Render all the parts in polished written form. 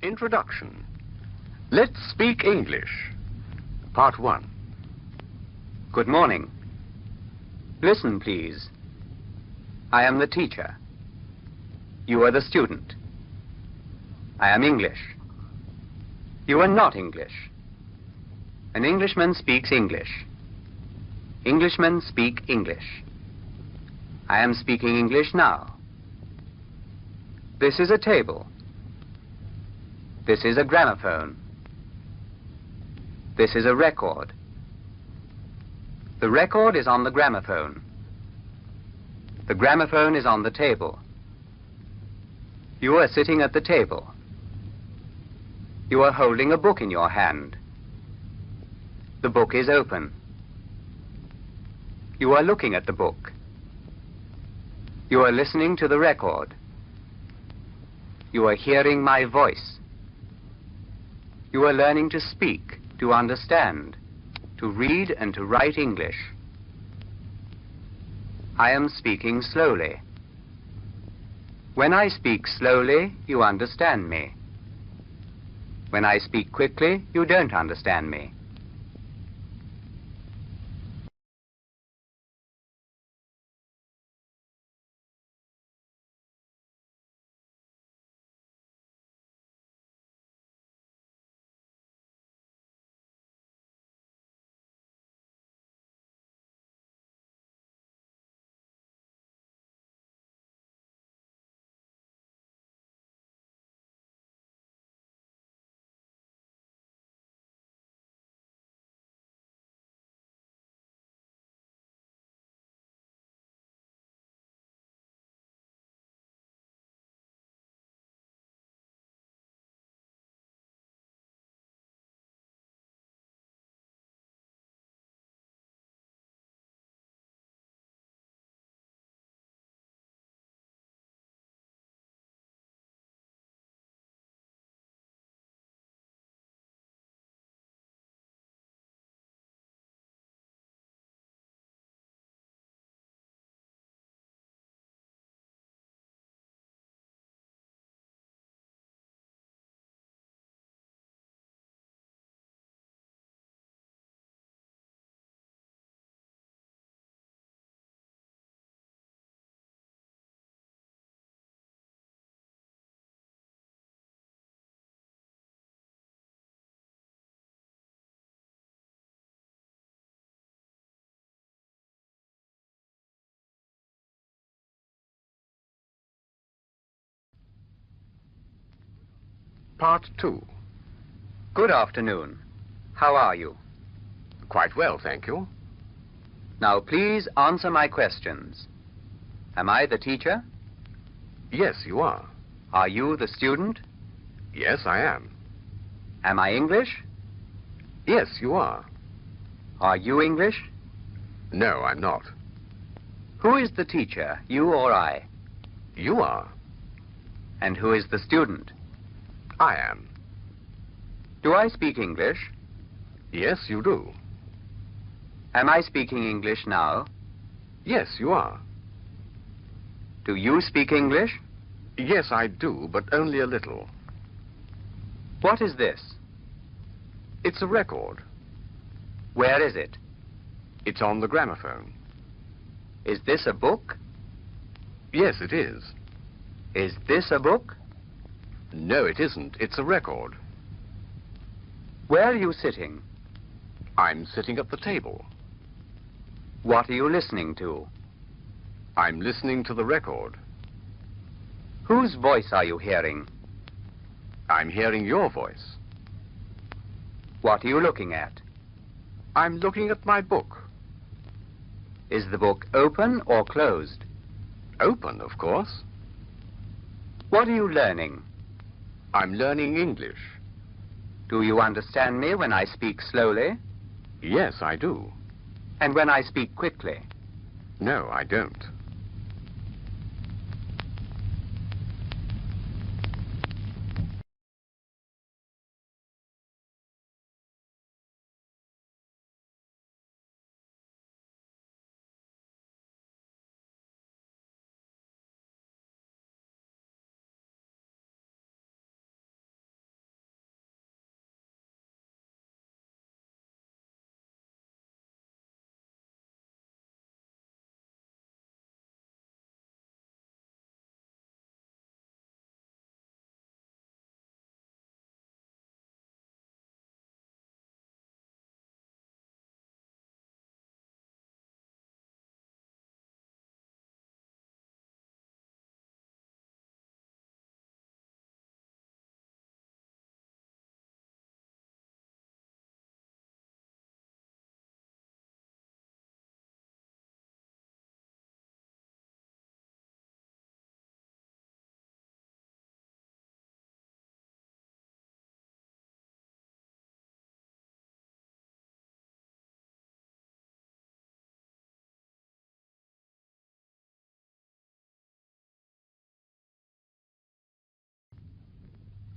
Introduction. Let's speak English. Part 1. Good morning. Listen, please. I am the teacher. You are the student. I am English. You are not English. An Englishman speaks English. Englishmen speak English. I am speaking English now. This is a table. This is a gramophone. This is a record. The record is on the gramophone. The gramophone is on the table. You are sitting at the table. You are holding a book in your hand. The book is open. You are looking at the book. You are listening to the record. You are hearing my voice. You are learning to speak, to understand, to read and to write English. I am speaking slowly. When I speak slowly, you understand me. When I speak quickly, you don't understand me. Part 2. Good afternoon. How are you? Quite well, thank you. Now, please answer my questions. Am I the teacher? Yes, you are. Are you the student? Yes, I am. Am I English? Yes, you are. Are you English? No, I'm not. Who is the teacher, you or I? You are. And who is the student? I am. Do I speak English? Yes, you do. Am I speaking English now? Yes, you are. Do you speak English? Yes, I do, but only a little. What is this? It's a record. Where is it? It's on the gramophone. Is this a book? Yes, it is. Is this a book? No, it isn't. It's a record. Where are you sitting? I'm sitting at the table. What are you listening to? I'm listening to the record. Whose voice are you hearing? I'm hearing your voice. What are you looking at? I'm looking at my book. Is the book open or closed? Open, of course. What are you learning? I'm learning English. Do you understand me when I speak slowly? Yes, I do. And when I speak quickly? No, I don't.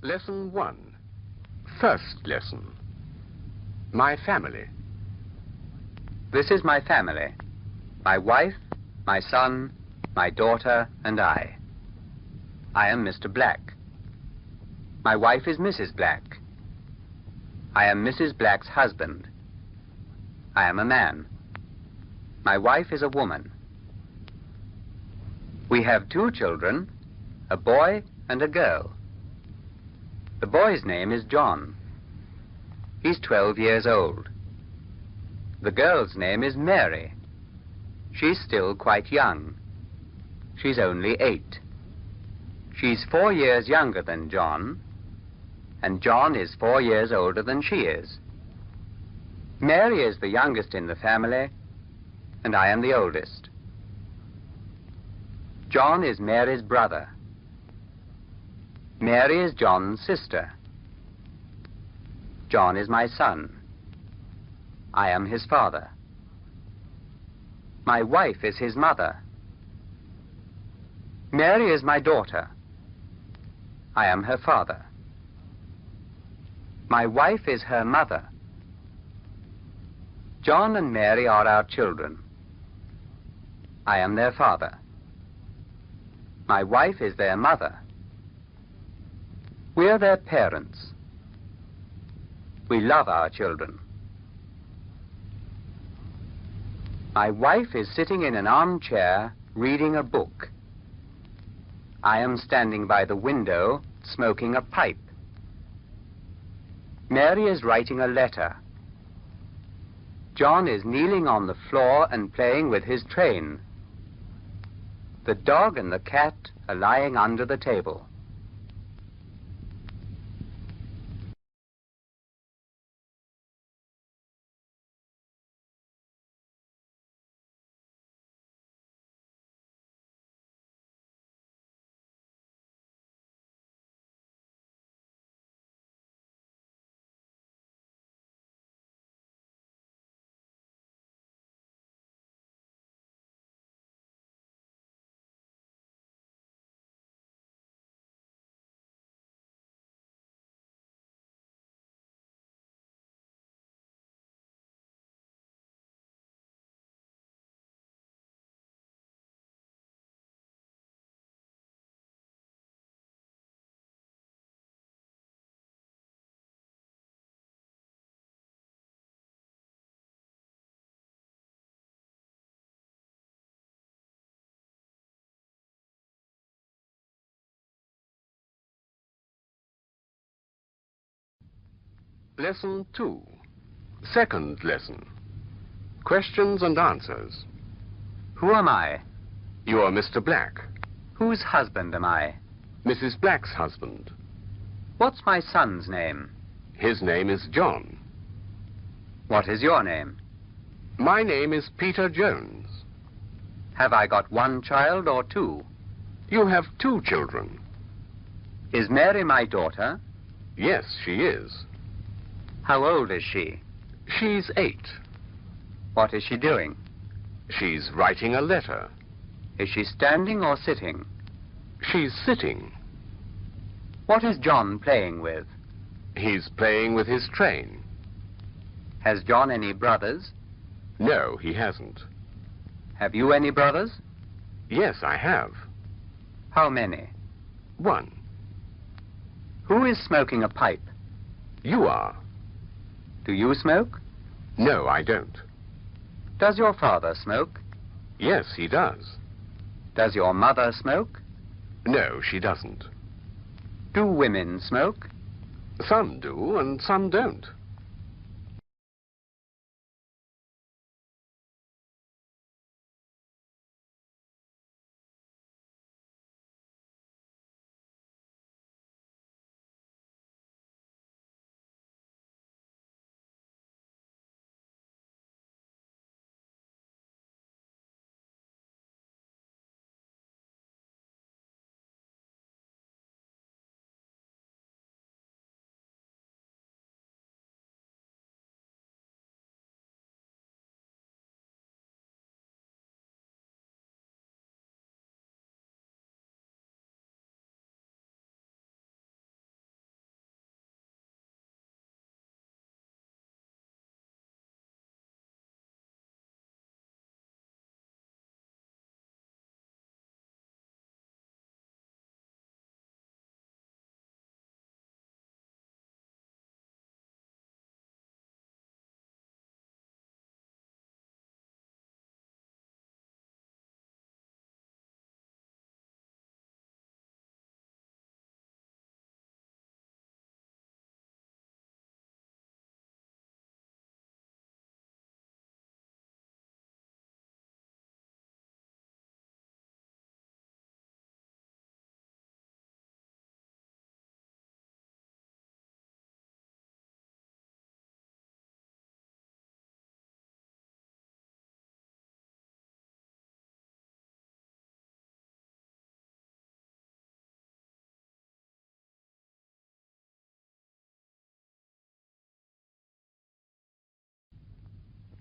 Lesson 1. First lesson. My family. This is my family. My wife, my son, my daughter, and I. I am Mr. Black. My wife is Mrs. Black. I am Mrs. Black's husband. I am a man. My wife is a woman. We have 2 children, a boy and a girl. The boy's name is John. He's 12 years old. The girl's name is Mary. She's still quite young. She's only 8. She's 4 years younger than John, and John is 4 years older than she is. Mary is the youngest in the family, and I am the oldest. John is Mary's brother. Mary is John's sister. John is my son. I am his father. My wife is his mother. Mary is my daughter. I am her father. My wife is her mother. John and Mary are our children. I am their father. My wife is their mother. We are their parents. We love our children. My wife is sitting in an armchair reading a book. I am standing by the window smoking a pipe. Mary is writing a letter. John is kneeling on the floor and playing with his train. The dog and the cat are lying under the table. Lesson 2. Second lesson. Questions and answers. Who am I? You are Mr. Black, Whose husband am I? Mrs. Black's husband. What's my son's name? His name is John. What is your name? My name is Peter Jones. Have I got 1 child or 2? You have 2 children. Is Mary my daughter? Yes, she is. How old is she? She's 8. What is she doing? She's writing a letter. Is she standing or sitting? She's sitting. What is John playing with? He's playing with his train. Has John any brothers? No, he hasn't. Have you any brothers? Yes, I have. How many? 1. Who is smoking a pipe? You are. Do you smoke? No, I don't. Does your father smoke? Yes, he does. Does your mother smoke? No, she doesn't. Do women smoke? Some do and some don't.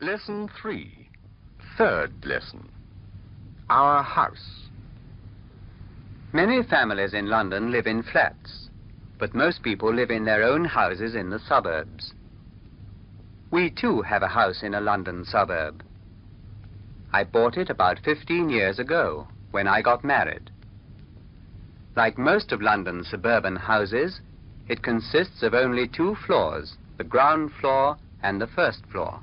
Lesson 3. Third lesson. Our house. Many families in London live in flats, but most people live in their own houses in the suburbs. We too have a house in a London suburb. I bought it about 15 years ago, when I got married. Like most of London's suburban houses, it consists of only 2 floors, the ground floor and the first floor.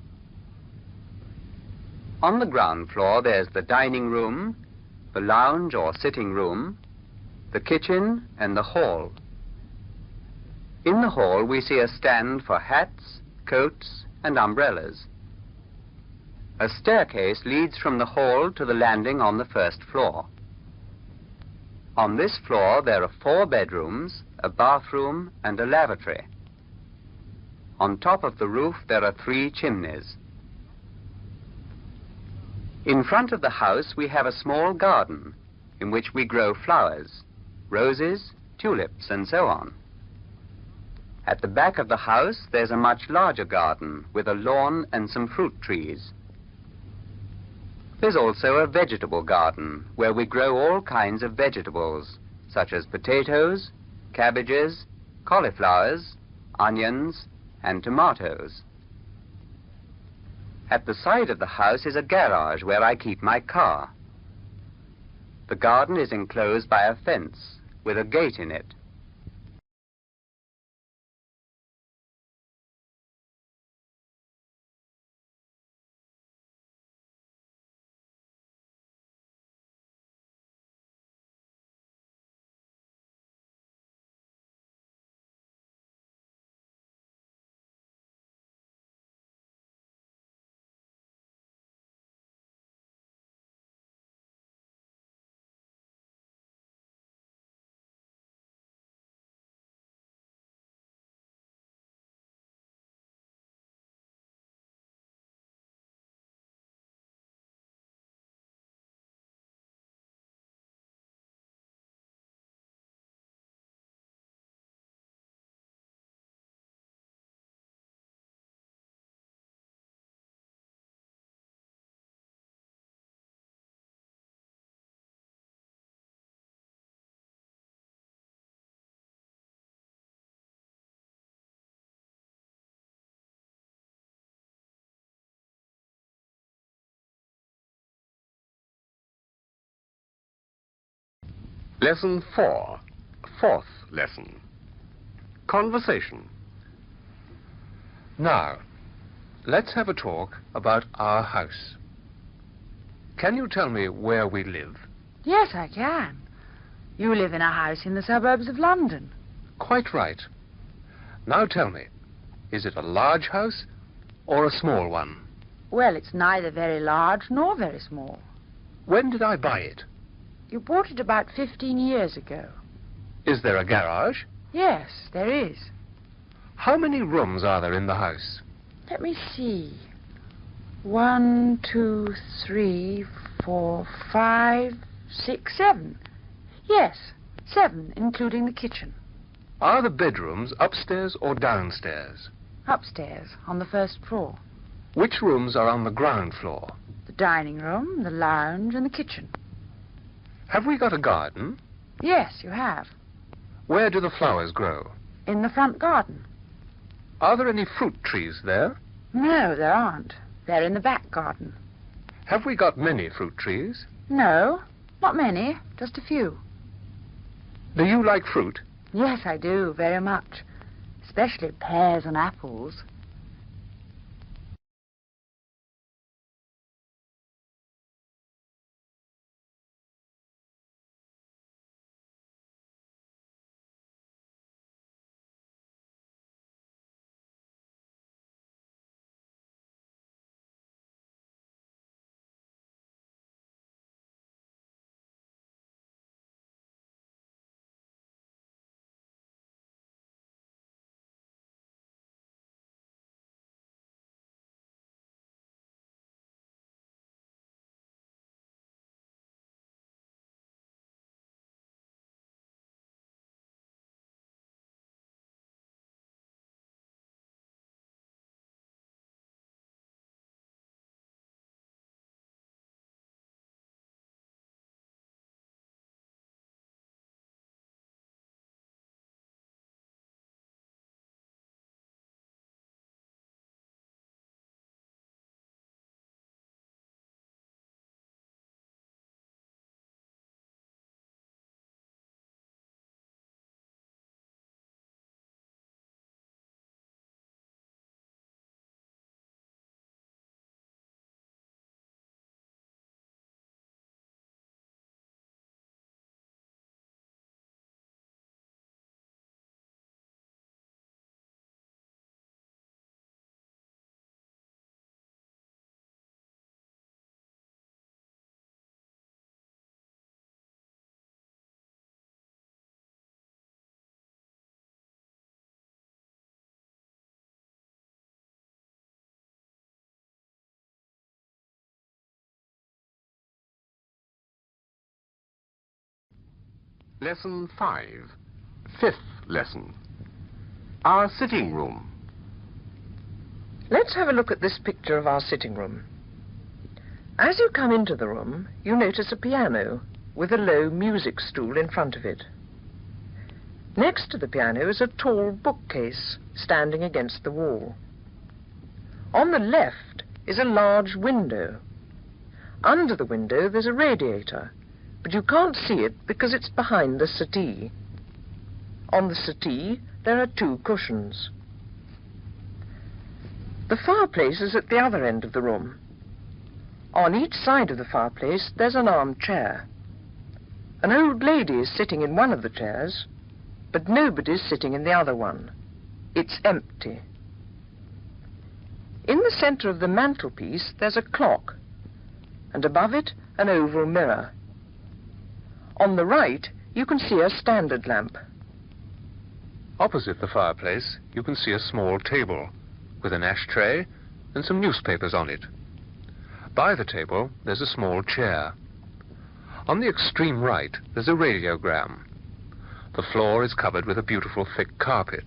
On the ground floor there's the dining room, the lounge or sitting room, the kitchen and the hall. In the hall we see a stand for hats, coats and umbrellas. A staircase leads from the hall to the landing on the first floor. On this floor there are 4 bedrooms, a bathroom and a lavatory. On top of the roof there are 3 chimneys. In front of the house we have a small garden in which we grow flowers, roses, tulips and so on. At the back of the house there's a much larger garden with a lawn and some fruit trees. There's also a vegetable garden where we grow all kinds of vegetables, such as potatoes, cabbages, cauliflowers, onions, and tomatoes. At the side of the house is a garage where I keep my car. The garden is enclosed by a fence with a gate in it. Lesson 4. Fourth lesson. Conversation. Now, let's have a talk about our house. Can you tell me where we live? Yes, I can. You live in a house in the suburbs of London. Quite right. Now tell me, is it a large house or a small one? Well, it's neither very large nor very small. When did I buy it? You bought it about 15 years ago. Is there a garage? Yes, there is. How many rooms are there in the house? Let me see. 1, 2, 3, 4, 5, 6, 7. Yes, 7, including the kitchen. Are the bedrooms upstairs or downstairs? Upstairs, on the first floor. Which rooms are on the ground floor? The dining room, the lounge, and the kitchen. Have we got a garden? Yes, you have. Where do the flowers grow? In the front garden. Are there any fruit trees there? No, there aren't. They're in the back garden. Have we got many fruit trees? No, not many, just a few. Do you like fruit? Yes, I do, very much. Especially pears and apples. Lesson 5, fifth lesson. Our sitting room. Let's have a look at this picture of our sitting room. As you come into the room, you notice a piano with a low music stool in front of it. Next to the piano is a tall bookcase standing against the wall. On the left is a large window. Under the window there's a radiator, but you can't see it because it's behind the settee. On the settee there are 2 cushions. The fireplace is at the other end of the room. On each side of the fireplace there's an armchair. An old lady is sitting in one of the chairs, but nobody's sitting in the other one. It's empty. In the centre of the mantelpiece there's a clock, and above it an oval mirror. On the right you can see a standard lamp. Opposite the fireplace, you can see a small table with an ashtray and some newspapers on it. By the table, there's a small chair. On the extreme right, there's a radiogram. The floor is covered with a beautiful thick carpet.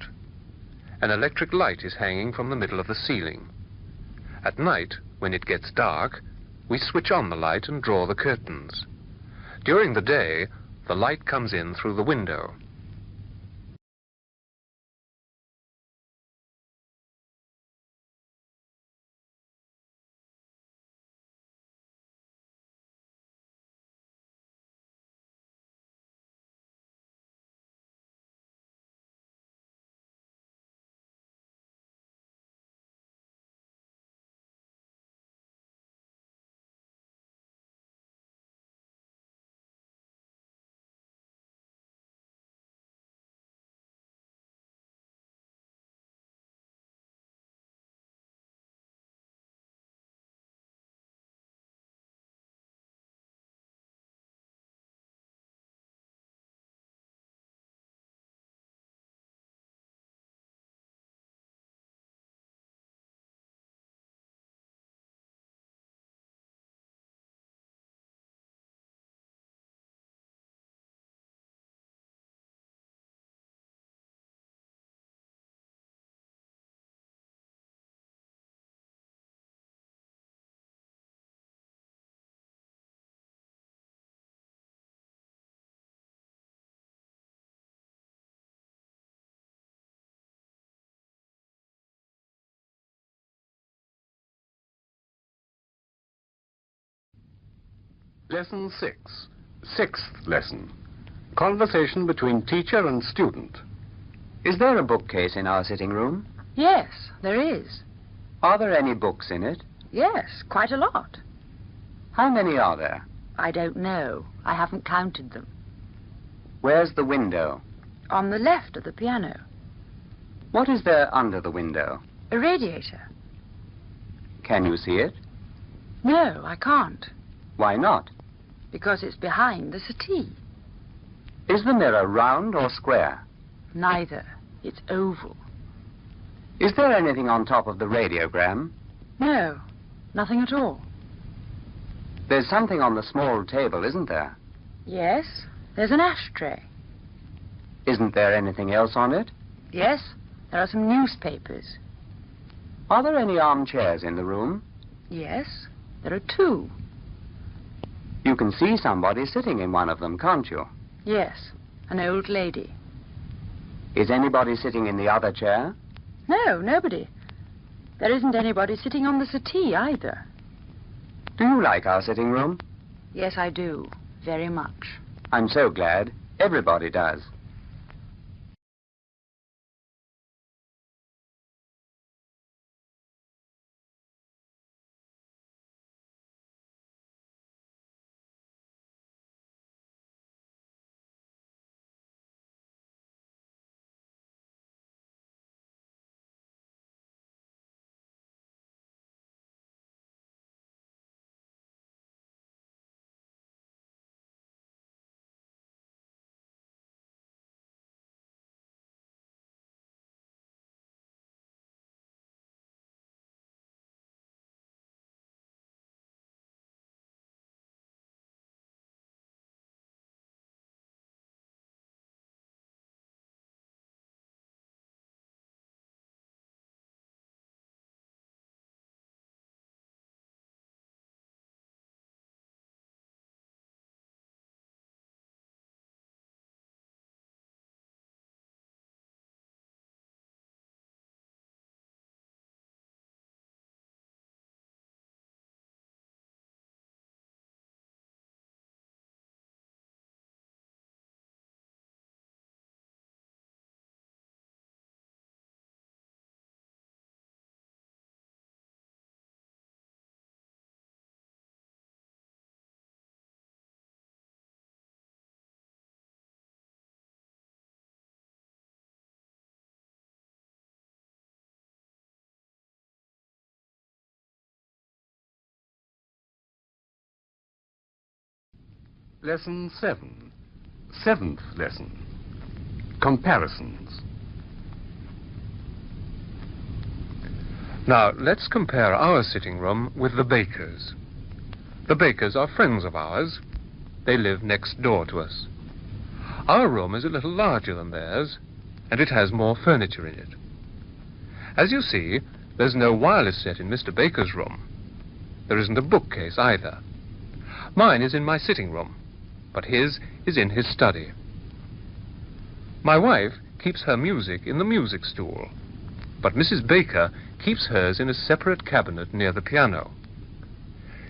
An electric light is hanging from the middle of the ceiling. At night, when it gets dark, we switch on the light and draw the curtains. During the day, the light comes in through the window. Lesson 6, sixth lesson. Conversation between teacher and student. Is there a bookcase in our sitting room? Yes, there is. Are there any books in it? Yes, quite a lot. How many are there? I don't know. I haven't counted them. Where's the window? On the left of the piano. What is there under the window? A radiator. Can you see it? No, I can't. Why not? Because it's behind the settee. Is the mirror round or square? Neither. It's oval. Is there anything on top of the radiogram? No, nothing at all. There's something on the small table, isn't there? Yes, there's an ashtray. Isn't there anything else on it? Yes, there are some newspapers. Are there any armchairs in the room? Yes, there are 2. You can see somebody sitting in one of them, can't you? Yes, an old lady. Is anybody sitting in the other chair? No, nobody. There isn't anybody sitting on the settee either. Do you like our sitting room? Yes, I do. Very much. I'm so glad. Everybody does. Lesson 7. Seventh lesson. Comparisons. Now, let's compare our sitting room with the Bakers. The Bakers are friends of ours. They live next door to us. Our room is a little larger than theirs, and it has more furniture in it. As you see, there's no wireless set in Mr. Baker's room. There isn't a bookcase either. Mine is in my sitting room, but his is in his study. My wife keeps her music in the music stool, but Mrs. Baker keeps hers in a separate cabinet near the piano.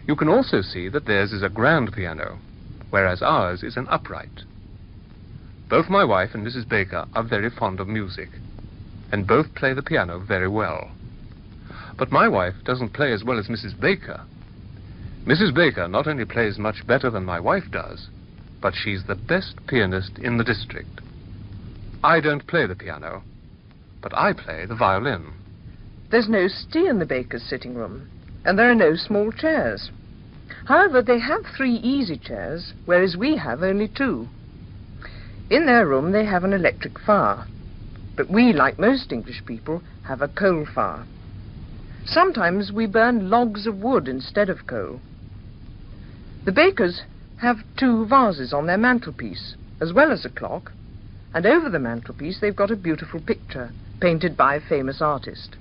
You can also see that theirs is a grand piano, whereas ours is an upright. Both my wife and Mrs. Baker are very fond of music, and both play the piano very well. But my wife doesn't play as well as Mrs. Baker. Mrs. Baker not only plays much better than my wife does, but she's the best pianist in the district. I don't play the piano, but I play the violin. There's no settee in the Bakers' sitting room, and there are no small chairs. However, they have 3 easy chairs, whereas we have only 2. In their room they have an electric fire, but we, like most English people, have a coal fire. Sometimes we burn logs of wood instead of coal. The Bakers have 2 vases on their mantelpiece, as well as a clock, and over the mantelpiece they've got a beautiful picture, painted by a famous artist.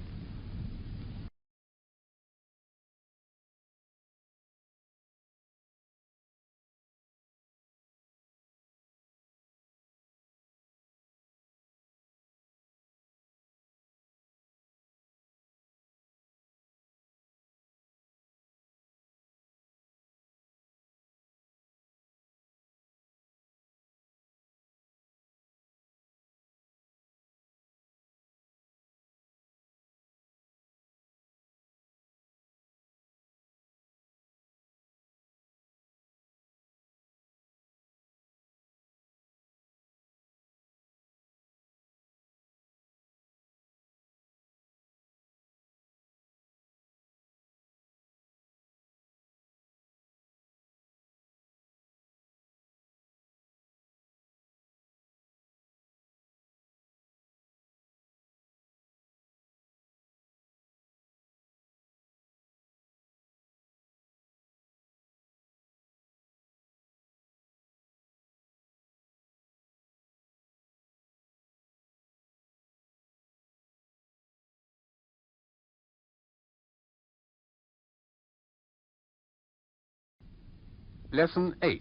Lesson 8.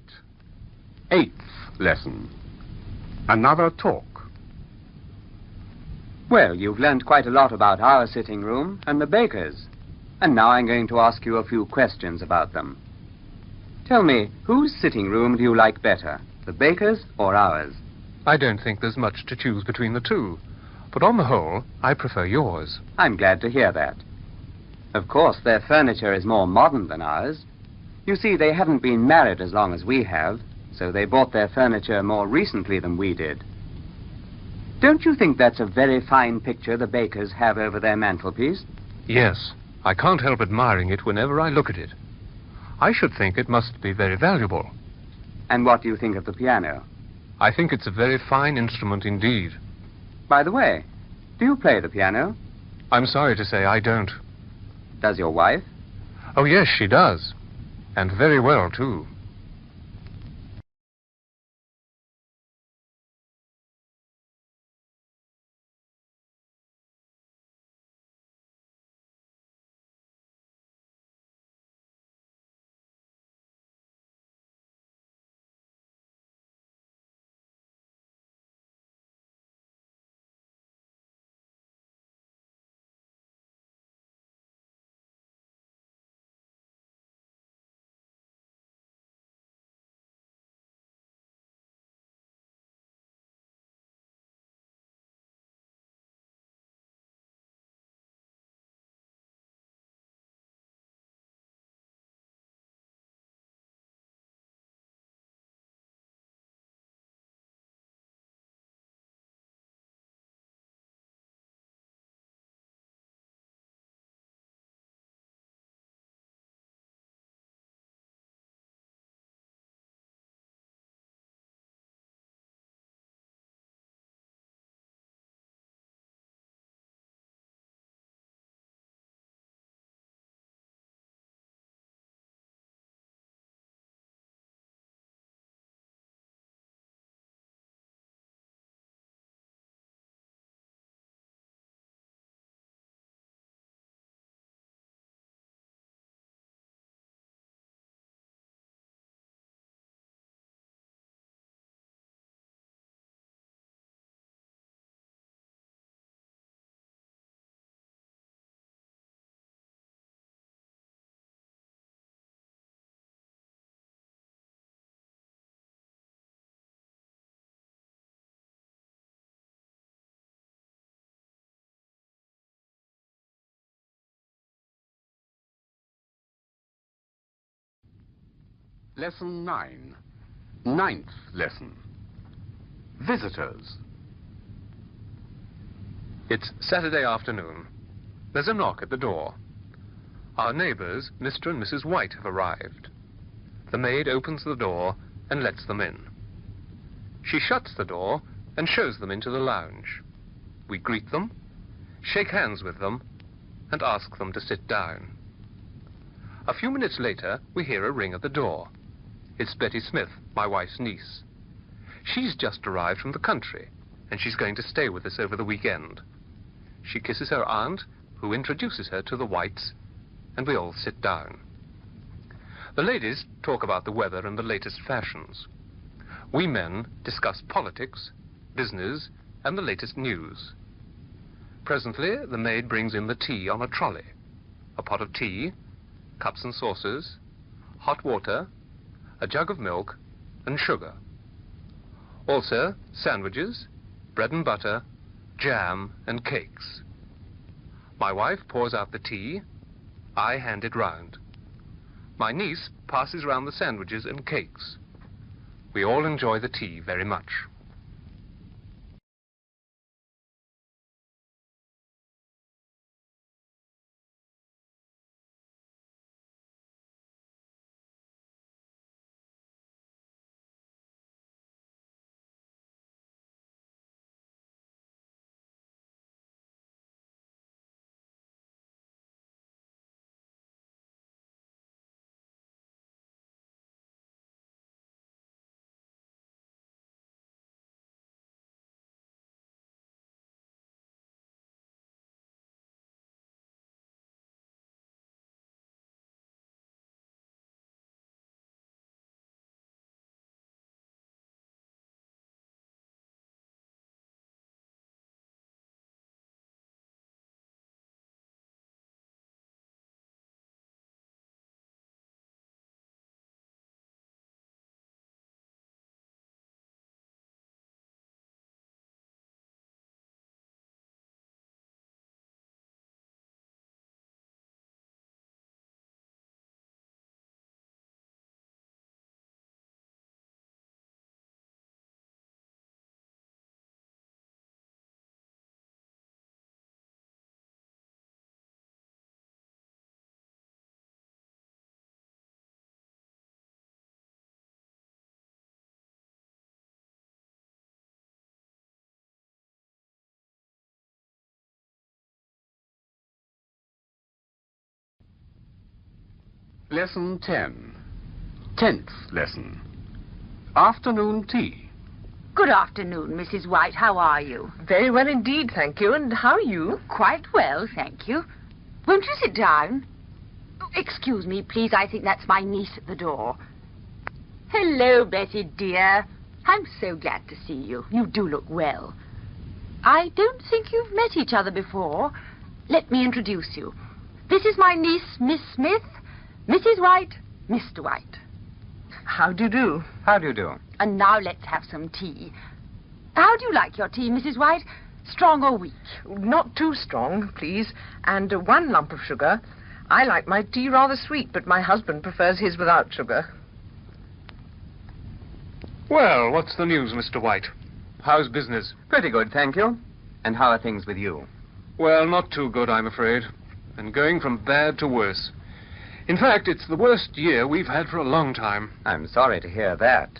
Eighth lesson. Another talk. Well, you've learned quite a lot about our sitting room and the Bakers. And now I'm going to ask you a few questions about them. Tell me, whose sitting room do you like better, the Bakers or ours? I don't think there's much to choose between the two, but on the whole, I prefer yours. I'm glad to hear that. Of course, their furniture is more modern than ours. You see, they haven't been married as long as we have, so they bought their furniture more recently than we did. Don't you think that's a very fine picture the Bakers have over their mantelpiece? Yes, I can't help admiring it whenever I look at it. I should think it must be very valuable. And what do you think of the piano? I think it's a very fine instrument indeed. By the way, do you play the piano? I'm sorry to say I don't. Does your wife? Oh, yes, she does. And very well, too. Lesson 9. Ninth lesson. Visitors. It's Saturday afternoon. There's a knock at the door. Our neighbours, Mr. and Mrs. White, have arrived. The maid opens the door and lets them in. She shuts the door and shows them into the lounge. We greet them, shake hands with them, and ask them to sit down. A few minutes later, we hear a ring at the door. It's Betty Smith, my wife's niece. She's just arrived from the country, and she's going to stay with us over the weekend. She kisses her aunt, who introduces her to the Whites, and we all sit down. The ladies talk about the weather and the latest fashions. We men discuss politics, business, and the latest news. Presently, the maid brings in the tea on a trolley. A pot of tea, cups and saucers, hot water, a jug of milk, and sugar. Also, sandwiches, bread and butter, jam, and cakes. My wife pours out the tea. I hand it round. My niece passes round the sandwiches and cakes. We all enjoy the tea very much. Lesson 10. 10th lesson. Afternoon tea. Good afternoon, Mrs. White. How are you? Very well indeed, thank you. And how are you? Quite well, thank you. Won't you sit down? Oh, excuse me, please. I think that's my niece at the door. Hello, Betty, dear. I'm so glad to see you. You do look well. I don't think you've met each other before. Let me introduce you. This is my niece, Miss Smith. Mrs. White, Mr. White. How do you do? How do you do? And now let's have some tea. How do you like your tea, Mrs. White? Strong or weak? Not too strong, please. And 1 lump of sugar. I like my tea rather sweet, but my husband prefers his without sugar. Well, what's the news, Mr. White? How's business? Pretty good, thank you. And how are things with you? Well, not too good, I'm afraid. And going from bad to worse. In fact, it's the worst year we've had for a long time. I'm sorry to hear that.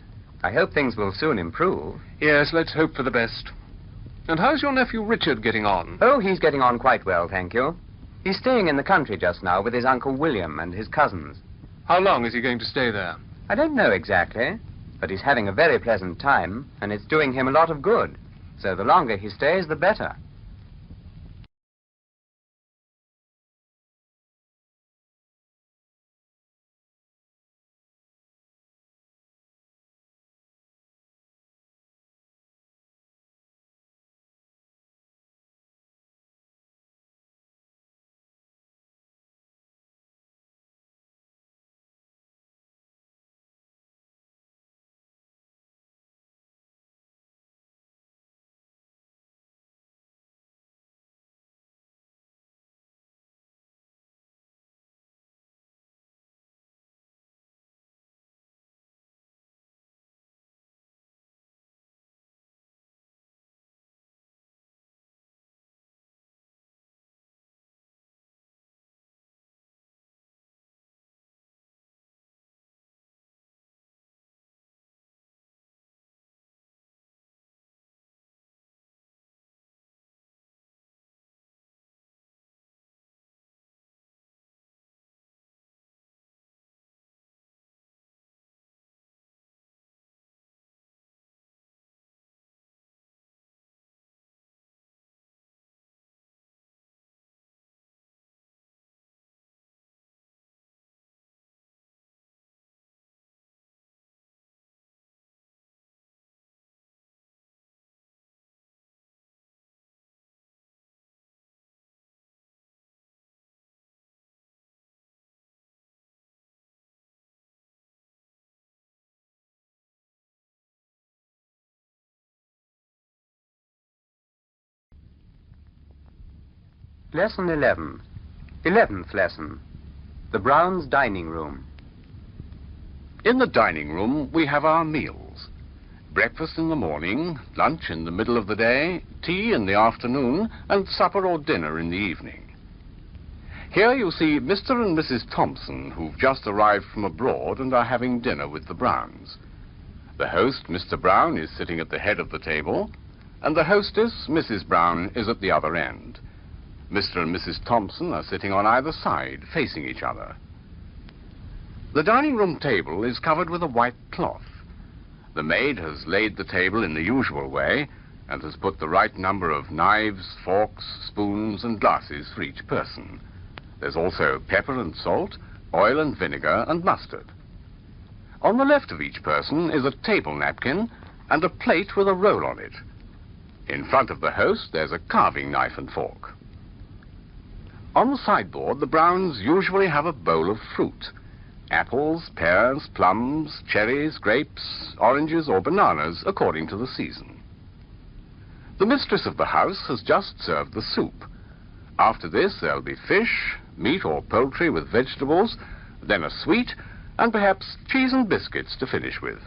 I hope things will soon improve. Yes, let's hope for the best. And how's your nephew Richard getting on? Oh, he's getting on quite well, thank you. He's staying in the country just now with his Uncle William and his cousins. How long is he going to stay there? I don't know exactly, but he's having a very pleasant time, and it's doing him a lot of good. So the longer he stays, the better. Lesson 11. 11th lesson. The Browns' dining room. In the dining room, we have our meals. Breakfast in the morning, lunch in the middle of the day, tea in the afternoon, and supper or dinner in the evening. Here you see Mr. and Mrs. Thompson, who've just arrived from abroad and are having dinner with the Browns. The host, Mr. Brown, is sitting at the head of the table, and the hostess, Mrs. Brown, is at the other end. Mr. and Mrs. Thompson are sitting on either side, facing each other. The dining room table is covered with a white cloth. The maid has laid the table in the usual way and has put the right number of knives, forks, spoons, and glasses for each person. There's also pepper and salt, oil and vinegar, and mustard. On the left of each person is a table napkin and a plate with a roll on it. In front of the host, there's a carving knife and fork. On the sideboard, the Browns usually have a bowl of fruit. Apples, pears, plums, cherries, grapes, oranges, or bananas, according to the season. The mistress of the house has just served the soup. After this, there'll be fish, meat or poultry with vegetables, then a sweet, and perhaps cheese and biscuits to finish with.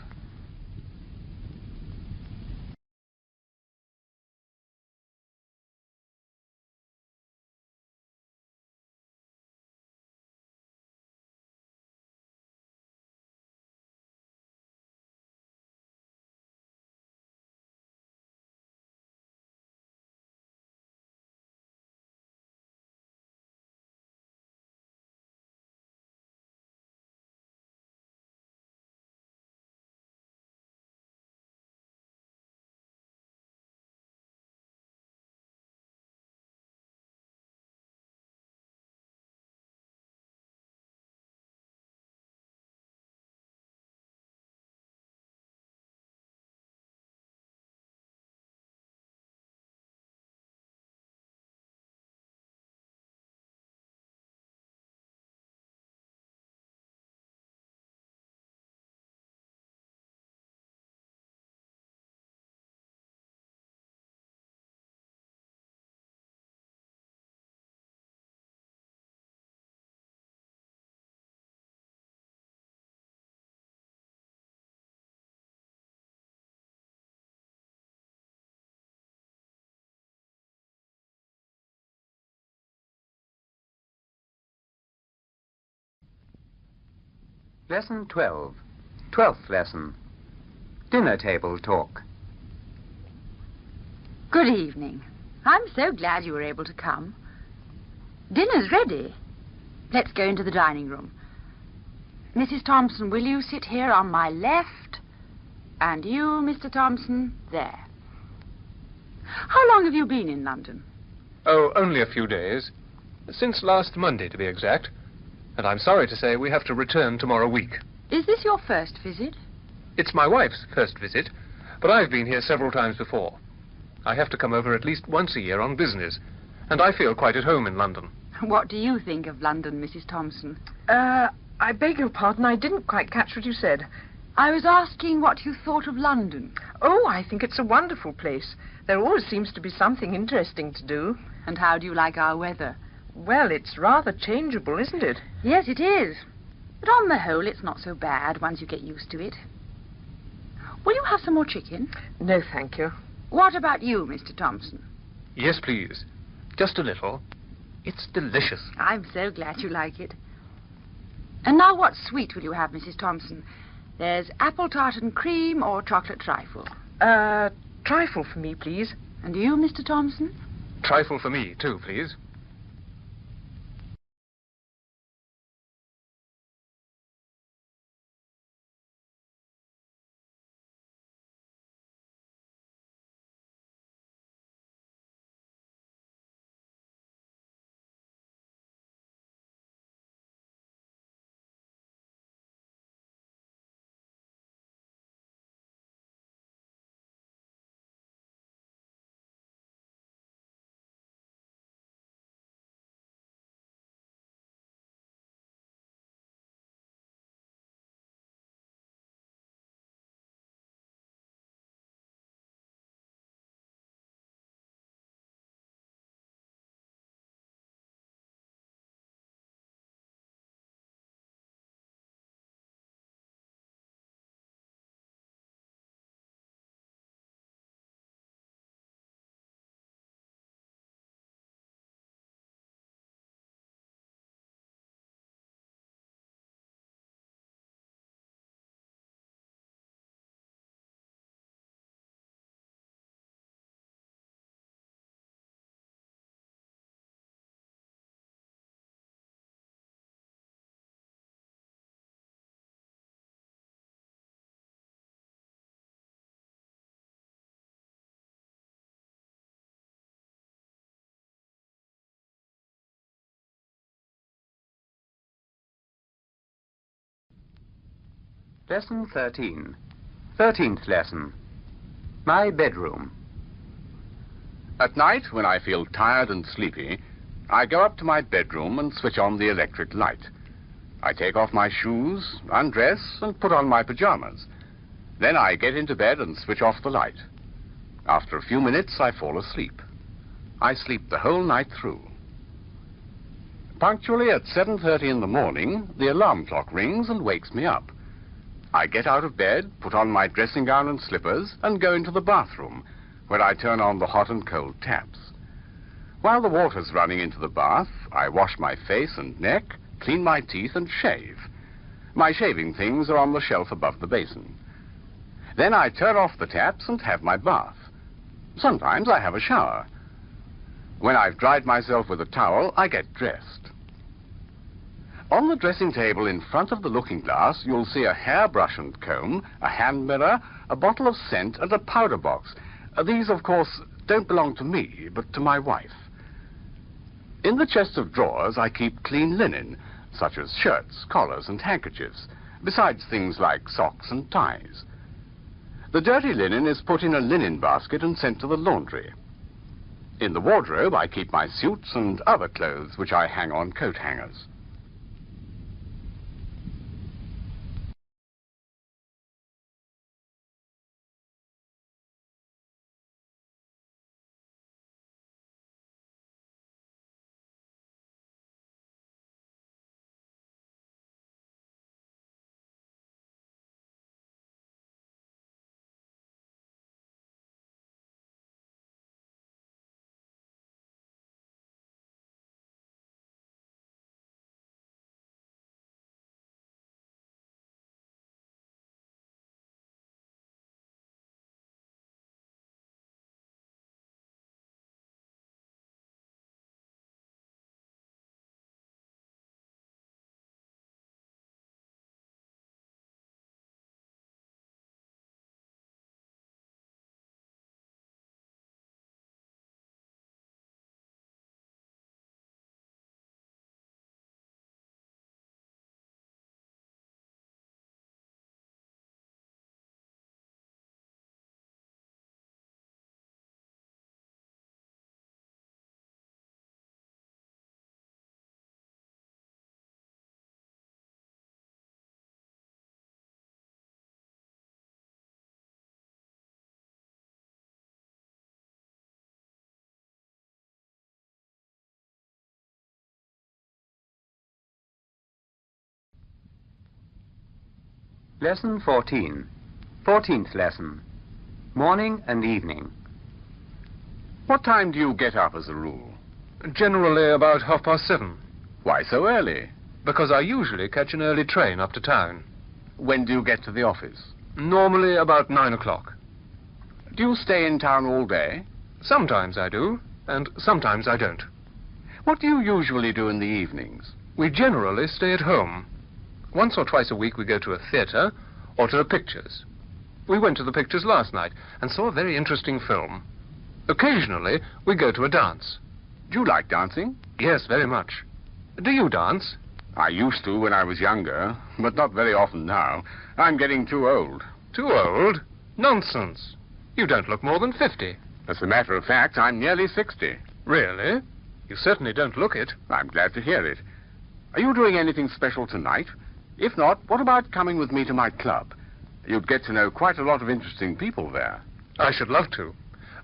Lesson 12. 12th lesson. Dinner table talk. Good evening. I'm so glad you were able to come. Dinner's ready. Let's go into the dining room. Mrs. Thompson, will you sit here on my left? And you, Mr. Thompson, there. How long have you been in London? Oh, only a few days. Since last Monday, to be exact. And I'm sorry to say we have to return tomorrow week. Is this your first visit? It's my wife's first visit, but I've been here several times before. I have to come over at least once a year on business, and I feel quite at home in London. What do you think of London, Mrs. Thompson? I beg your pardon, I didn't quite catch what you said. I was asking what you thought of London. Oh, I think it's a wonderful place. There always seems to be something interesting to do. And how do you like our weather? Well, it's rather changeable, isn't it? Yes, it is. But on the whole, it's not so bad once you get used to it. Will you have some more chicken? No, thank you. What about you, Mr. Thompson? Yes, please. Just a little. It's delicious. I'm so glad you like it. And now what sweet will you have, Mrs. Thompson? There's apple tart and cream or chocolate trifle. Trifle for me, please. And you, Mr. Thompson? Trifle for me, too, please. Lesson 13. 13th lesson. My bedroom. At night, when I feel tired and sleepy, I go up to my bedroom and switch on the electric light. I take off my shoes, undress, and put on my pajamas. Then I get into bed and switch off the light. After a few minutes, I fall asleep. I sleep the whole night through. Punctually at 7:30 in the morning, the alarm clock rings and wakes me up. I get out of bed, put on my dressing gown and slippers, and go into the bathroom, where I turn on the hot and cold taps. While the water's running into the bath, I wash my face and neck, clean my teeth, and shave. My shaving things are on the shelf above the basin. Then I turn off the taps and have my bath. Sometimes I have a shower. When I've dried myself with a towel, I get dressed. On the dressing table in front of the looking glass, you'll see a hairbrush and comb, a hand mirror, a bottle of scent, and a powder box. These, of course, don't belong to me, but to my wife. In the chest of drawers, I keep clean linen, such as shirts, collars, and handkerchiefs, besides things like socks and ties. The dirty linen is put in a linen basket and sent to the laundry. In the wardrobe, I keep my suits and other clothes, which I hang on coat hangers. Lesson 14. 14th lesson. Morning and evening. What time do you get up as a rule? Generally about 7:30. Why so early? Because I usually catch an early train up to town. When do you get to the office? Normally about 9 o'clock. Do you stay in town all day? Sometimes I do, and sometimes I don't. What do you usually do in the evenings? We generally stay at home. Once or twice a week we go to a theatre or to the pictures. We went to the pictures last night and saw a very interesting film. Occasionally we go to a dance. Do you like dancing? Yes, very much. Do you dance? I used to when I was younger, but not very often now. I'm getting too old. Too old? Nonsense. You don't look more than 50. As a matter of fact, I'm nearly 60. Really? You certainly don't look it. I'm glad to hear it. Are you doing anything special tonight? If not, what about coming with me to my club? You'd get to know quite a lot of interesting people there. I should love to.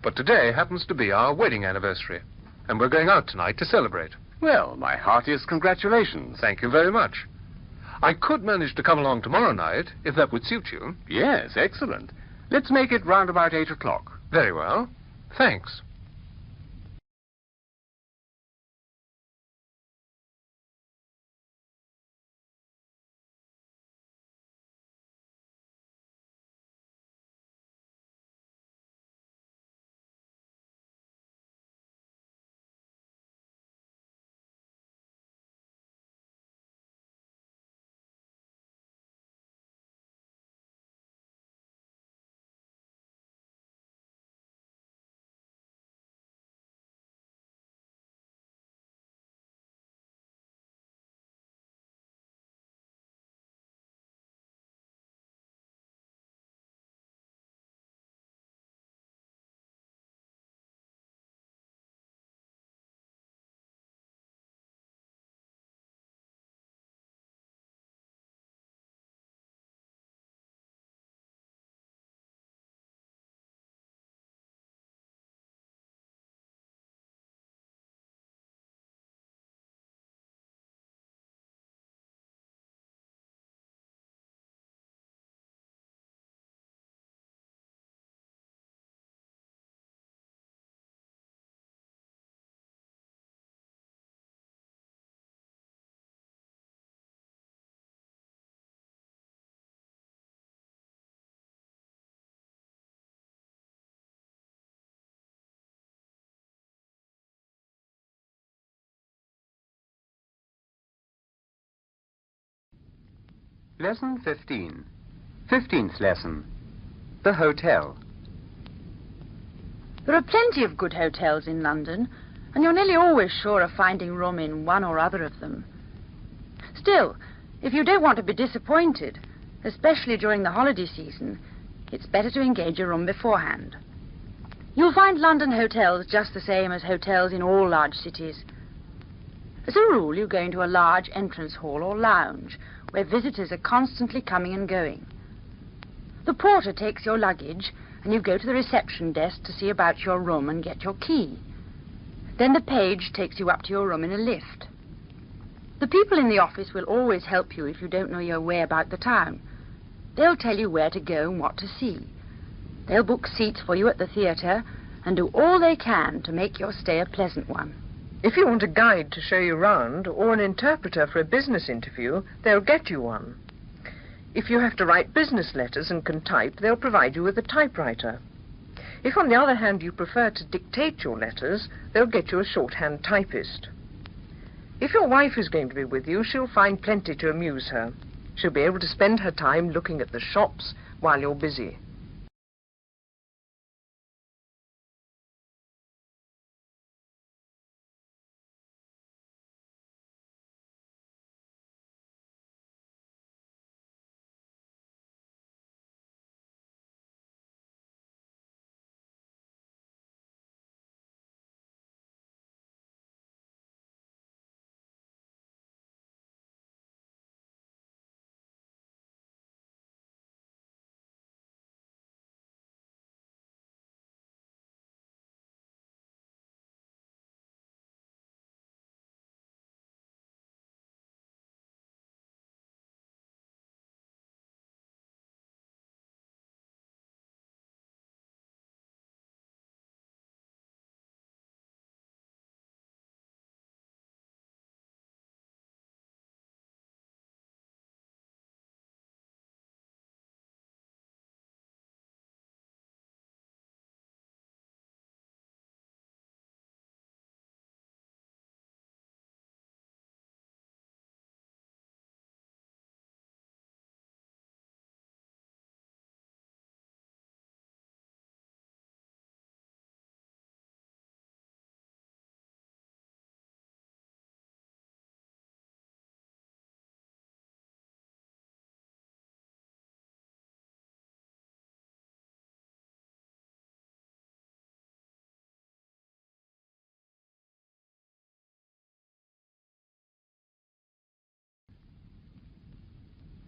But today happens to be our wedding anniversary, and we're going out tonight to celebrate. Well, my heartiest congratulations. Thank you very much. I could manage to come along tomorrow night, if that would suit you. Yes, excellent. Let's make it round about 8 o'clock. Very well. Thanks. Lesson 15. 15th lesson. The hotel. There are plenty of good hotels in London, and you're nearly always sure of finding room in one or other of them. Still, if you don't want to be disappointed, especially during the holiday season, it's better to engage a room beforehand. You'll find London hotels just the same as hotels in all large cities. As a rule, you go into a large entrance hall or lounge where visitors are constantly coming and going. The porter takes your luggage and you go to the reception desk to see about your room and get your key. Then the page takes you up to your room in a lift. The people in the office will always help you if you don't know your way about the town. They'll tell you where to go and what to see. They'll book seats for you at the theatre and do all they can to make your stay a pleasant one. If you want a guide to show you round or an interpreter for a business interview, they'll get you one. If you have to write business letters and can type, they'll provide you with a typewriter. If, on the other hand, you prefer to dictate your letters, they'll get you a shorthand typist. If your wife is going to be with you, she'll find plenty to amuse her. She'll be able to spend her time looking at the shops while you're busy.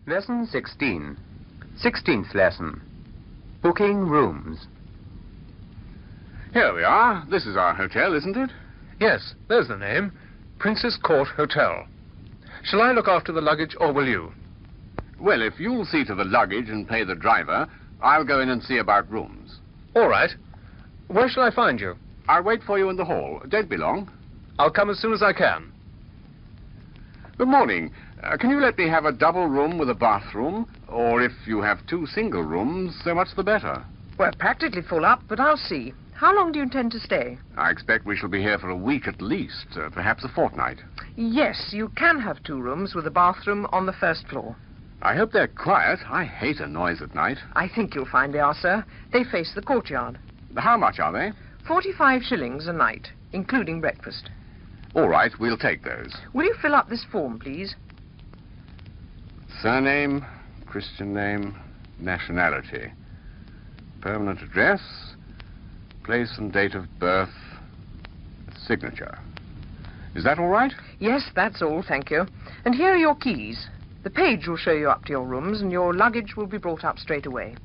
Lesson 16. 16th lesson. Booking rooms. Here we are. This is our hotel, isn't it? Yes, there's the name. Princess Court Hotel. Shall I look after the luggage, or will you? Well, if you'll see to the luggage and pay the driver, I'll go in and see about rooms. All right. Where shall I find you? I'll wait for you in the hall. Don't be long. I'll come as soon as I can. Good morning. Can you let me have a double room with a bathroom? Or if you have 2 single rooms, so much the better. We're practically full up, but I'll see. How long do you intend to stay? I expect we shall be here for a week at least, perhaps a fortnight. Yes, you can have 2 rooms with a bathroom on the first floor. I hope they're quiet. I hate a noise at night. I think you'll find they are, sir. They face the courtyard. How much are they? 45 shillings a night, including breakfast. All right, we'll take those. Will you fill up this form, please? Surname, Christian name, nationality, permanent address, place and date of birth, signature. Is that all right? Yes, that's all, thank you. And here are your keys. The page will show you up to your rooms, and your luggage will be brought up straight away.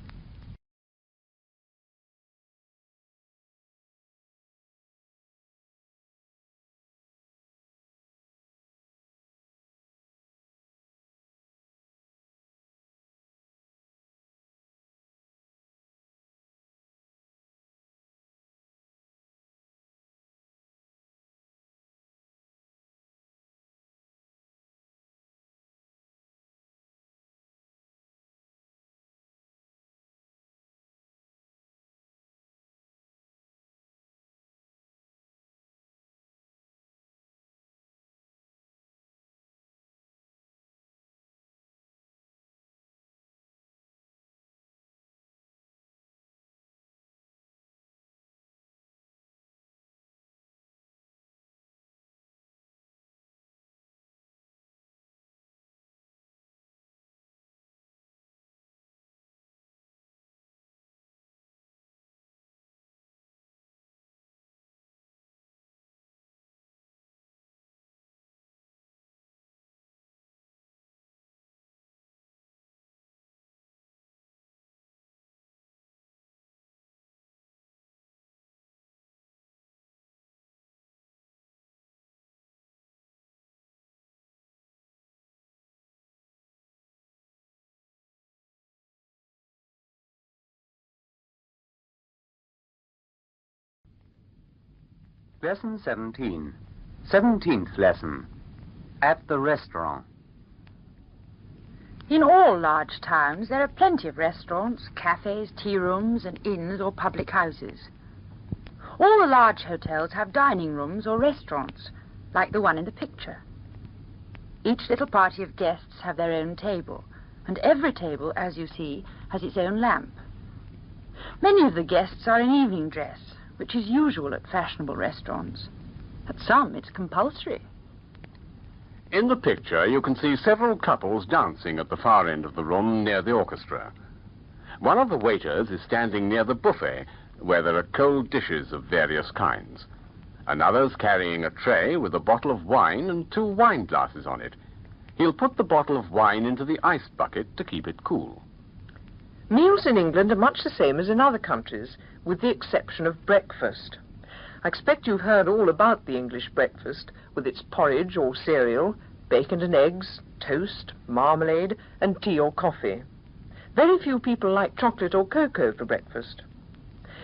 Lesson 17. 17th lesson. At the restaurant. In all large towns, there are plenty of restaurants, cafes, tea rooms, and inns or public houses. All the large hotels have dining rooms or restaurants, like the one in the picture. Each little party of guests have their own table, and every table, as you see, has its own lamp. Many of the guests are in evening dress, which is usual at fashionable restaurants. At some, it's compulsory. In the picture, you can see several couples dancing at the far end of the room near the orchestra. One of the waiters is standing near the buffet, where there are cold dishes of various kinds. Another's carrying a tray with a bottle of wine and 2 wine glasses on it. He'll put the bottle of wine into the ice bucket to keep it cool. Meals in England are much the same as in other countries, with the exception of breakfast. I expect you've heard all about the English breakfast, with its porridge or cereal, bacon and eggs, toast, marmalade, and tea or coffee. Very few people like chocolate or cocoa for breakfast.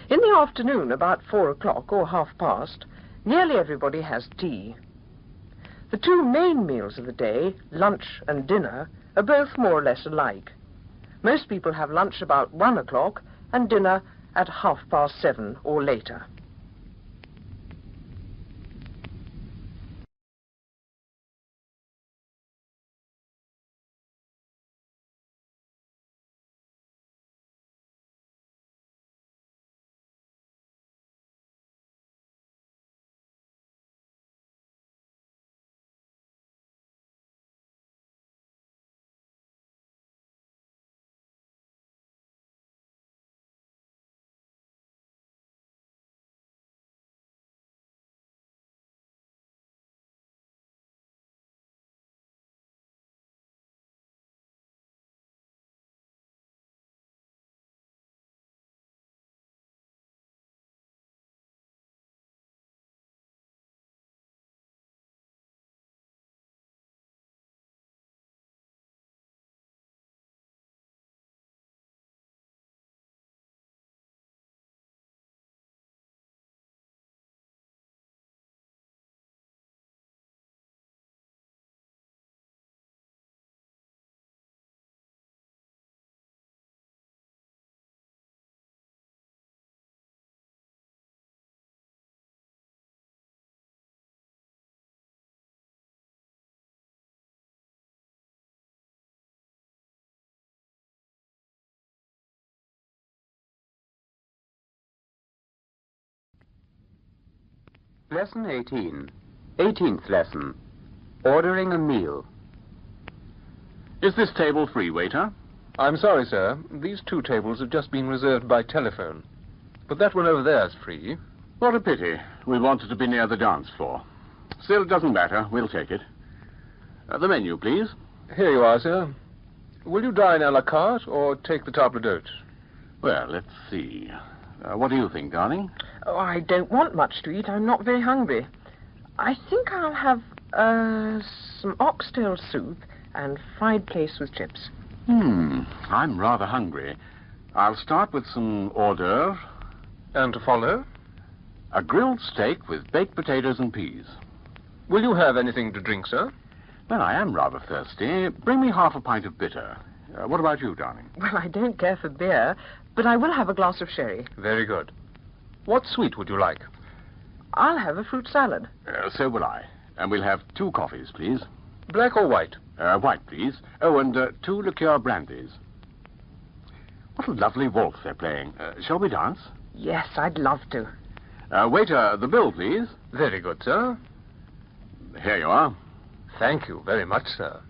In the afternoon, about 4 o'clock or 1:30, nearly everybody has tea. The 2 main meals of the day, lunch and dinner, are both more or less alike. Most people have lunch about 1 o'clock and dinner at 7:30 or later. Lesson 18. 18th lesson. Ordering a meal. Is this table free, waiter? I'm sorry, sir. These 2 tables have just been reserved by telephone. But that one over there is free. What a pity. We wanted to be near the dance floor. Still, it doesn't matter. We'll take it. The menu, please. Here you are, sir. Will you dine à la carte or take the table d'hôte? Well, let's see. What do you think, darling? Oh, I don't want much to eat. I'm not very hungry. I think I'll have some oxtail soup and fried plaice with chips. I'm rather hungry. I'll start with some hors d'oeuvre. And to follow? A grilled steak with baked potatoes and peas. Will you have anything to drink, sir? Well, I am rather thirsty. Bring me half a pint of bitter. What about you, darling? Well, I don't care for beer, but I will have a glass of sherry. Very good. What sweet would you like? I'll have a fruit salad. So will I. And we'll have 2 coffees, please. Black or white? White, please. Oh, and 2 liqueur brandies. What a lovely waltz they're playing. Shall we dance? Yes, I'd love to. Waiter, the bill, please. Very good, sir. Here you are. Thank you very much, sir.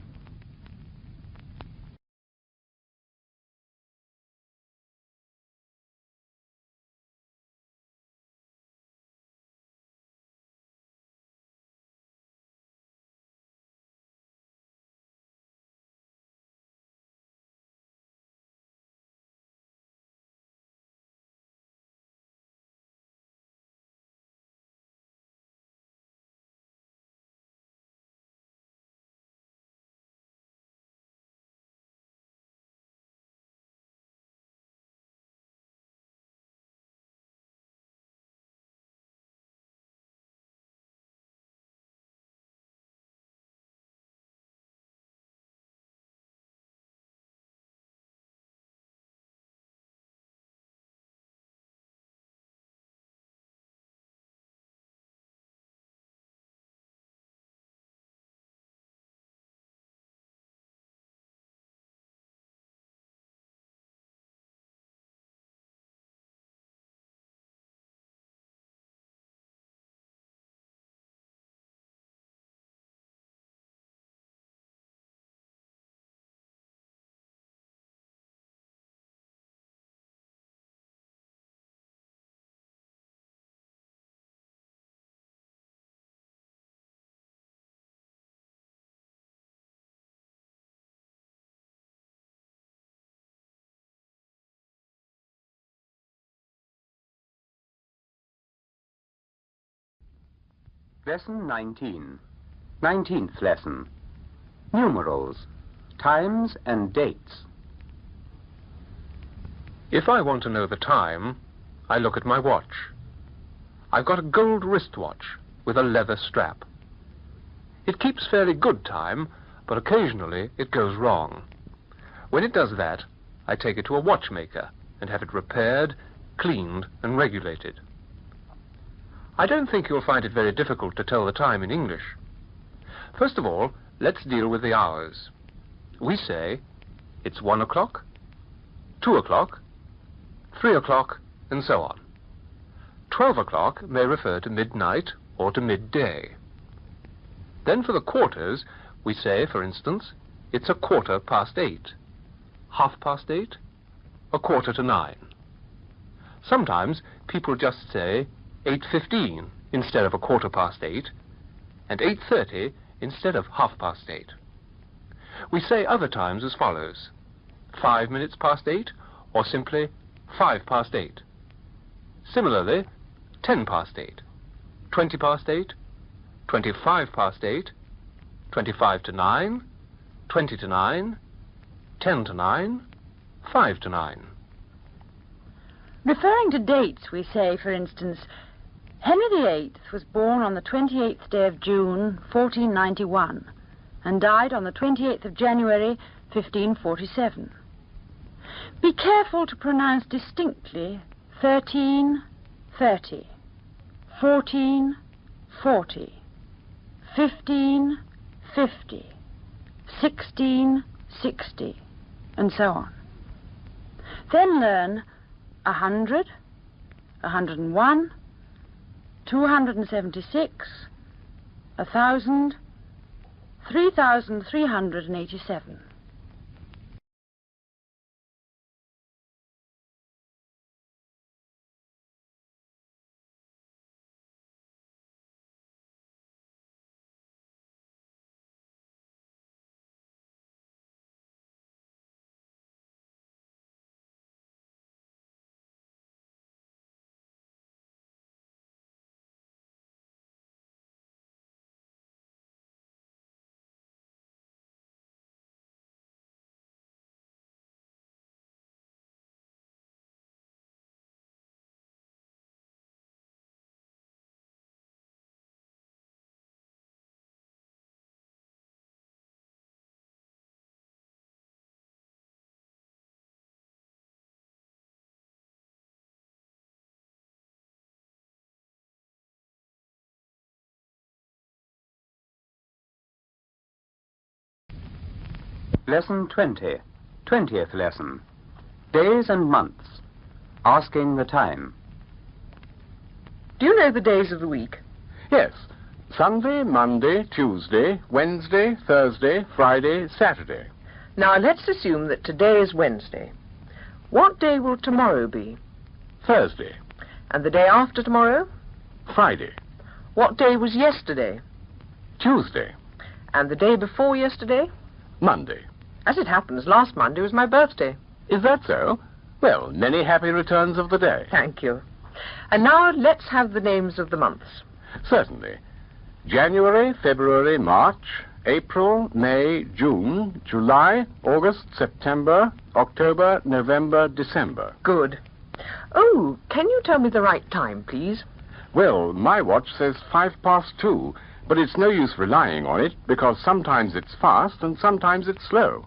Lesson 19. 19th lesson. Numerals, times and dates. If I want to know the time, I look at my watch. I've got a gold wristwatch with a leather strap. It keeps fairly good time, but occasionally it goes wrong. When it does that, I take it to a watchmaker and have it repaired, cleaned and regulated. I don't think you'll find it very difficult to tell the time in English. First of all, let's deal with the hours. We say, it's 1 o'clock, 2 o'clock, 3 o'clock, and so on. 12 o'clock may refer to midnight or to midday. Then for the quarters, we say, for instance, it's 8:15, 8:30, 8:45. Sometimes people just say 8:15 instead of 8:15, and 8:30 instead of 8:30. We say other times as follows: 5 minutes past 8, or simply 8:05. Similarly, 10 past 8, 20 past 8, 25 past 8, 25 to 9, 20 to 9, 10 to 9, 5 to 9. Referring to dates, we say, for instance, Henry VIII was born on the 28th day of June, 1491, and died on the 28th of January, 1547. Be careful to pronounce distinctly 1330, 1440, 1550, 1660, and so on. Then learn 100, 101, 276, 1,000, 3,387. Lesson 20. 20th lesson. Days and months. Asking the time. Do you know the days of the week? Yes. Sunday, Monday, Tuesday, Wednesday, Thursday, Friday, Saturday. Now, let's assume that today is Wednesday. What day will tomorrow be? Thursday. And the day after tomorrow? Friday. What day was yesterday? Tuesday. And the day before yesterday? Monday. As it happens, last Monday was my birthday. Is that so? Well, many happy returns of the day. Thank you. And now let's have the names of the months. Certainly. January, February, March, April, May, June, July, August, September, October, November, December. Good. Oh, can you tell me the right time, please? Well, my watch says 2:05, but it's no use relying on it because sometimes it's fast and sometimes it's slow.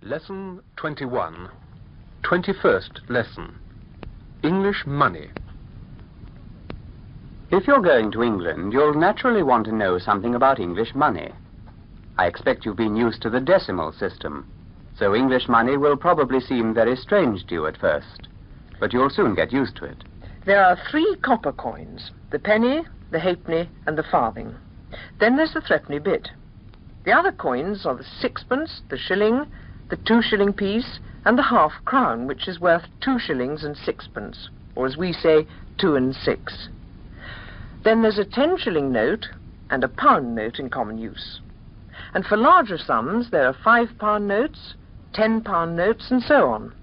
Lesson 21. 21st lesson. English money. If you're going to England, you'll naturally want to know something about English money. I expect you've been used to the decimal system, so English money will probably seem very strange to you at first, but you'll soon get used to it. There are 3 copper coins, the penny, the halfpenny, and the farthing. Then there's the threepenny bit. The other coins are the sixpence, the shilling, the 2-shilling piece, and the half-crown, which is worth 2 shillings and 6pence, or as we say, 2 and 6. Then there's a 10-shilling note and a pound note in common use. And for larger sums, there are £5 notes, £10 notes, and so on.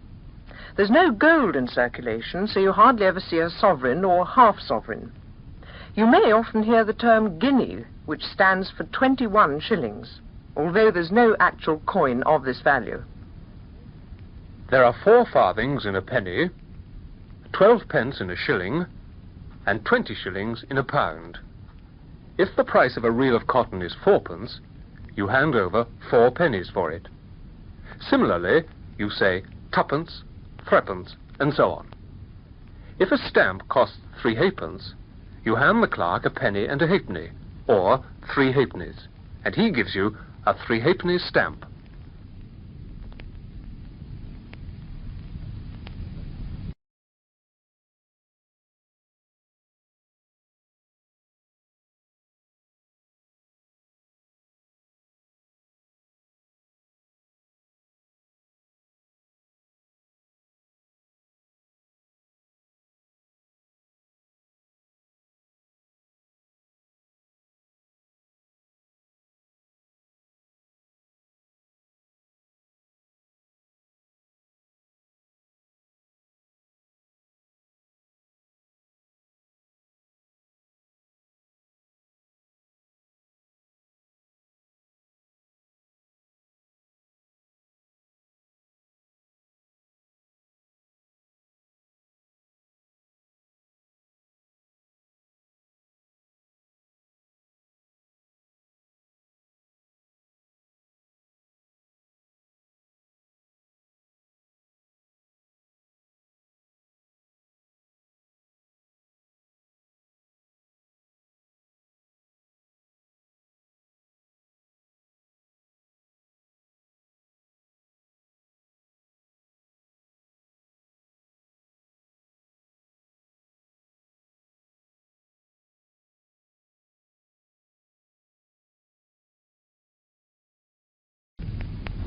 There's no gold in circulation, so you hardly ever see a sovereign or half-sovereign. You may often hear the term guinea, which stands for 21 shillings, although there's no actual coin of this value. There are 4 farthings in a penny, 12 pence in a shilling, and 20 shillings in a pound. If the price of a reel of cotton is 4pence, you hand over 4 pennies for it. Similarly, you say 2pence, 3pence, and so on. If a stamp costs 3 halfpence, you hand the clerk a penny and a halfpenny, or 3 halfpennies, and he gives you a 3 halfpenny stamp.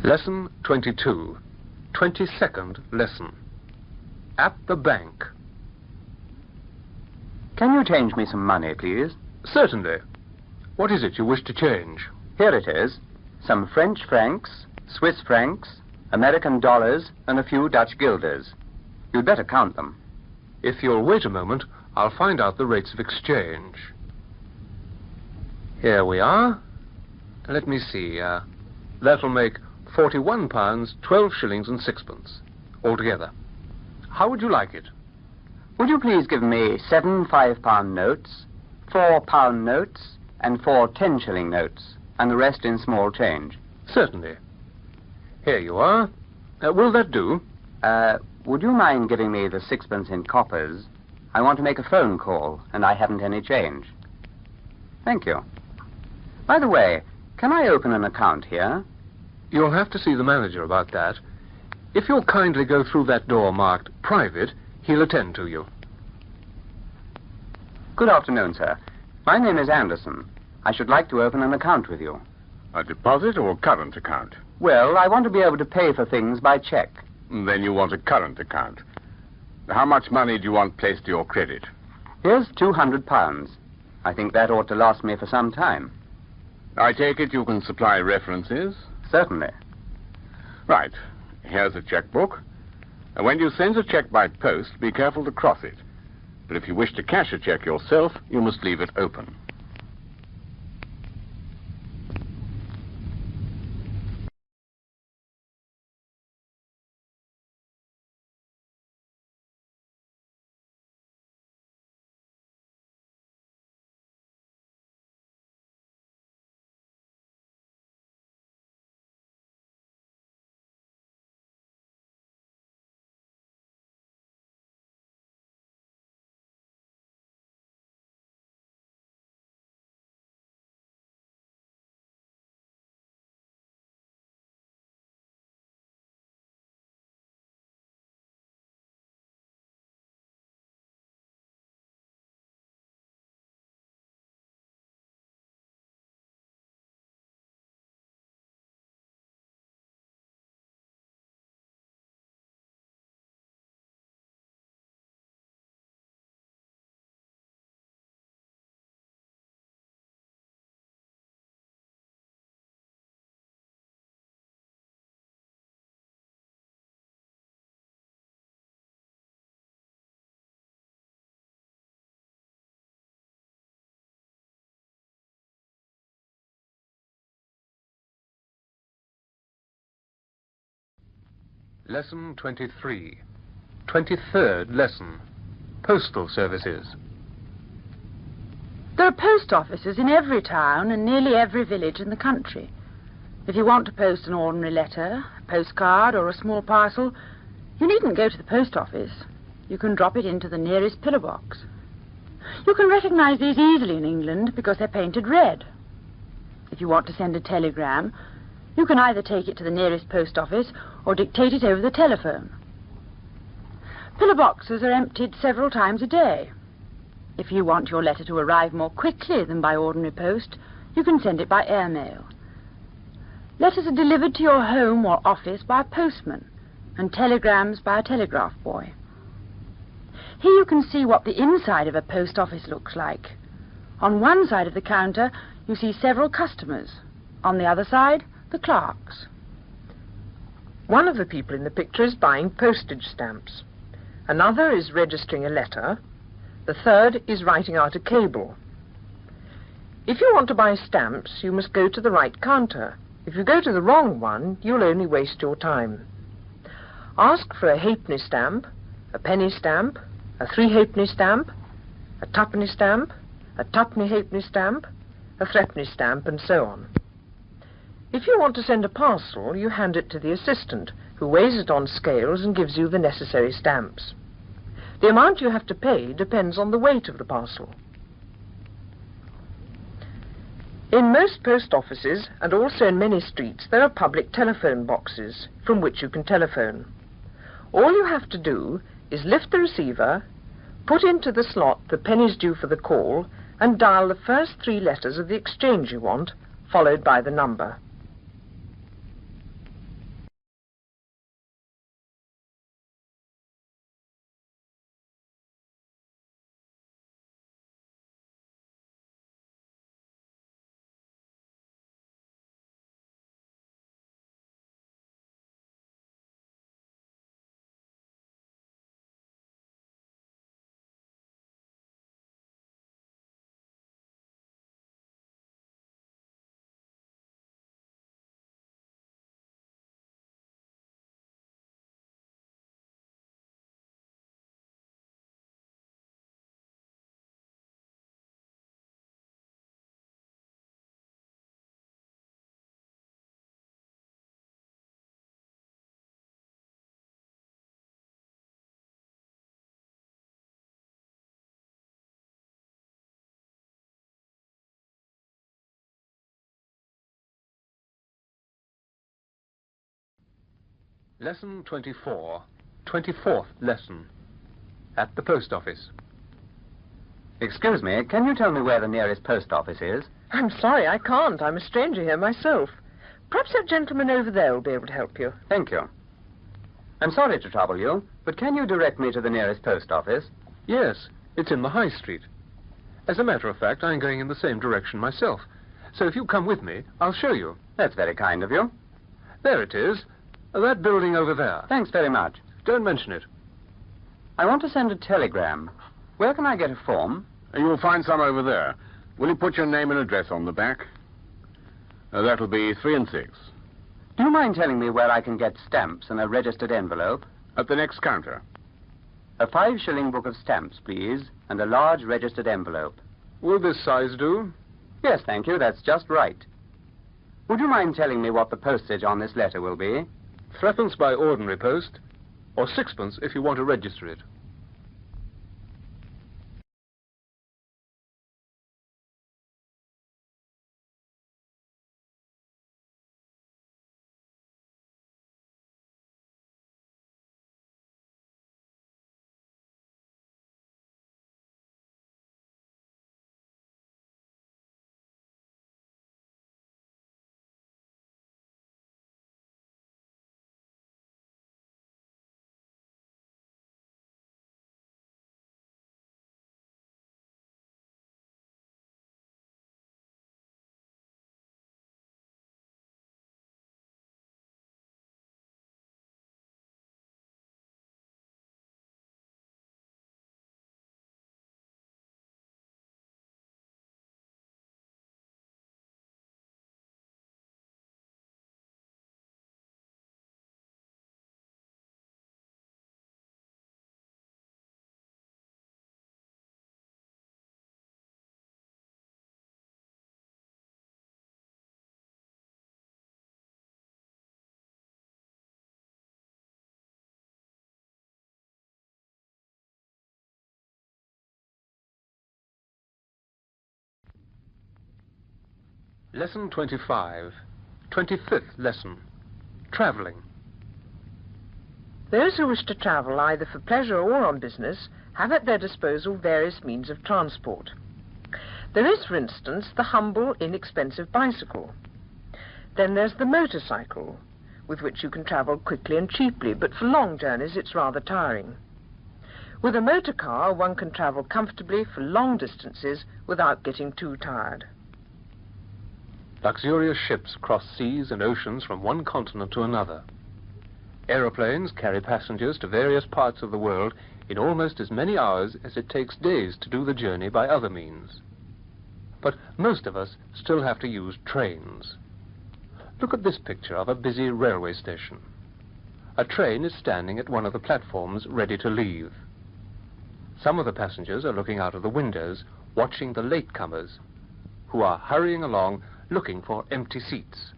Lesson 22. 22nd lesson. At the bank. Can you change me some money, please? Certainly. What is it you wish to change? Here it is. Some French francs, Swiss francs, American dollars, and a few Dutch guilders. You'd better count them. If you'll wait a moment, I'll find out the rates of exchange. Here we are. Let me see. That'll make £41, 12 shillings and 6pence, altogether. How would you like it? Would you please give me 7 £5 notes, 4 pound notes, and 4 10-shilling notes, and the rest in small change? Certainly. Here you are. Will that do? Would you mind giving me the 6pence in coppers? I want to make a phone call, and I haven't any change. Thank you. By the way, can I open an account here? You'll have to see the manager about that. If you'll kindly go through that door marked private, he'll attend to you. Good afternoon, sir. My name is Anderson. I should like to open an account with you. A deposit or current account? Well, I want to be able to pay for things by check. Then you want a current account. How much money do you want placed to your credit? Here's £200. I think that ought to last me for some time. I take it you can supply references? Certainly. Right. Here's a checkbook. When you send a check by post, be careful to cross it. But if you wish to cash a check yourself, you must leave it open. Lesson 23. 23rd lesson. Postal services. There are post offices in every town and nearly every village in the country. If you want to post an ordinary letter, a postcard, or a small parcel, you needn't go to the post office. You can drop it into the nearest pillar box. You can recognize these easily in England because they're painted red. If you want to send a telegram, you can either take it to the nearest post office or dictate it over the telephone. Pillar boxes are emptied several times a day. If you want your letter to arrive more quickly than by ordinary post, you can send it by airmail. Letters are delivered to your home or office by a postman, and telegrams by a telegraph boy. Here you can see what the inside of a post office looks like. On one side of the counter, you see several customers. On the other side, the clerks. One of the people in the picture is buying postage stamps. Another is registering a letter. The third is writing out a cable. If you want to buy stamps, you must go to the right counter. If you go to the wrong one, you'll only waste your time. Ask for a halfpenny stamp, a penny stamp, a 3 halfpenny stamp, a 2penny stamp, a 2penny halfpenny stamp, a 3penny stamp, and so on. If you want to send a parcel, you hand it to the assistant, who weighs it on scales and gives you the necessary stamps. The amount you have to pay depends on the weight of the parcel. In most post offices, and also in many streets, there are public telephone boxes from which you can telephone. All you have to do is lift the receiver, put into the slot the pennies due for the call, and dial the first 3 letters of the exchange you want, followed by the number. Lesson 24. 24th lesson. At the post office. Excuse me, can you tell me where the nearest post office is? I'm sorry, I can't. I'm a stranger here myself. Perhaps that gentleman over there will be able to help you. Thank you. I'm sorry to trouble you, but can you direct me to the nearest post office? Yes, it's in the High Street. As a matter of fact, I'm going in the same direction myself. So if you come with me, I'll show you. That's very kind of you. There it is. That building over there. Thanks very much. Don't mention it. I want to send a telegram. Where can I get a form? You'll find some over there. Will you put your name and address on the back? That'll be 3 and 6. Do you mind telling me where I can get stamps and a registered envelope? At the next counter. A 5-shilling book of stamps, please, and a large registered envelope. Will this size do? Yes, thank you. That's just right. Would you mind telling me what the postage on this letter will be? 3 by ordinary post, or 6 if you want to register it. Lesson 25. 25th lesson. Travelling. Those who wish to travel either for pleasure or on business have at their disposal various means of transport. There is, for instance, the humble, inexpensive bicycle. Then there's the motorcycle, with which you can travel quickly and cheaply, but for long journeys it's rather tiring. With a motor car, one can travel comfortably for long distances without getting too tired. Luxurious ships cross seas and oceans from one continent to another. Aeroplanes carry passengers to various parts of the world in almost as many hours as it takes days to do the journey by other means. But most of us still have to use trains. Look at this picture of a busy railway station. A train is standing at one of the platforms ready to leave. Some of the passengers are looking out of the windows, watching the latecomers, who are hurrying along looking for empty seats.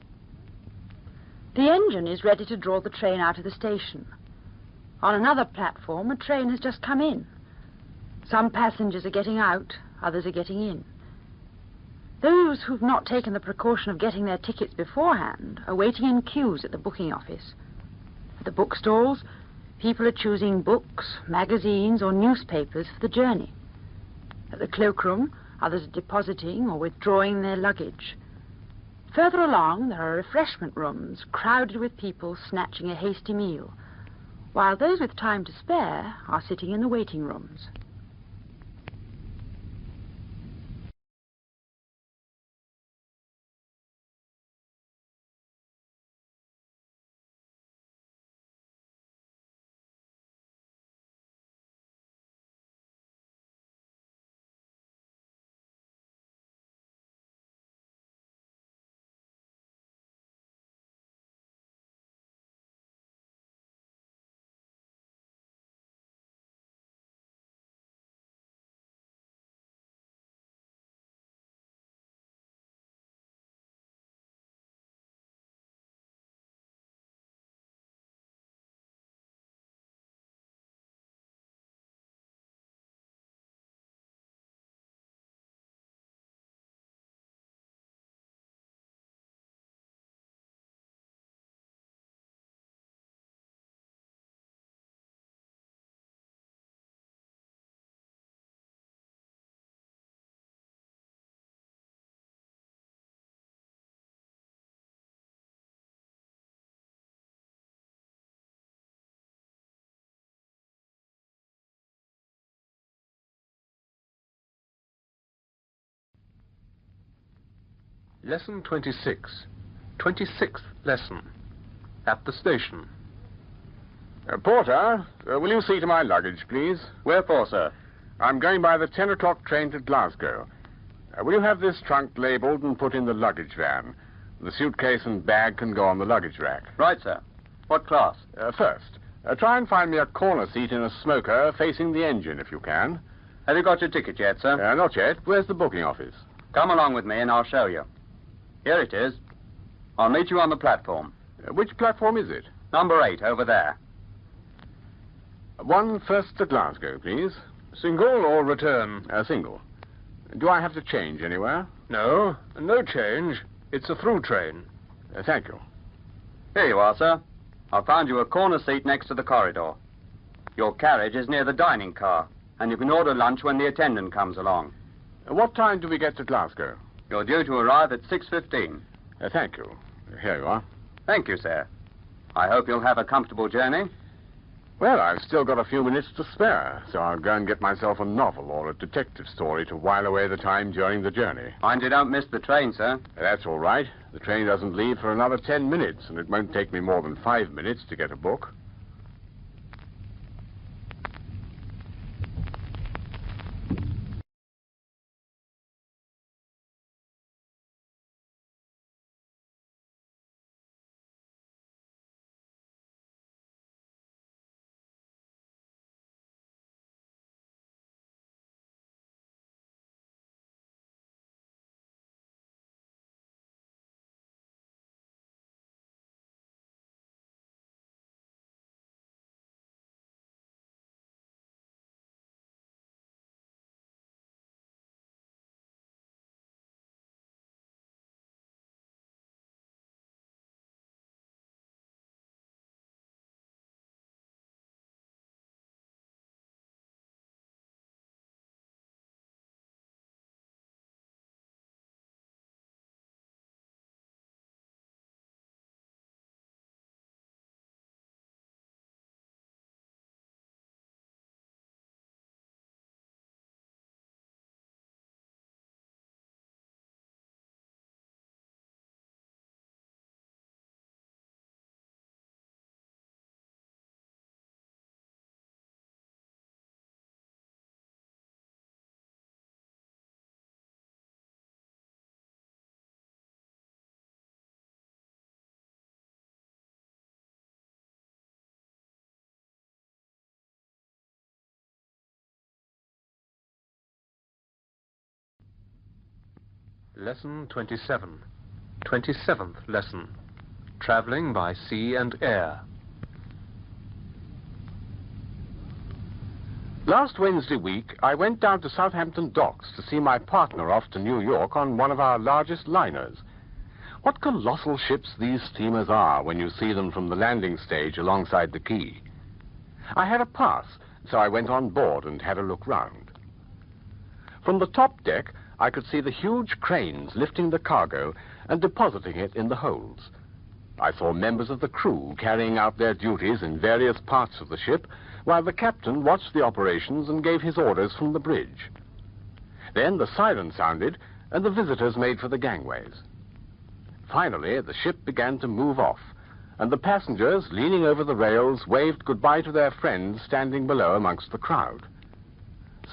The engine is ready to draw the train out of the station. On another platform, a train has just come in. Some passengers are getting out, others are getting in. Those who've not taken the precaution of getting their tickets beforehand are waiting in queues at the booking office. At the bookstalls, people are choosing books, magazines, or newspapers for the journey. At the cloakroom, others are depositing or withdrawing their luggage. Further along, there are refreshment rooms crowded with people snatching a hasty meal, while those with time to spare are sitting in the waiting rooms. Lesson 26. 26th lesson. At the station. Porter, will you see to my luggage, please? Where for, sir? I'm going by the 10 o'clock train to Glasgow. Will you have this trunk labelled and put in the luggage van? The suitcase and bag can go on the luggage rack. Right, sir. What class? First, try and find me a corner seat in a smoker facing the engine, if you can. Have you got your ticket yet, sir? Not yet. Where's the booking office? Come along with me and I'll show you. Here it is. I'll meet you on the platform. Which platform is it? Number 8, over there. One first to Glasgow, please. Single or return? Single. Do I have to change anywhere? No, no change. It's a through train. Thank you. Here you are, sir. I found you a corner seat next to the corridor. Your carriage is near the dining car, and you can order lunch when the attendant comes along. What time do we get to Glasgow? You're due to arrive at 6:15. Thank you. Here you are. Thank you, sir. I hope you'll have a comfortable journey. Well, I've still got a few minutes to spare, so I'll go and get myself a novel or a detective story to while away the time during the journey. Mind you don't miss the train, sir. That's all right. The train doesn't leave for another 10 minutes, and it won't take me more than 5 minutes to get a book. Lesson 27. 27th lesson. Travelling by sea and air. Last Wednesday week, I went down to Southampton docks to see my partner off to New York on one of our largest liners. What colossal ships these steamers are when you see them from the landing stage alongside the quay. I had a pass, so I went on board and had a look round. From the top deck, I could see the huge cranes lifting the cargo and depositing it in the holds. I saw members of the crew carrying out their duties in various parts of the ship, while the captain watched the operations and gave his orders from the bridge. Then the siren sounded, and the visitors made for the gangways. Finally, the ship began to move off, and the passengers, leaning over the rails, waved goodbye to their friends standing below amongst the crowd.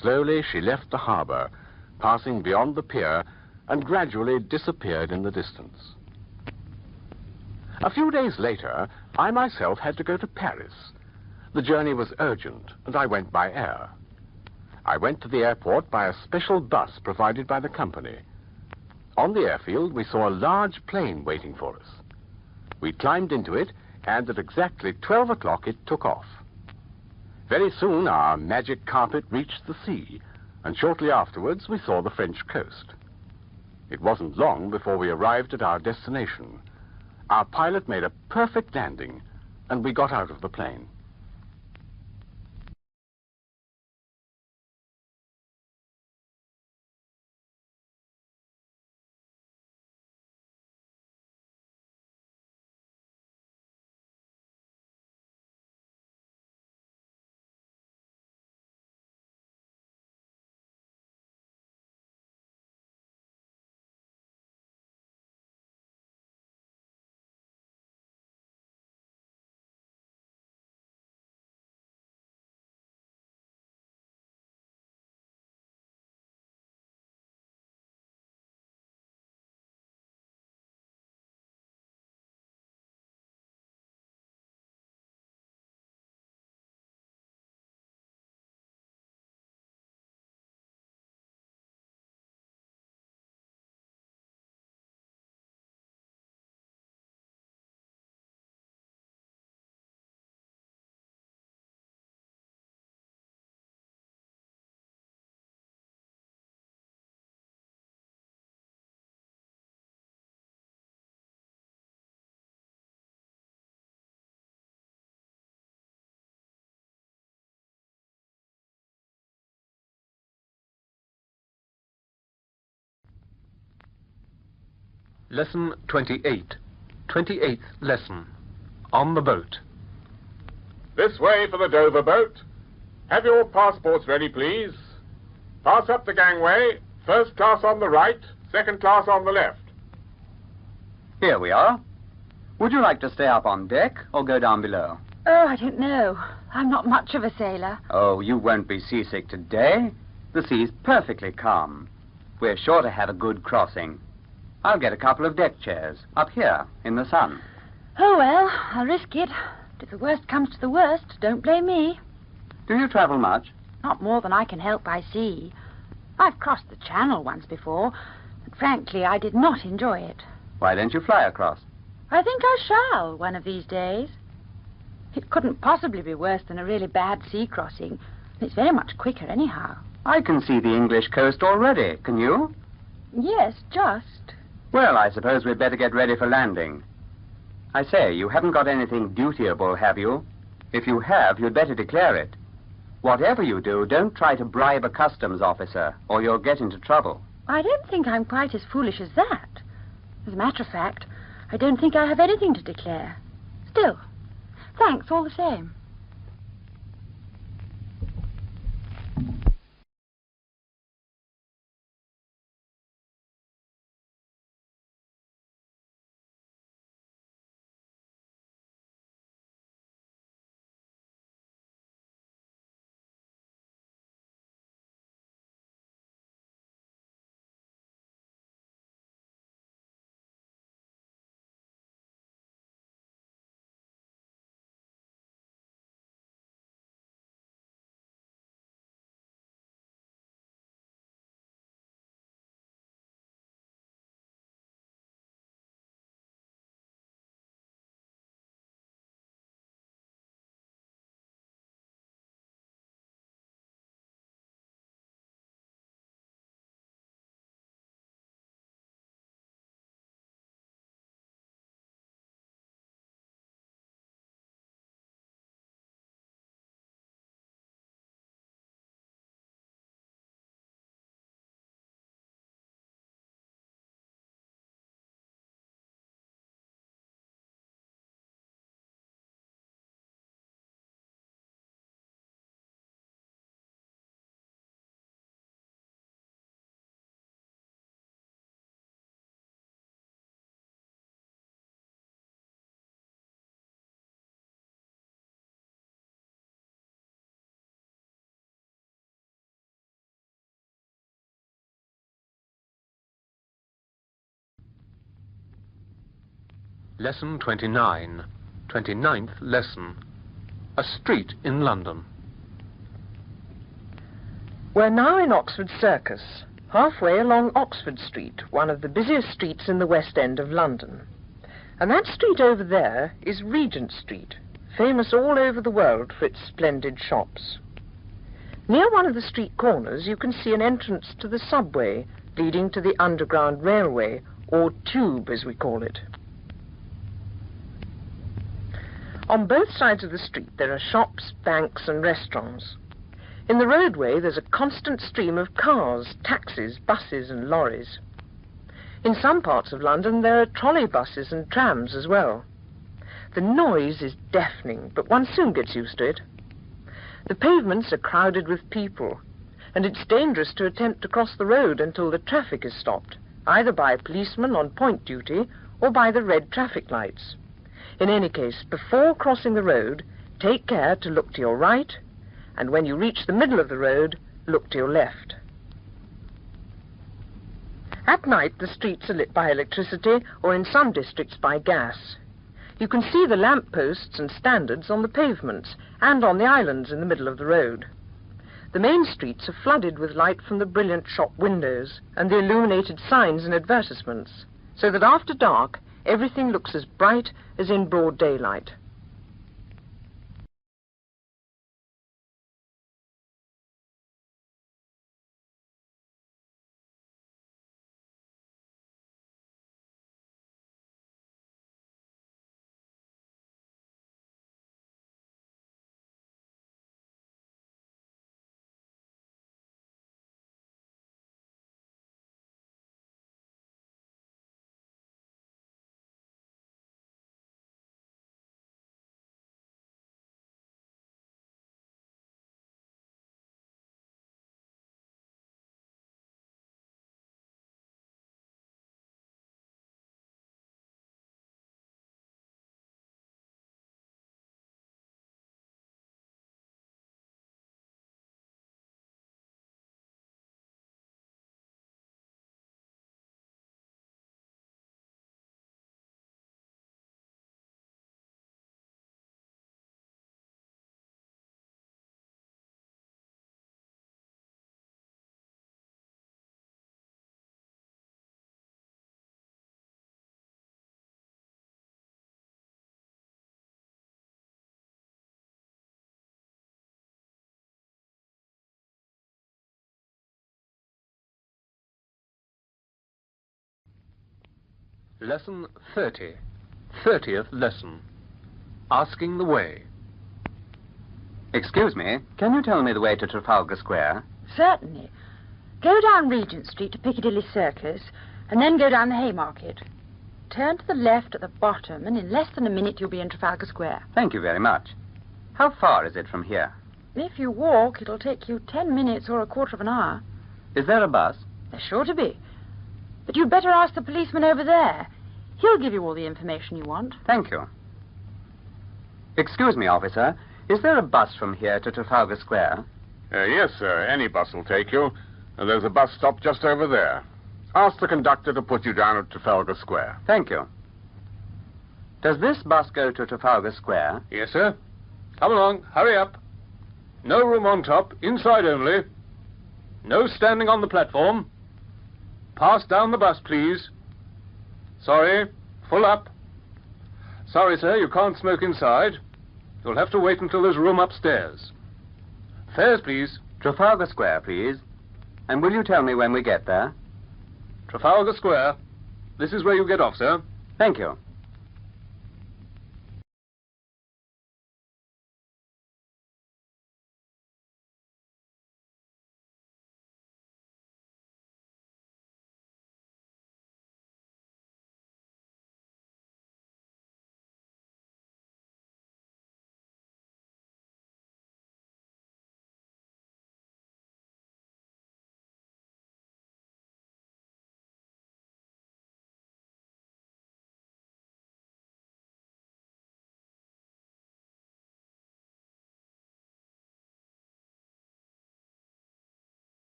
Slowly she left the harbor, passing beyond the pier, and gradually disappeared in the distance. A few days later, I myself had to go to Paris. The journey was urgent, and I went by air. I went to the airport by a special bus provided by the company. On the airfield, we saw a large plane waiting for us. We climbed into it, and at exactly 12 o'clock it took off. Very soon our magic carpet reached the sea, and shortly afterwards we saw the French coast. It wasn't long before we arrived at our destination. Our pilot made a perfect landing, and we got out of the plane. Lesson 28. 28th lesson. On the boat. This way for the Dover boat. Have your passports ready, please. Pass up the gangway. First class on the right, second class on the left. Here we are. Would you like to stay up on deck or go down below? Oh, I don't know. I'm not much of a sailor. Oh, you won't be seasick today. The sea's perfectly calm. We're sure to have a good crossing. I'll get a couple of deck chairs up here in the sun. Oh, well, I'll risk it. But if the worst comes to the worst, don't blame me. Do you travel much? Not more than I can help by sea. I've crossed the Channel once before, and frankly, I did not enjoy it. Why don't you fly across? I think I shall one of these days. It couldn't possibly be worse than a really bad sea crossing. It's very much quicker anyhow. I can see the English coast already, can you? Yes, just. Well, I suppose we'd better get ready for landing. I say, you haven't got anything dutiable, have you? If you have, you'd better declare it. Whatever you do, don't try to bribe a customs officer, or you'll get into trouble. I don't think I'm quite as foolish as that. As a matter of fact, I don't think I have anything to declare. Still, thanks all the same. Lesson 29. 29th lesson. A street in London. We're now in Oxford Circus, halfway along Oxford Street, one of the busiest streets in the West End of London. And that street over there is Regent Street, famous all over the world for its splendid shops. Near one of the street corners you can see an entrance to the subway leading to the Underground Railway, or Tube as we call it. On both sides of the street there are shops, banks and restaurants. In the roadway there's a constant stream of cars, taxis, buses and lorries. In some parts of London there are trolley buses and trams as well. The noise is deafening, but one soon gets used to it. The pavements are crowded with people, and it's dangerous to attempt to cross the road until the traffic is stopped, either by a policeman on point duty or by the red traffic lights. In any case, before crossing the road, take care to look to your right, and when you reach the middle of the road, look to your left. At night, the streets are lit by electricity, or in some districts by gas. You can see the lamp posts and standards on the pavements and on the islands in the middle of the road. The main streets are flooded with light from the brilliant shop windows and the illuminated signs and advertisements, so that after dark everything looks as bright as in broad daylight. Lesson 30. 30th lesson. Asking the way. Excuse me, can you tell me the way to Trafalgar Square? Certainly. Go down Regent Street to Piccadilly Circus, and then go down the Haymarket. Turn to the left at the bottom, and in less than a minute you'll be in Trafalgar Square. Thank you very much. How far is it from here? If you walk, it'll take you 10 minutes or a quarter of an hour. Is there a bus? There's sure to be. But you'd better ask the policeman over there. He'll give you all the information you want. Thank you. Excuse me, officer. Is there a bus from here to Trafalgar Square? Yes, sir. Any bus will take you. There's a bus stop just over there. Ask the conductor to put you down at Trafalgar Square. Thank you. Does this bus go to Trafalgar Square? Yes, sir. Come along. Hurry up. No room on top. Inside only. No standing on the platform. Pass down the bus, please. Sorry. Full up. Sorry, sir, you can't smoke inside. You'll have to wait until there's room upstairs. Fares, please. Trafalgar Square, please. And will you tell me when we get there? Trafalgar Square. This is where you get off, sir. Thank you.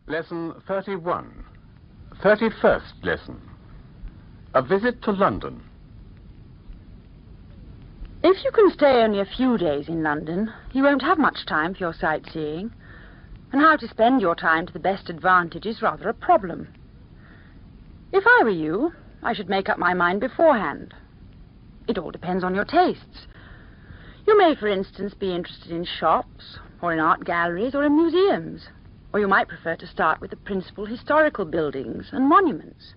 Lesson 31. 31st lesson. A visit to London. If you can stay only a few days in London, you won't have much time for your sightseeing. And how to spend your time to the best advantage is rather a problem. If I were you, I should make up my mind beforehand. It all depends on your tastes. You may, for instance, be interested in shops, or in art galleries, or in museums. Or you might prefer to start with the principal historical buildings and monuments.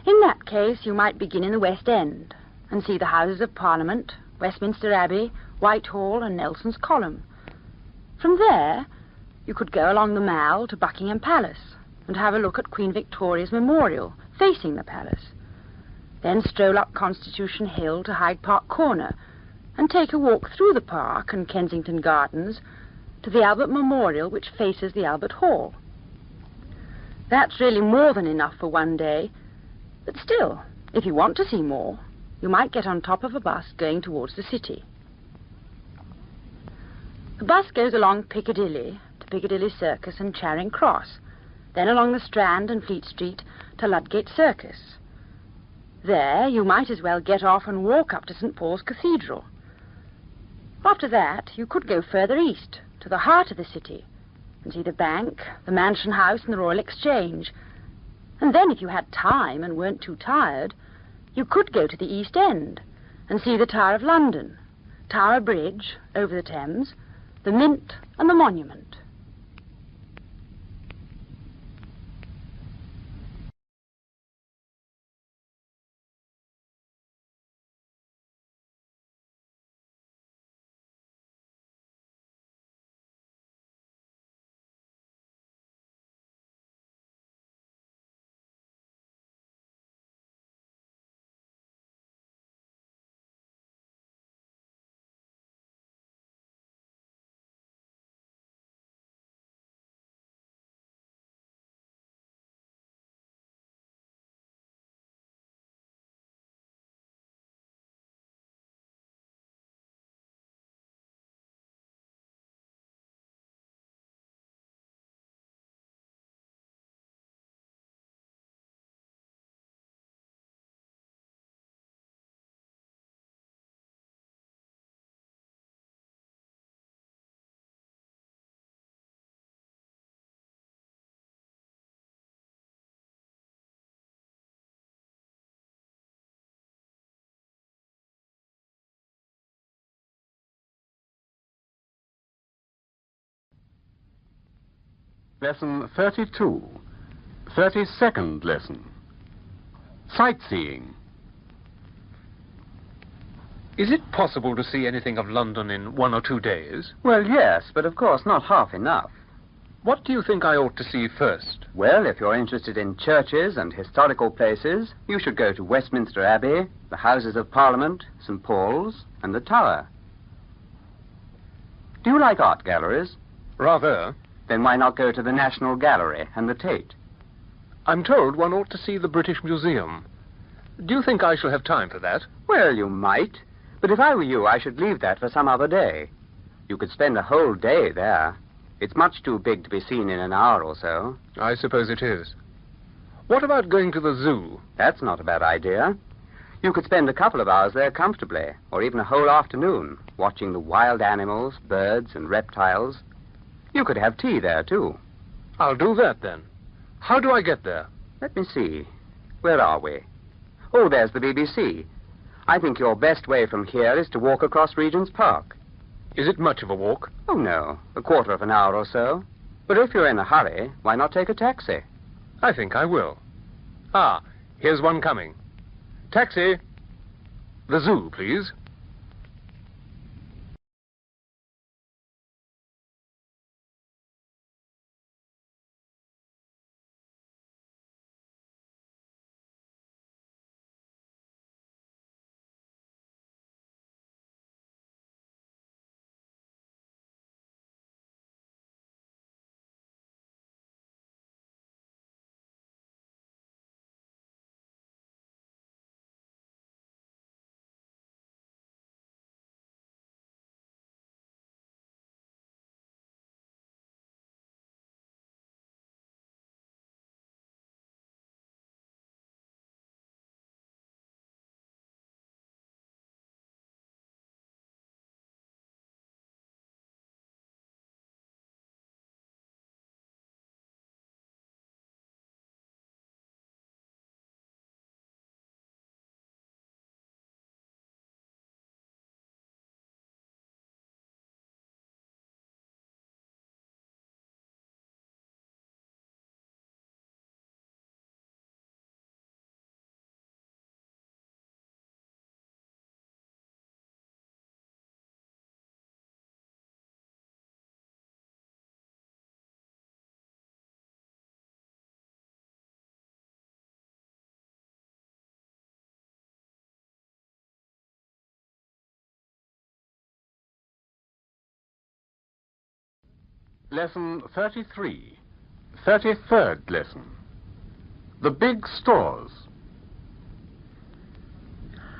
In that case, you might begin in the West End and see the Houses of Parliament, Westminster Abbey, Whitehall, and Nelson's Column. From there, you could go along the Mall to Buckingham Palace and have a look at Queen Victoria's Memorial facing the palace. Then stroll up Constitution Hill to Hyde Park Corner and take a walk through the park and Kensington Gardens to the Albert Memorial, which faces the Albert Hall. That's really more than enough for one day, but still, if you want to see more, you might get on top of a bus going towards the city. The bus goes along Piccadilly to Piccadilly Circus and Charing Cross, then along the Strand and Fleet Street to Ludgate Circus. There, you might as well get off and walk up to St. Paul's Cathedral. After that, you could go further east, to the heart of the city, and see the Bank, the Mansion House, and the Royal Exchange. And then, if you had time and weren't too tired, you could go to the East End and see the Tower of London, Tower Bridge over the Thames, the Mint, and the Monument. Lesson 32. 32nd lesson. Sightseeing. Is it possible to see anything of London in 1 or 2 days? Well, yes, but of course not half enough. What do you think I ought to see first? Well, if you're interested in churches and historical places, you should go to Westminster Abbey, the Houses of Parliament, St. Paul's, and the Tower. Do you like art galleries? Rather. Then why not go to the National Gallery and the Tate? I'm told one ought to see the British Museum. Do you think I shall have time for that? Well, you might. But if I were you, I should leave that for some other day. You could spend a whole day there. It's much too big to be seen in an hour or so. I suppose it is. What about going to the zoo? That's not a bad idea. You could spend a couple of hours there comfortably, or even a whole afternoon, watching the wild animals, birds, and reptiles. You could have tea there, too. I'll do that, then. How do I get there? Let me see. Where are we? Oh, there's the BBC. I think your best way from here is to walk across Regent's Park. Is it much of a walk? Oh, no. A quarter of an hour or so. But if you're in a hurry, why not take a taxi? I think I will. Ah, here's one coming. Taxi! The zoo, please. Lesson 33. 33rd lesson. The big stores.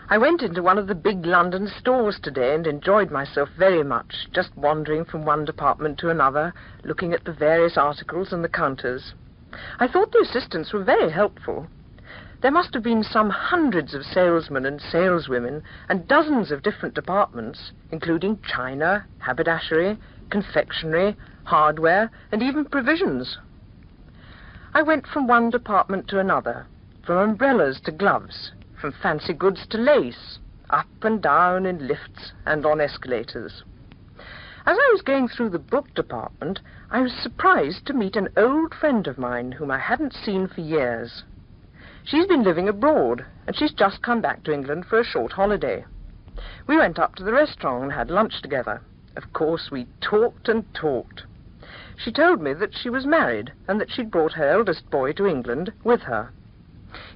I went into one of the big London stores today and enjoyed myself very much, just wandering from one department to another, looking at the various articles and the counters. I thought the assistants were very helpful. There must have been some hundreds of salesmen and saleswomen and dozens of different departments, including china, haberdashery, confectionery, hardware, and even provisions. I went from one department to another, from umbrellas to gloves, from fancy goods to lace, up and down in lifts and on escalators. As I was going through the book department, I was surprised to meet an old friend of mine whom I hadn't seen for years. She's been living abroad, and she's just come back to England for a short holiday. We went up to the restaurant and had lunch together. Of course, we talked and talked. She told me that she was married and that she'd brought her eldest boy to England with her.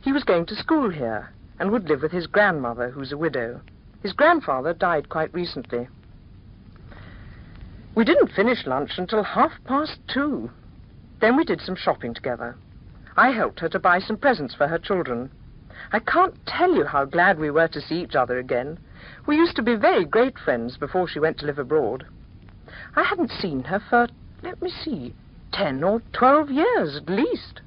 He was going to school here and would live with his grandmother, who's a widow. His grandfather died quite recently. We didn't finish lunch until 2:30. Then we did some shopping together. I helped her to buy some presents for her children. I can't tell you how glad we were to see each other again. We used to be very great friends before she went to live abroad. I hadn't seen her for, 10 or 12 years at least.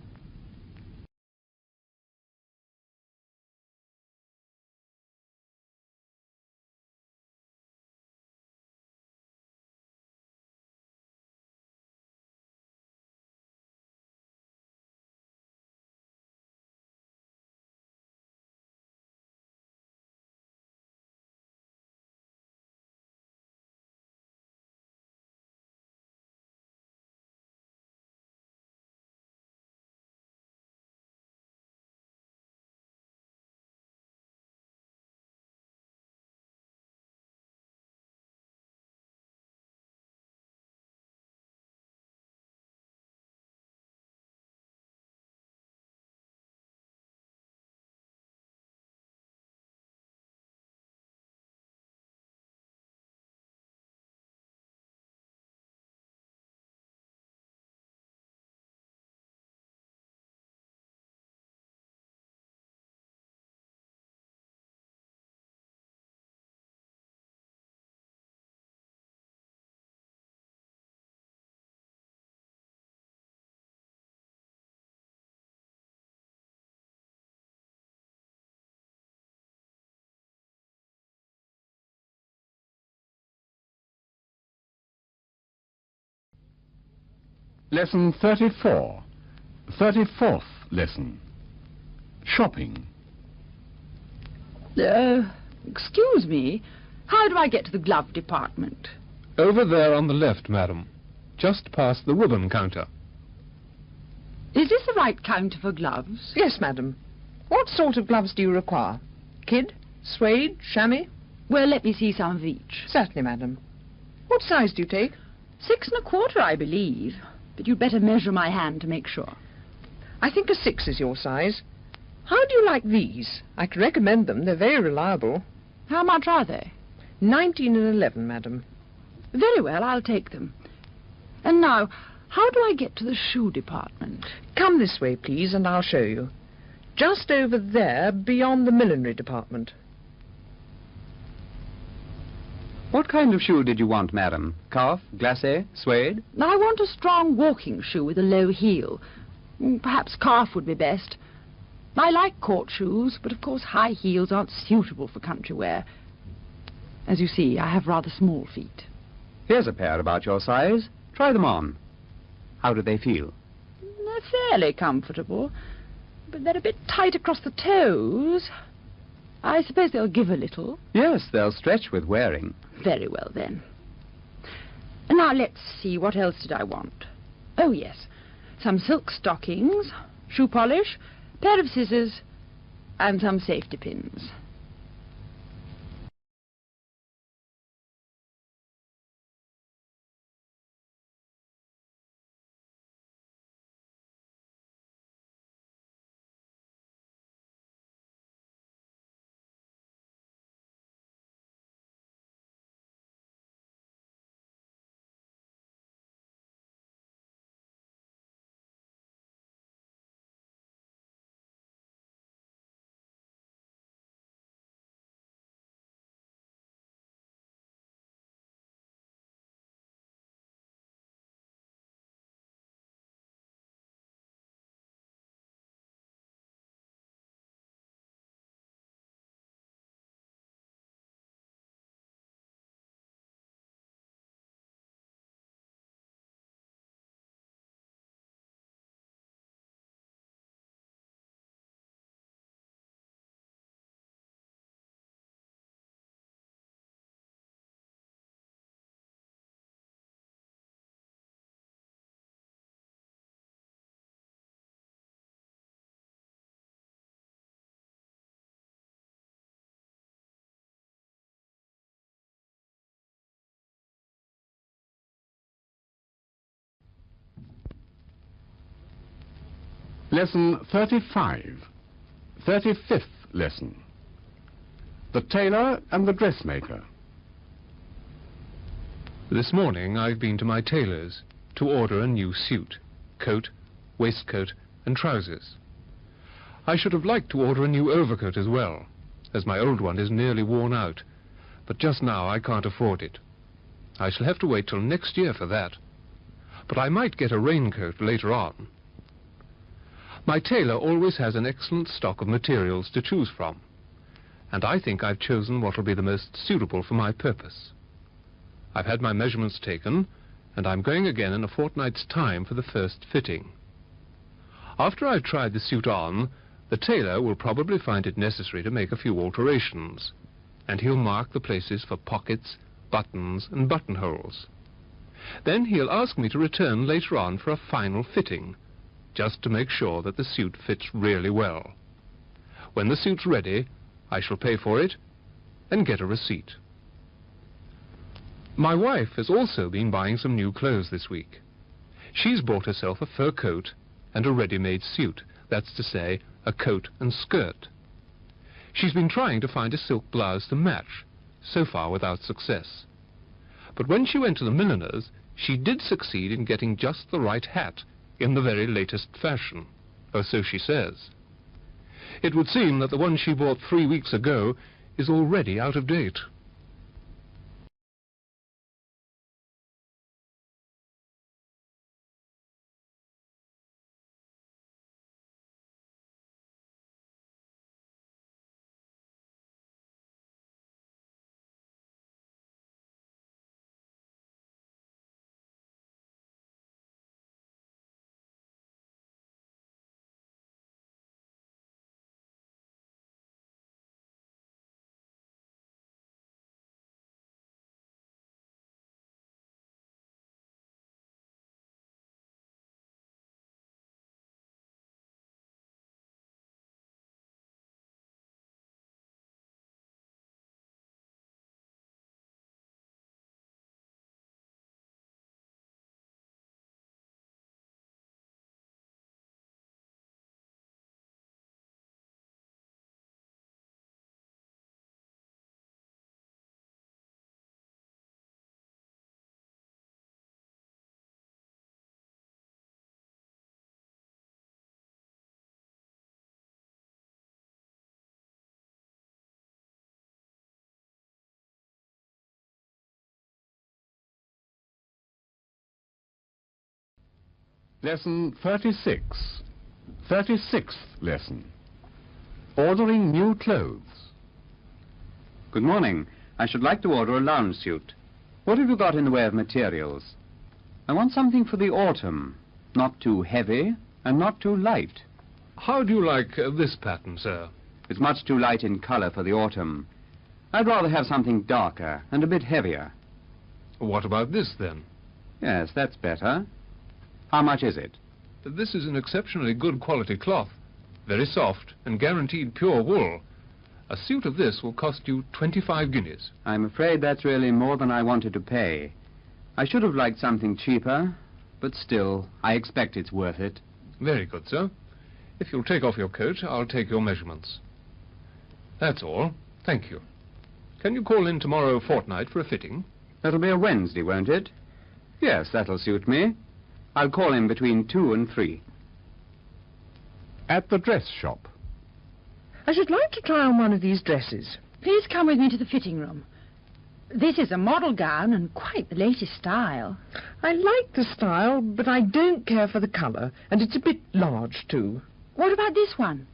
Lesson 34. 34th lesson. Shopping. Excuse me. How do I get to the glove department? Over there on the left, madam. Just past the ribbon counter. Is this the right counter for gloves? Yes, madam. What sort of gloves do you require? Kid, suede, chamois? Well, let me see some of each. Certainly, madam. What size do you take? 6 1/4, I believe. But you'd better measure my hand to make sure. I think a 6 is your size. How do you like these? I can recommend them. They're very reliable. How much are they? 19 and 11, madam. Very well, I'll take them. And now, how do I get to the shoe department? Come this way, please, and I'll show you. Just over there, beyond the millinery department. What kind of shoe did you want, madam? Calf, glacé, suede? I want a strong walking shoe with a low heel. Perhaps calf would be best. I like court shoes, but of course high heels aren't suitable for country wear. As you see, I have rather small feet. Here's a pair about your size. Try them on. How do they feel? They're fairly comfortable, but they're a bit tight across the toes. I suppose they'll give a little. Yes, they'll stretch with wearing. Very well, then. Now, let's see, what else did I want? Oh, yes, some silk stockings, shoe polish, pair of scissors, and some safety pins. Lesson 35. 35th lesson. The tailor and the dressmaker. This morning I've been to my tailor's to order a new suit, coat, waistcoat and trousers. I should have liked to order a new overcoat as well, as my old one is nearly worn out, but just now I can't afford it. I shall have to wait till next year for that. But I might get a raincoat later on. My tailor always has an excellent stock of materials to choose from, and I think I've chosen what will be the most suitable for my purpose. I've had my measurements taken, and I'm going again in a fortnight's time for the first fitting. After I've tried the suit on, the tailor will probably find it necessary to make a few alterations, and he'll mark the places for pockets, buttons and buttonholes. Then he'll ask me to return later on for a final fitting, just to make sure that the suit fits really well. When the suit's ready, I shall pay for it and get a receipt. My wife has also been buying some new clothes this week. She's bought herself a fur coat and a ready-made suit, that's to say, a coat and skirt. She's been trying to find a silk blouse to match, so far without success. But when she went to the milliner's, she did succeed in getting just the right hat in the very latest fashion, or so she says. It would seem that the one she bought 3 weeks ago is already out of date. Lesson 36. 36th lesson. Ordering new clothes. Good morning. I should like to order a lounge suit. What have you got in the way of materials? I want something for the autumn. Not too heavy and not too light. How do you like this pattern, sir? It's much too light in color for the autumn. I'd rather have something darker and a bit heavier. What about this, then? Yes, that's better. How much is it? This is an exceptionally good quality cloth, very soft and guaranteed pure wool. A suit of this will cost you 25 guineas. I'm afraid that's really more than I wanted to pay. I should have liked something cheaper, but still, I expect it's worth it. Very good, sir. If you'll take off your coat, I'll take your measurements. That's all. Thank you. Can you call in tomorrow fortnight for a fitting? That'll be a Wednesday, won't it? Yes, that'll suit me. I'll call in between 2 and 3. At the dress shop. I should like to try on one of these dresses. Please come with me to the fitting room. This is a model gown and quite the latest style. I like the style, but I don't care for the colour, and it's a bit large, too. What about this one?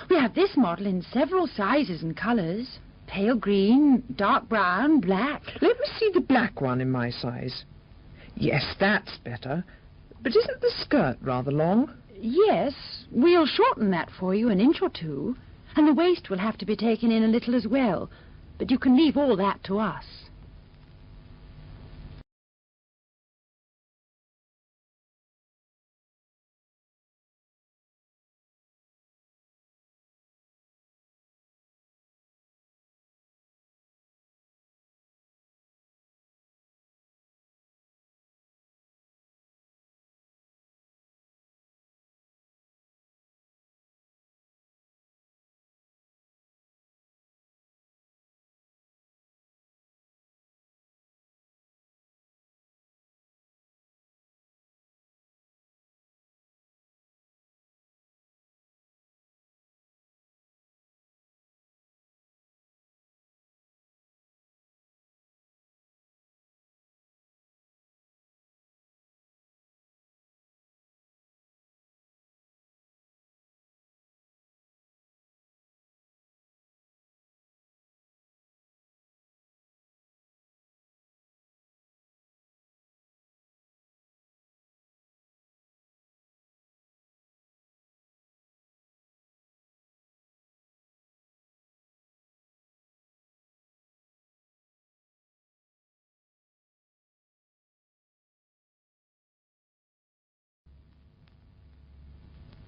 We have this model in several sizes and colours. Pale green, dark brown, black. Let me see the black one in my size. Yes, that's better. But isn't the skirt rather long? Yes, we'll shorten that for you an inch or two, and the waist will have to be taken in a little as well, but you can leave all that to us.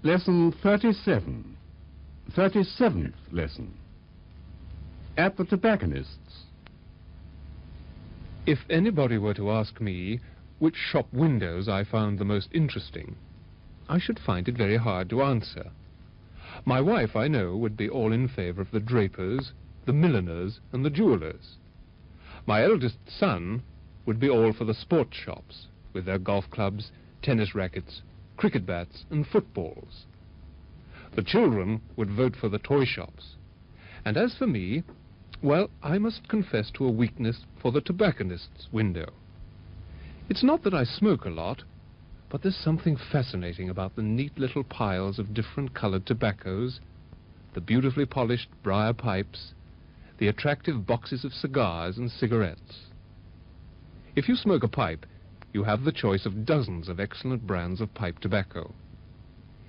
Lesson 37. 37th lesson. At the tobacconist's. If anybody were to ask me which shop windows I found the most interesting, I should find it very hard to answer. My wife, I know, would be all in favour of the drapers, the milliners, and the jewellers. My eldest son would be all for the sports shops, with their golf clubs, tennis rackets, cricket bats, and footballs. The children would vote for the toy shops. And as for me, well, I must confess to a weakness for the tobacconist's window. It's not that I smoke a lot, but there's something fascinating about the neat little piles of different coloured tobaccos, the beautifully polished briar pipes, the attractive boxes of cigars and cigarettes. If you smoke a pipe, you have the choice of dozens of excellent brands of pipe tobacco.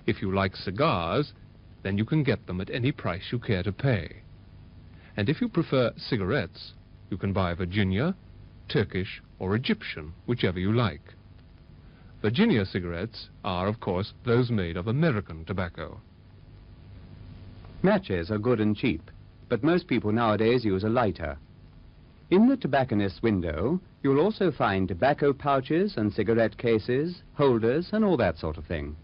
If you like cigars, then you can get them at any price you care to pay. And if you prefer cigarettes, you can buy Virginia, Turkish, or Egyptian, whichever you like. Virginia cigarettes are, of course, those made of American tobacco. Matches are good and cheap, but most people nowadays use a lighter. In the tobacconist's window, you'll also find tobacco pouches and cigarette cases, holders, and all that sort of thing.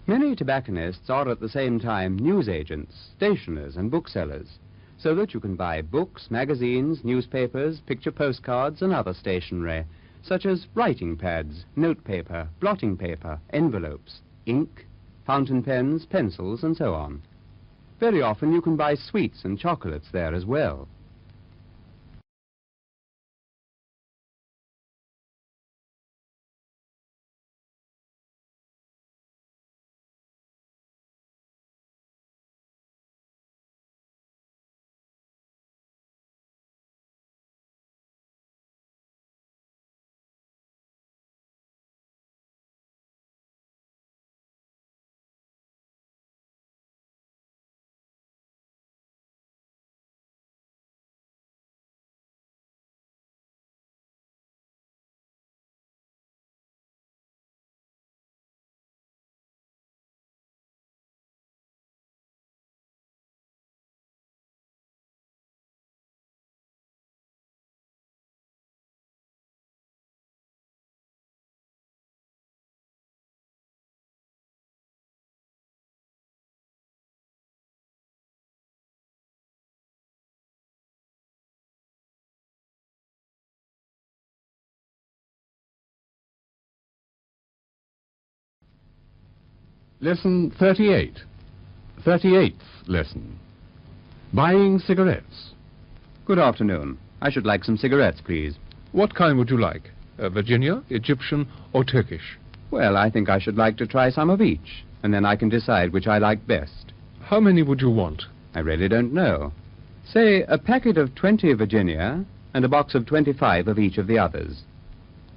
Many tobacconists are at the same time newsagents, stationers, and booksellers, so that you can buy books, magazines, newspapers, picture postcards, and other stationery, such as writing pads, notepaper, blotting paper, envelopes, ink, fountain pens, pencils, and so on. Very often you can buy sweets and chocolates there as well. Lesson 38. 38th lesson. Buying cigarettes. Good afternoon. I should like some cigarettes, please. What kind would you like? Virginia, Egyptian, or Turkish? Well, I think I should like to try some of each, and then I can decide which I like best. How many would you want? I really don't know. Say, a packet of 20 Virginia and a box of 25 of each of the others.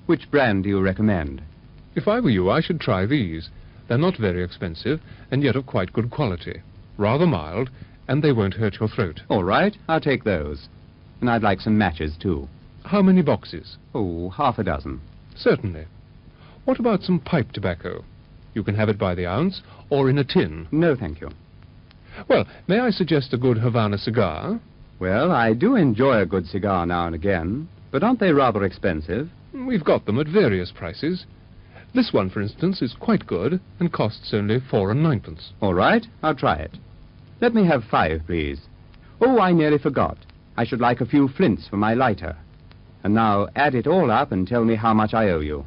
Which brand do you recommend? If I were you, I should try these. They're not very expensive, and yet of quite good quality. Rather mild, and they won't hurt your throat. All right, I'll take those. And I'd like some matches, too. How many boxes? Oh, half a dozen. Certainly. What about some pipe tobacco? You can have it by the ounce, or in a tin. No, thank you. Well, may I suggest a good Havana cigar? Well, I do enjoy a good cigar now and again, but aren't they rather expensive? We've got them at various prices. This one, for instance, is quite good and costs only 4 and 9p. All right, I'll try it. Let me have 5, please. Oh, I nearly forgot. I should like a few flints for my lighter. And now add it all up and tell me how much I owe you.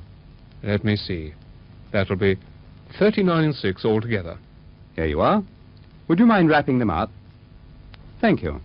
Let me see. That'll be 39 and 6 altogether. Here you are. Would you mind wrapping them up? Thank you.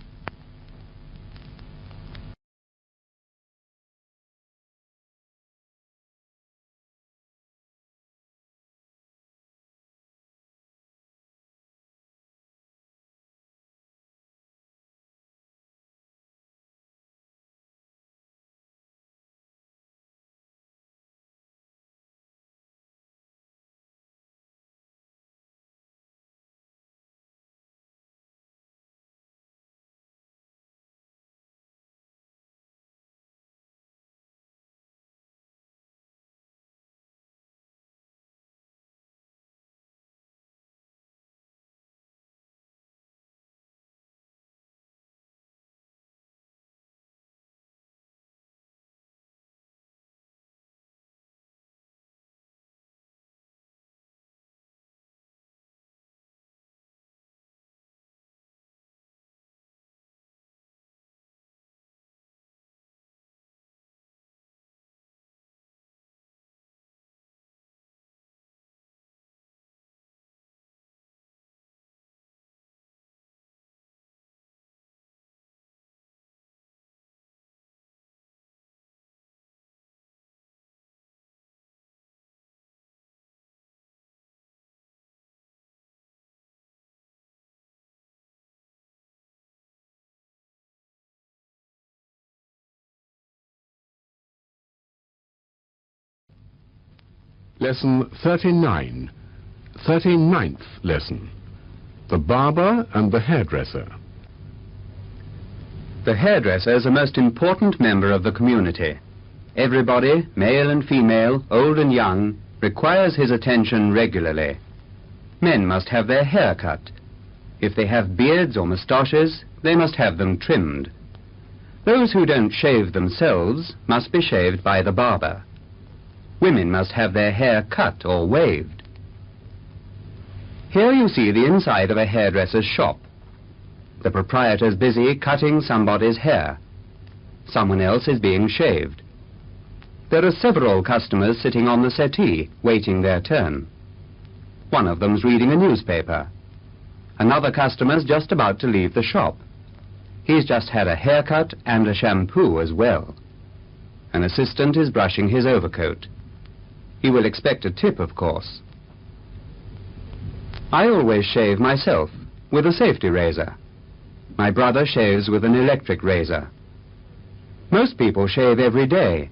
Lesson 39. 39th lesson. The barber and the hairdresser. The hairdresser is a most important member of the community. Everybody, male and female, old and young, requires his attention regularly. Men must have their hair cut. If they have beards or moustaches, they must have them trimmed. Those who don't shave themselves must be shaved by the barber. Women must have their hair cut or waved. Here you see the inside of a hairdresser's shop. The proprietor's busy cutting somebody's hair. Someone else is being shaved. There are several customers sitting on the settee, waiting their turn. One of them's reading a newspaper. Another customer's just about to leave the shop. He's just had a haircut and a shampoo as well. An assistant is brushing his overcoat. He will expect a tip, of course. I always shave myself, with a safety razor. My brother shaves with an electric razor. Most people shave every day,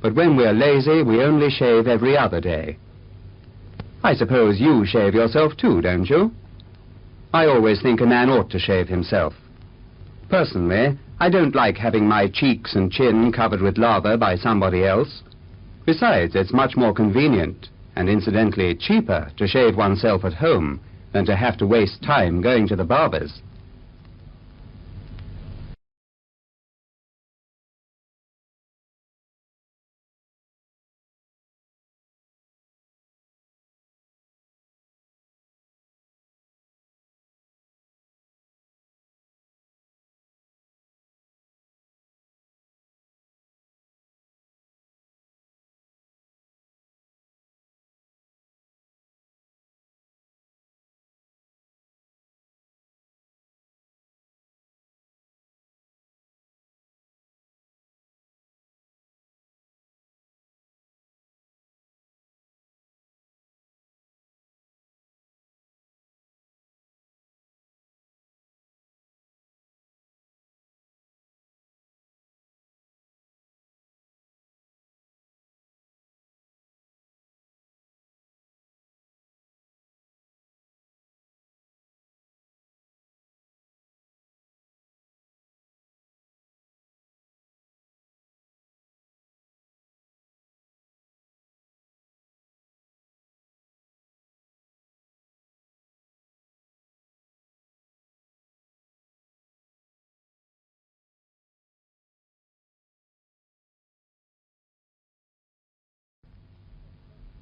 but when we're lazy, we only shave every other day. I suppose you shave yourself too, don't you? I always think a man ought to shave himself. Personally, I don't like having my cheeks and chin covered with lather by somebody else. Besides, it's much more convenient, and incidentally cheaper, to shave oneself at home than to have to waste time going to the barber's.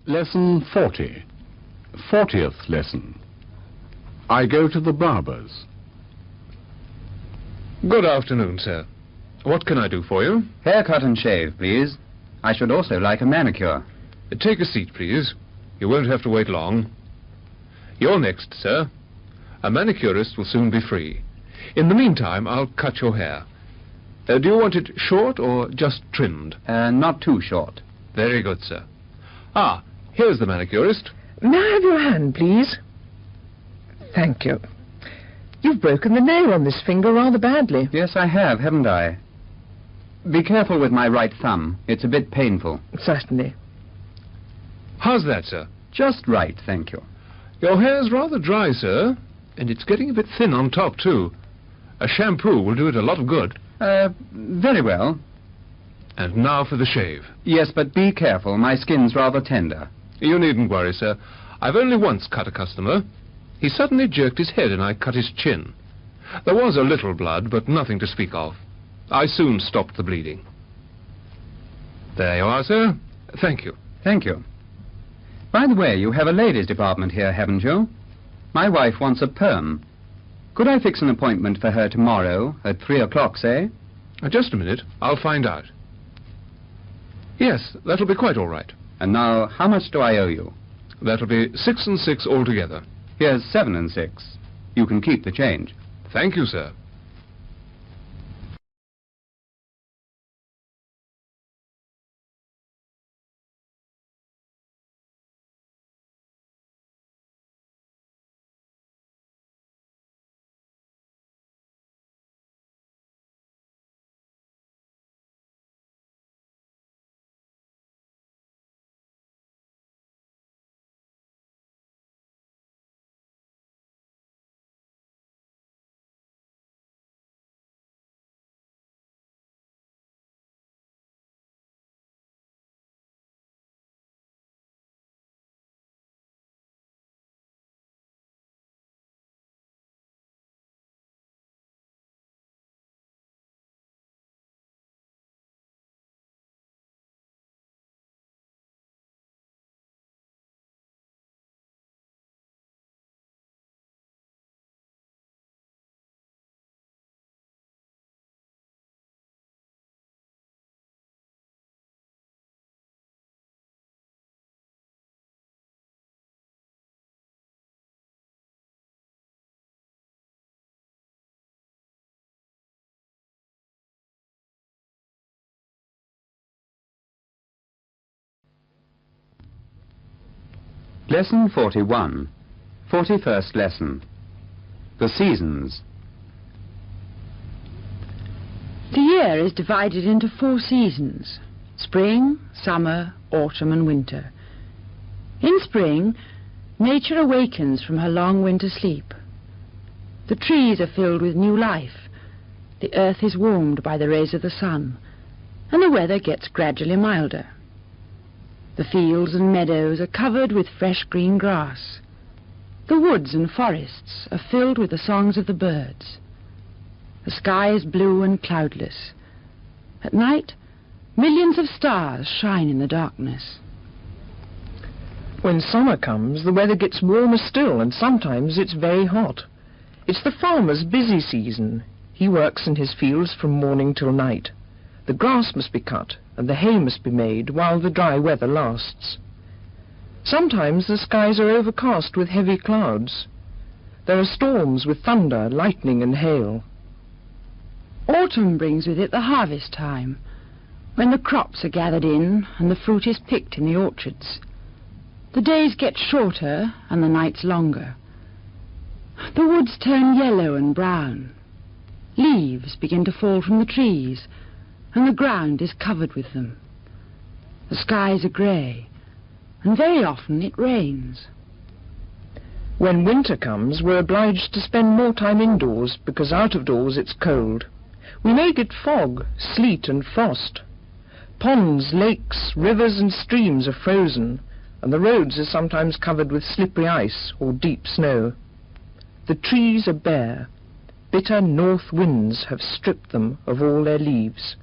Lesson 40. 40th lesson. I go to the barber's. Good afternoon, sir. What can I do for you? Haircut and shave, please. I should also like a manicure. Take a seat, please. You won't have to wait long. You're next, sir. A manicurist will soon be free. In the meantime, I'll cut your hair. Do you want it short or just trimmed? Not too short. Very good, sir. Ah, here's the manicurist. May I have your hand, please? Thank you. You've broken the nail on this finger rather badly. Yes, I have, haven't I? Be careful with my right thumb. It's a bit painful. Certainly. How's that, sir? Just right, thank you. Your hair's rather dry, sir, and it's getting a bit thin on top, too. A shampoo will do it a lot of good. Very well. And now for the shave. Yes, but be careful. My skin's rather tender. You needn't worry, sir. I've only once cut a customer. He suddenly jerked his head and I cut his chin. There was a little blood, but nothing to speak of. I soon stopped the bleeding. There you are, sir. Thank you. Thank you. By the way, you have a ladies' department here, haven't you? My wife wants a perm. Could I fix an appointment for her tomorrow at 3 o'clock, say? Just a minute. I'll find out. Yes, that'll be quite all right. And now, how much do I owe you? That'll be 6 and 6 altogether. Here's 7 and 6. You can keep the change. Thank you, sir. Lesson 41. 41st lesson. The seasons. The year is divided into 4 seasons: spring, summer, autumn and winter. In spring, nature awakens from her long winter sleep. The trees are filled with new life, the earth is warmed by the rays of the sun, and the weather gets gradually milder. The fields and meadows are covered with fresh green grass. The woods and forests are filled with the songs of the birds. The sky is blue and cloudless. At night, millions of stars shine in the darkness. When summer comes, the weather gets warmer still, and sometimes it's very hot. It's the farmer's busy season. He works in his fields from morning till night. The grass must be cut, and the hay must be made while the dry weather lasts. Sometimes the skies are overcast with heavy clouds. There are storms with thunder, lightning and hail. Autumn brings with it the harvest time, when the crops are gathered in and the fruit is picked in the orchards. The days get shorter and the nights longer. The woods turn yellow and brown. Leaves begin to fall from the trees, and the ground is covered with them. The skies are grey, and very often it rains. When winter comes, we're obliged to spend more time indoors, because out of doors it's cold. We may get fog, sleet and frost. Ponds, lakes, rivers and streams are frozen, and the roads are sometimes covered with slippery ice or deep snow. The trees are bare. Bitter north winds have stripped them of all their leaves.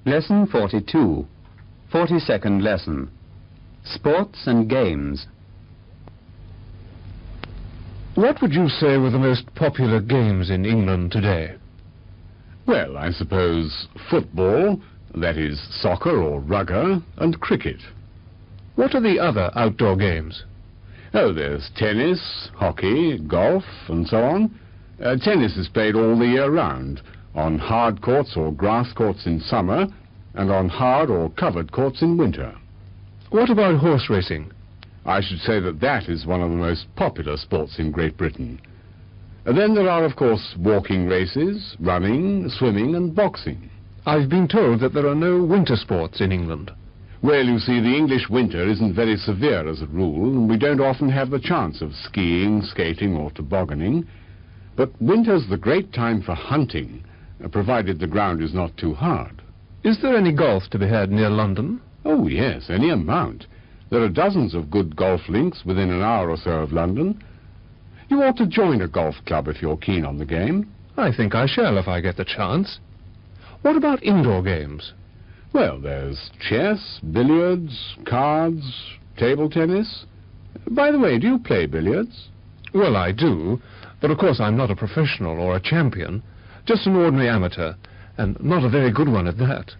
Lesson 42. 42nd lesson. Sports and games. What would you say were the most popular games in England today? Well, I suppose football, that is soccer or rugger, and cricket. What are the other outdoor games? Oh, there's tennis, hockey, golf, and so on. Tennis is played all the year round, on hard courts or grass courts in summer, and on hard or covered courts in winter. What about horse racing? I should say that that is one of the most popular sports in Great Britain. Then there are, of course, walking races, running, swimming, and boxing. I've been told that there are no winter sports in England. Well, you see, the English winter isn't very severe as a rule, and we don't often have the chance of skiing, skating, or tobogganing. But winter's the great time for hunting, provided the ground is not too hard. Is there any golf to be had near London? Oh, yes, any amount. There are dozens of good golf links within an hour or so of London. You ought to join a golf club if you're keen on the game. I think I shall if I get the chance. What about indoor games? Well, there's chess, billiards, cards, table tennis. By the way, do you play billiards? Well, I do, but of course I'm not a professional or a champion, just an ordinary amateur, and not a very good one at that.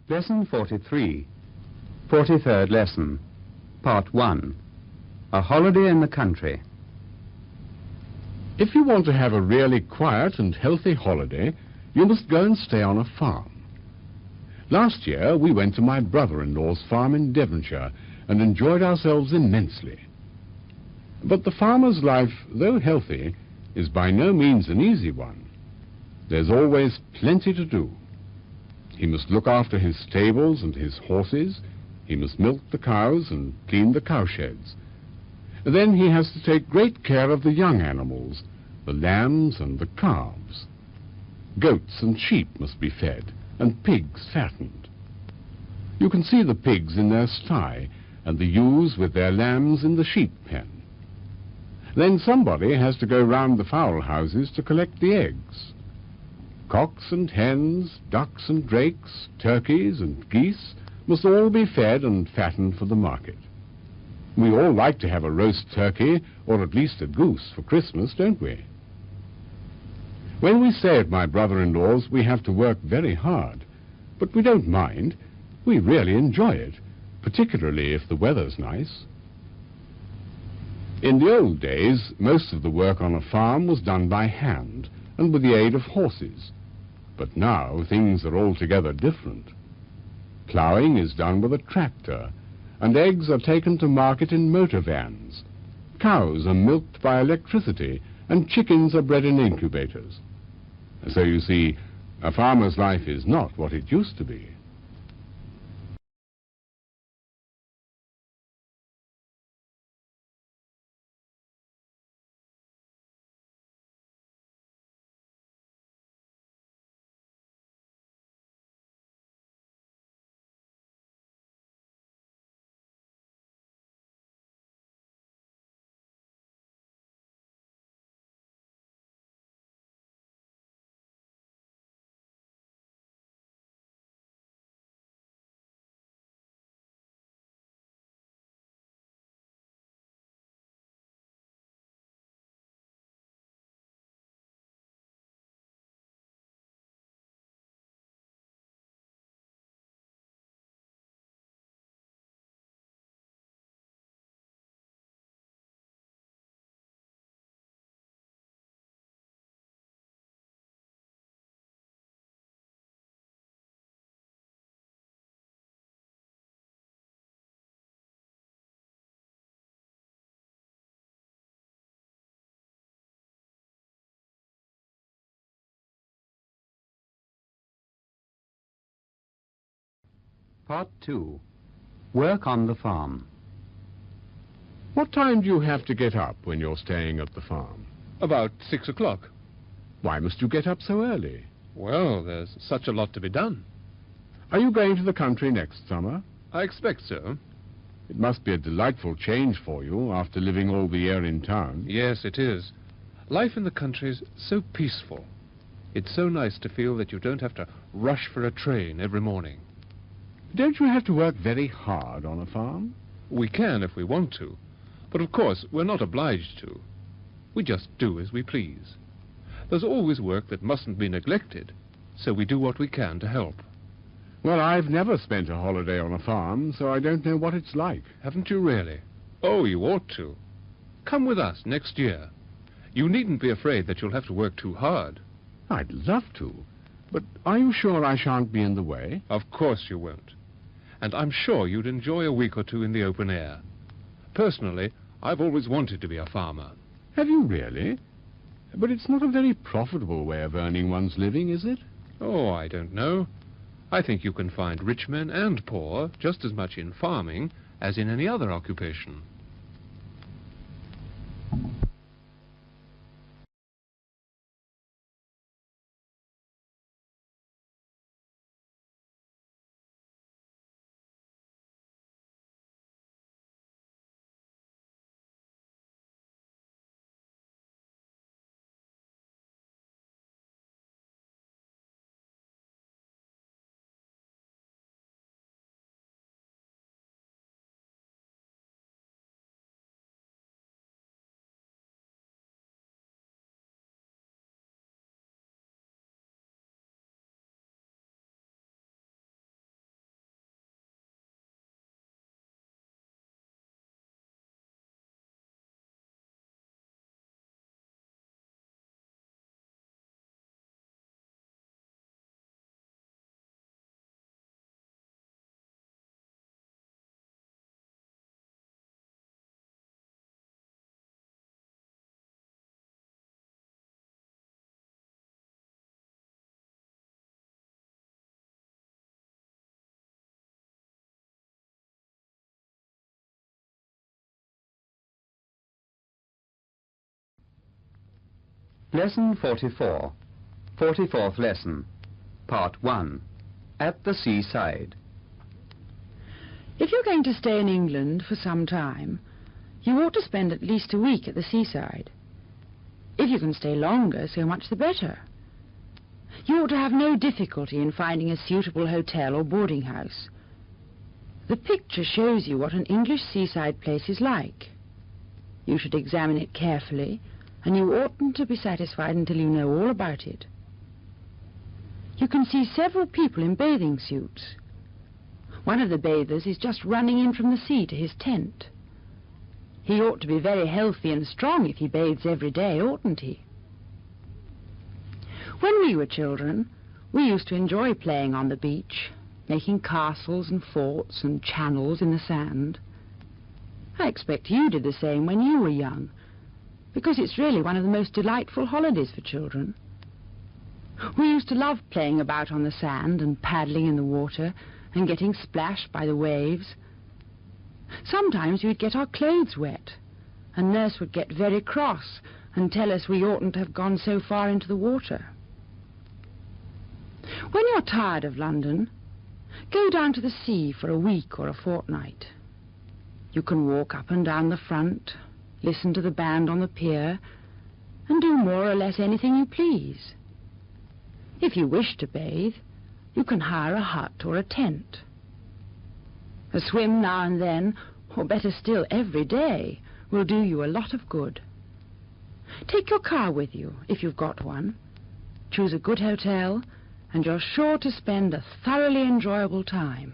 Lesson 43, 43rd lesson, Part 1, A Holiday in the Country. If you want to have a really quiet and healthy holiday, you must go and stay on a farm. Last year we went to my brother-in-law's farm in Devonshire and enjoyed ourselves immensely. But the farmer's life, though healthy, is by no means an easy one. There's always plenty to do. He must look after his stables and his horses. He must milk the cows and clean the cowsheds. Then he has to take great care of the young animals, the lambs and the calves. Goats and sheep must be fed, and pigs fattened. You can see the pigs in their sty, and the ewes with their lambs in the sheep pen. Then somebody has to go round the fowl houses to collect the eggs. Cocks and hens, ducks and drakes, turkeys and geese must all be fed and fattened for the market. We all like to have a roast turkey, or at least a goose, for Christmas, don't we? When we stay at my brother-in-law's, we have to work very hard, but we don't mind. We really enjoy it, particularly if the weather's nice. In the old days, most of the work on a farm was done by hand and with the aid of horses. But now things are altogether different. Ploughing is done with a tractor, and eggs are taken to market in motor vans. Cows are milked by electricity, and chickens are bred in incubators. So you see, a farmer's life is not what it used to be. Part 2, Work on the Farm. What time do you have to get up when you're staying at the farm? About 6 o'clock. Why must you get up so early? Well, there's such a lot to be done. Are you going to the country next summer? I expect so. It must be a delightful change for you after living all the year in town. Yes, it is. Life in the country is so peaceful. It's so nice to feel that you don't have to rush for a train every morning. Don't you have to work very hard on a farm? We can if we want to, but of course we're not obliged to. We just do as we please. There's always work that mustn't be neglected, so we do what we can to help. Well, I've never spent a holiday on a farm, so I don't know what it's like. Haven't you really? Oh, you ought to. Come with us next year. You needn't be afraid that you'll have to work too hard. I'd love to, but are you sure I shan't be in the way? Of course you won't. And I'm sure you'd enjoy a week or two in the open air. Personally, I've always wanted to be a farmer. Have you really? But it's not a very profitable way of earning one's living, is it? Oh, I don't know. I think you can find rich men and poor just as much in farming as in any other occupation. Lesson 44, 44th lesson, Part 1, At the Seaside. If you're going to stay in England for some time, you ought to spend at least a week at the seaside. If you can stay longer, so much the better. You ought to have no difficulty in finding a suitable hotel or boarding house. The picture shows you what an English seaside place is like. You should examine it carefully, and you oughtn't to be satisfied until you know all about it. You can see several people in bathing suits. One of the bathers is just running in from the sea to his tent. He ought to be very healthy and strong if he bathes every day, oughtn't he? When we were children, we used to enjoy playing on the beach, making castles and forts and channels in the sand. I expect you did the same when you were young, because it's really one of the most delightful holidays for children. We used to love playing about on the sand and paddling in the water and getting splashed by the waves. Sometimes we'd get our clothes wet, and Nurse would get very cross and tell us we oughtn't to have gone so far into the water. When you're tired of London, go down to the sea for a week or a fortnight. You can walk up and down the front, listen to the band on the pier, and do more or less anything you please. If you wish to bathe, you can hire a hut or a tent. A swim now and then, or better still, every day, will do you a lot of good. Take your car with you, if you've got one. Choose a good hotel, and you're sure to spend a thoroughly enjoyable time.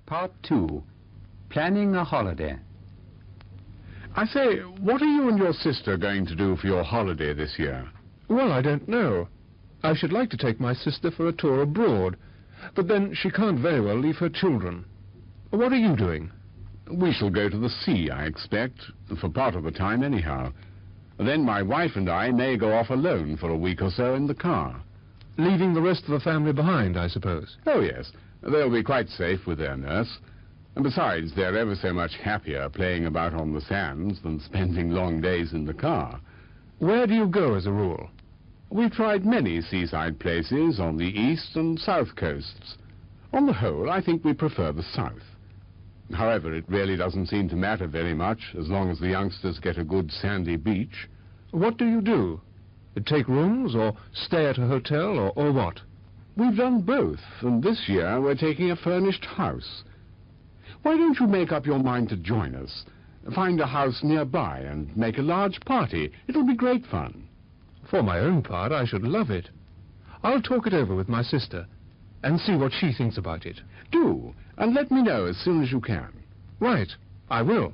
Part 2, Planning a Holiday. I say, what are you and your sister going to do for your holiday this year? Well, I don't know. I should like to take my sister for a tour abroad, but then she can't very well leave her children. What are you doing? We shall go to the sea, I expect, for part of the time anyhow. Then my wife and I may go off alone for a week or so in the car. Leaving the rest of the family behind, I suppose. Oh, yes. They'll be quite safe with their nurse. And besides, they're ever so much happier playing about on the sands than spending long days in the car. Where do you go as a rule? We've tried many seaside places on the east and south coasts. On the whole, I think we prefer the south. However, it really doesn't seem to matter very much as long as the youngsters get a good sandy beach. What do you do? Take rooms or stay at a hotel or what? We've done both, and this year we're taking a furnished house. Why don't you make up your mind to join us? Find a house nearby and make a large party. It'll be great fun. For my own part, I should love it. I'll talk it over with my sister and see what she thinks about it. Do, and let me know as soon as you can. Right, I will.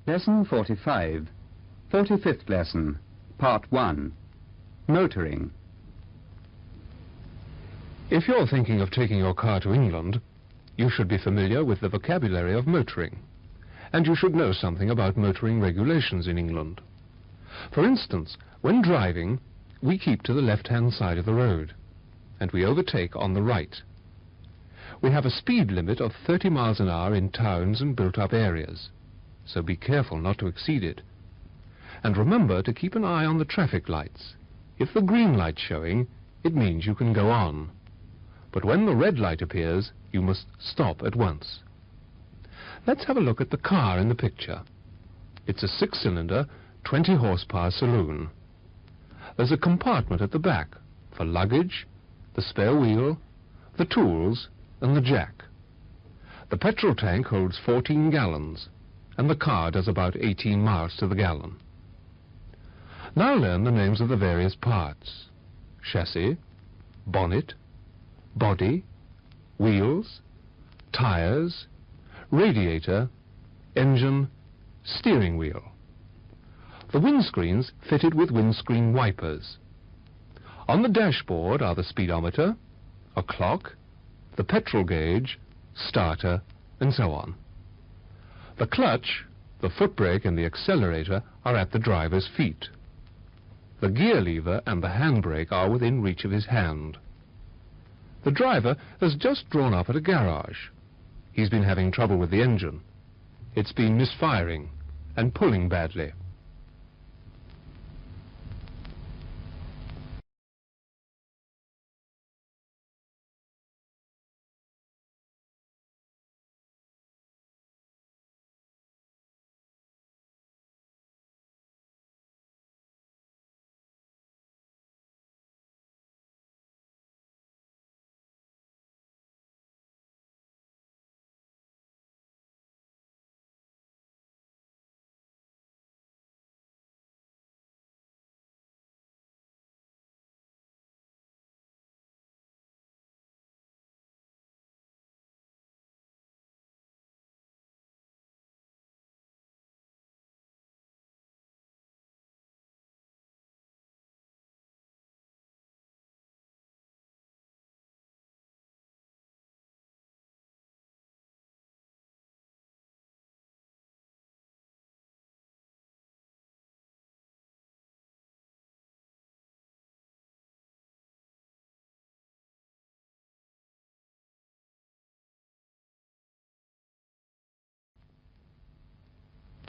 Lesson 45, 45th lesson, Part 1, Motoring. If you're thinking of taking your car to England, you should be familiar with the vocabulary of motoring, and you should know something about motoring regulations in England. For instance, when driving, we keep to the left-hand side of the road, and we overtake on the right. We have a speed limit of 30 miles an hour in towns and built-up areas, so be careful not to exceed it. And remember to keep an eye on the traffic lights. If the green light's showing, it means you can go on. But when the red light appears, you must stop at once. Let's have a look at the car in the picture. It's a 6-cylinder, 20-horsepower saloon. There's a compartment at the back for luggage, the spare wheel, the tools, and the jack. The petrol tank holds 14 gallons, and the car does about 18 miles to the gallon. Now learn the names of the various parts: chassis, bonnet, body, wheels, tires, radiator, engine, steering wheel. The windscreen's fitted with windscreen wipers. On the dashboard are the speedometer, a clock, the petrol gauge, starter, and so on. The clutch, the foot brake, and the accelerator are at the driver's feet. The gear lever and the handbrake are within reach of his hand. The driver has just drawn up at a garage. He's been having trouble with the engine. It's been misfiring and pulling badly.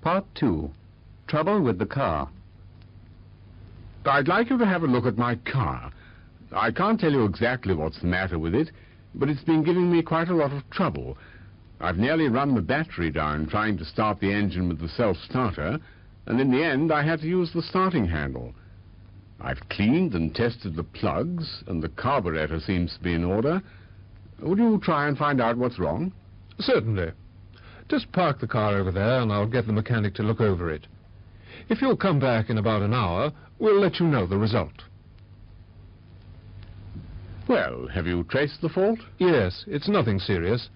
Part 2, Trouble with the car. I'd like you to have a look at my car. I can't tell you exactly what's the matter with it, but it's been giving me quite a lot of trouble. I've nearly run the battery down trying to start the engine with the self-starter, and in the end I had to use the starting handle. I've cleaned and tested the plugs, and the carburetor seems to be in order. Would you try and find out what's wrong? Certainly. Just park the car over there and I'll get the mechanic to look over it. If you'll come back in about an hour, we'll let you know the result. Well, have you traced the fault? Yes, it's nothing serious.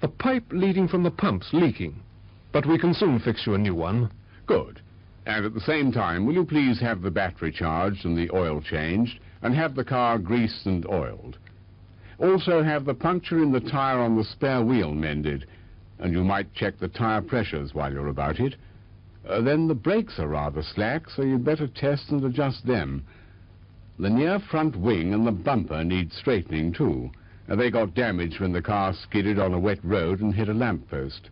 The pipe leading from the pump's leaking, but we can soon fix you a new one. Good. And at the same time, will you please have the battery charged and the oil changed, and have the car greased and oiled? Also have the puncture in the tire on the spare wheel mended, and you might check the tire pressures while you're about it. Then the brakes are rather slack, so you'd better test and adjust them. The near front wing and the bumper need straightening too. They got damaged when the car skidded on a wet road and hit a lamppost.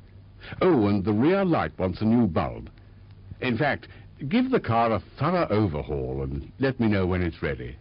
Oh, and the rear light wants a new bulb. In fact, give the car a thorough overhaul and let me know when it's ready.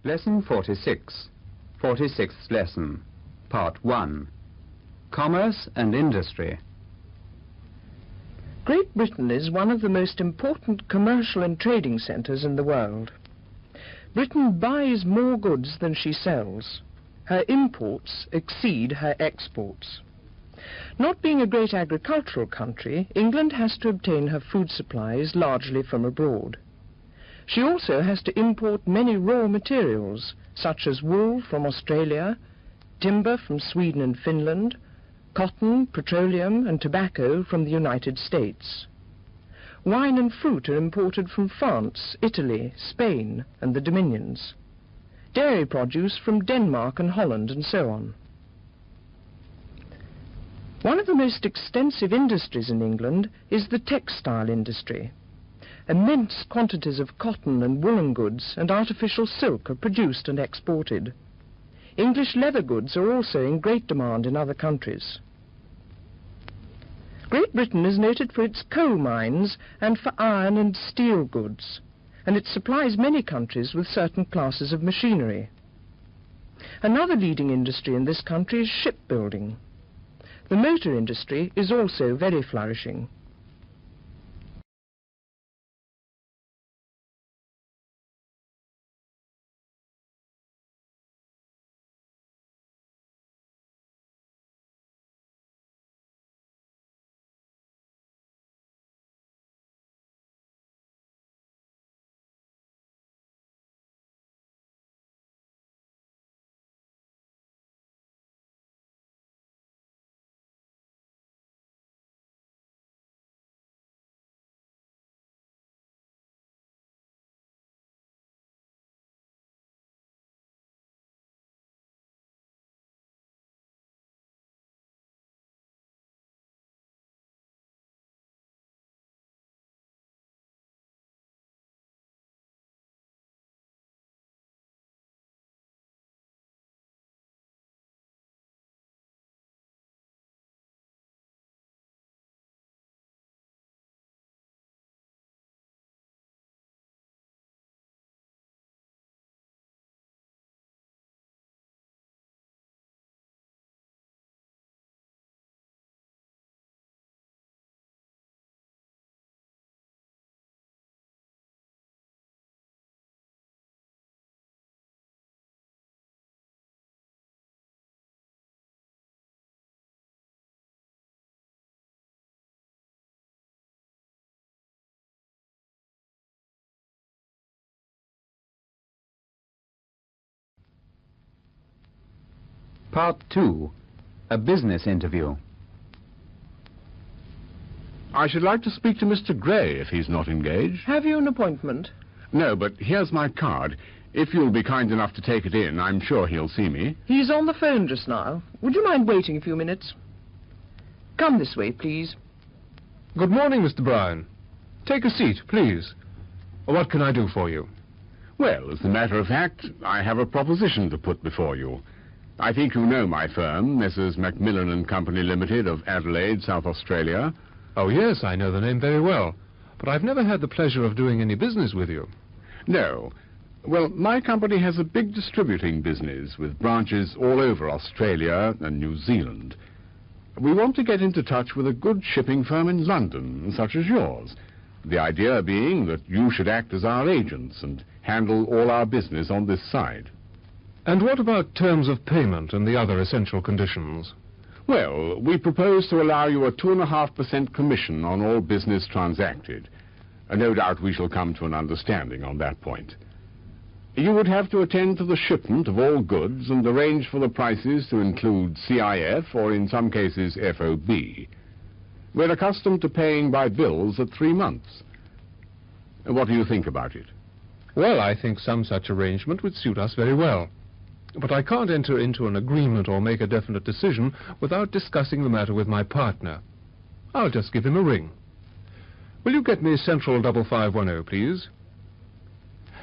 Lesson 46, 46th lesson, Part 1, Commerce and Industry. Great Britain is one of the most important commercial and trading centres in the world. Britain buys more goods than she sells. Her imports exceed her exports. Not being a great agricultural country, England has to obtain her food supplies largely from abroad. She also has to import many raw materials, such as wool from Australia, timber from Sweden and Finland, cotton, petroleum and tobacco from the United States. Wine and fruit are imported from France, Italy, Spain and the Dominions. Dairy produce from Denmark and Holland and so on. One of the most extensive industries in England is the textile industry. Immense quantities of cotton and woolen goods and artificial silk are produced and exported. English leather goods are also in great demand in other countries. Great Britain is noted for its coal mines and for iron and steel goods, and it supplies many countries with certain classes of machinery. Another leading industry in this country is shipbuilding. The motor industry is also very flourishing. Part 2, a business interview. I should like to speak to Mr. Gray, if he's not engaged. Have you an appointment? No, but here's my card. If you'll be kind enough to take it in, I'm sure he'll see me. He's on the phone just now. Would you mind waiting a few minutes? Come this way, please. Good morning, Mr. Bryan. Take a seat, please. What can I do for you? Well, as a matter of fact, I have a proposition to put before you. I think you know my firm, Messrs. Macmillan & Company Limited of Adelaide, South Australia. Oh, yes, I know the name very well, but I've never had the pleasure of doing any business with you. No. Well, my company has a big distributing business with branches all over Australia and New Zealand. We want to get into touch with a good shipping firm in London, such as yours. The idea being that you should act as our agents and handle all our business on this side. And what about terms of payment and the other essential conditions? Well, we propose to allow you a 2.5% commission on all business transacted. No doubt we shall come to an understanding on that point. You would have to attend to the shipment of all goods and arrange for the prices to include CIF or in some cases FOB. We're accustomed to paying by bills at 3 months. What do you think about it? Well, I think some such arrangement would suit us very well. But I can't enter into an agreement or make a definite decision without discussing the matter with my partner. I'll just give him a ring. Will you get me Central 5510, please?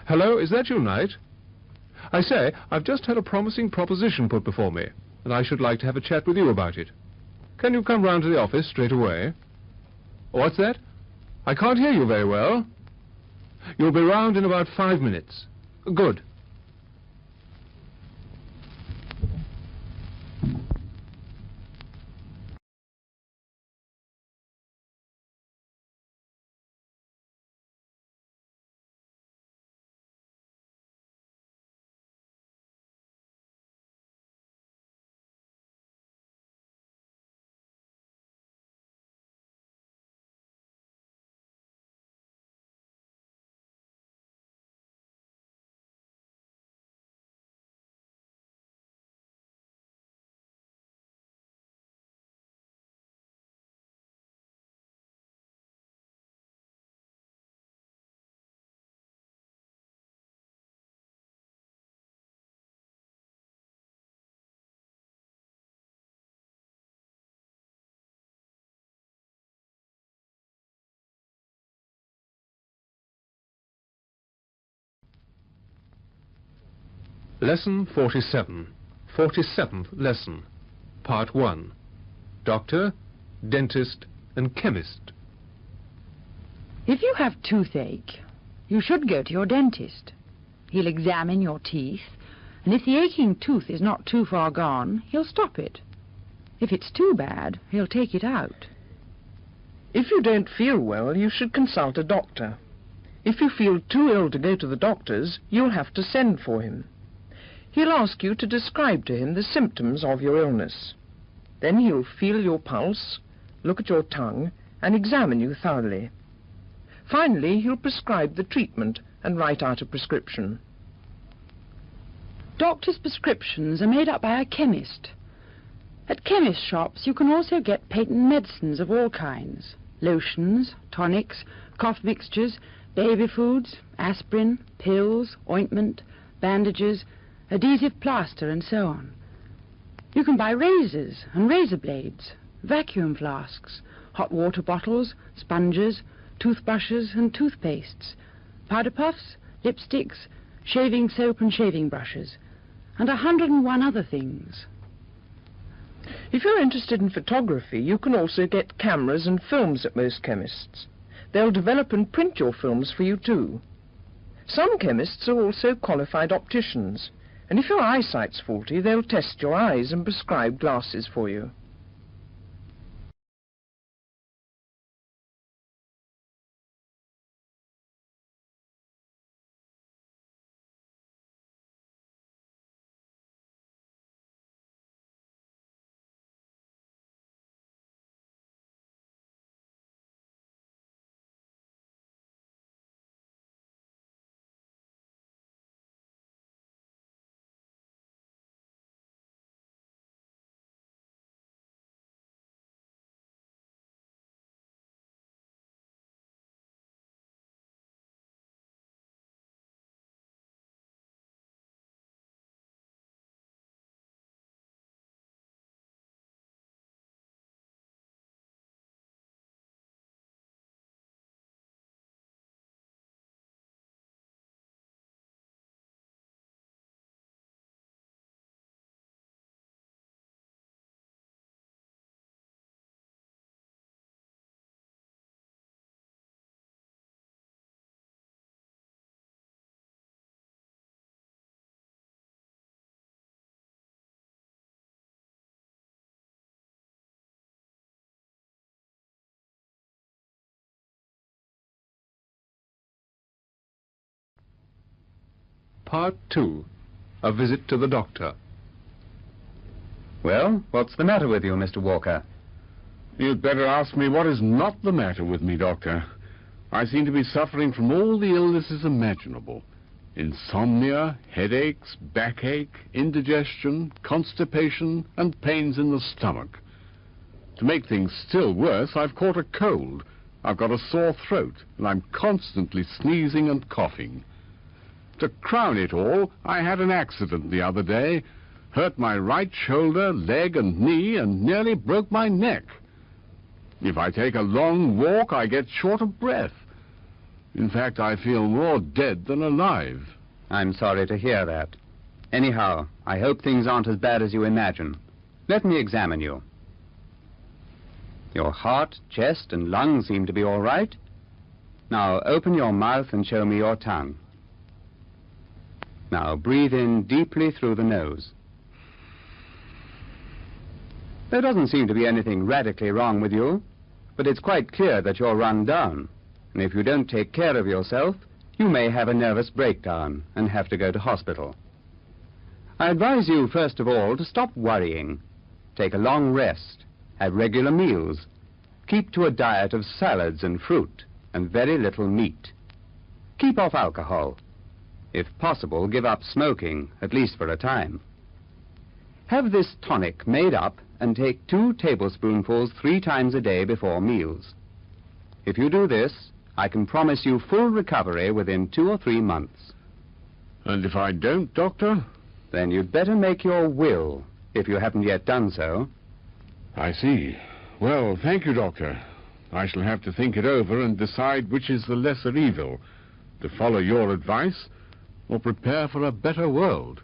Hello, is that you, Knight? I say, I've just had a promising proposition put before me, and I should like to have a chat with you about it. Can you come round to the office straight away? What's that? I can't hear you very well. You'll be round in about 5 minutes. Good. Lesson 47. 47th lesson. Part 1. Doctor, dentist, and chemist. If you have toothache, you should go to your dentist. He'll examine your teeth, and if the aching tooth is not too far gone, he'll stop it. If it's too bad, he'll take it out. If you don't feel well, you should consult a doctor. If you feel too ill to go to the doctor's, you'll have to send for him. He'll ask you to describe to him the symptoms of your illness. Then he'll feel your pulse, look at your tongue, and examine you thoroughly. Finally, he'll prescribe the treatment and write out a prescription. Doctors' prescriptions are made up by a chemist. At chemist shops, you can also get patent medicines of all kinds. Lotions, tonics, cough mixtures, baby foods, aspirin, pills, ointment, bandages, adhesive plaster, and so on. You can buy razors and razor blades, vacuum flasks, hot water bottles, sponges, toothbrushes and toothpastes, powder puffs, lipsticks, shaving soap and shaving brushes, and 101 other things. If you're interested in photography, you can also get cameras and films at most chemists. They'll develop and print your films for you too. Some chemists are also qualified opticians, and if your eyesight's faulty, they'll test your eyes and prescribe glasses for you. Part 2. A visit to the doctor. Well, what's the matter with you, Mr. Walker? You'd better ask me what is not the matter with me, Doctor. I seem to be suffering from all the illnesses imaginable. Insomnia, headaches, backache, indigestion, constipation, and pains in the stomach. To make things still worse, I've caught a cold. I've got a sore throat, and I'm constantly sneezing and coughing. To crown it all, I had an accident the other day, hurt my right shoulder, leg, and knee, and nearly broke my neck. If I take a long walk, I get short of breath. In fact, I feel more dead than alive. I'm sorry to hear that. Anyhow, I hope things aren't as bad as you imagine. Let me examine you. Your heart, chest, and lungs seem to be all right. Now, open your mouth and show me your tongue. Now, breathe in deeply through the nose. There doesn't seem to be anything radically wrong with you, but it's quite clear that you're run down. And if you don't take care of yourself, you may have a nervous breakdown and have to go to hospital. I advise you, first of all, to stop worrying. Take a long rest. Have regular meals. Keep to a diet of salads and fruit and very little meat. Keep off alcohol. If possible, give up smoking, at least for a time. Have this tonic made up and take 2 tablespoonfuls 3 times a day before meals. If you do this, I can promise you full recovery within 2 or 3 months. And if I don't, Doctor? Then you'd better make your will, if you haven't yet done so. I see. Well, thank you, Doctor. I shall have to think it over and decide which is the lesser evil, to follow your advice or prepare for a better world.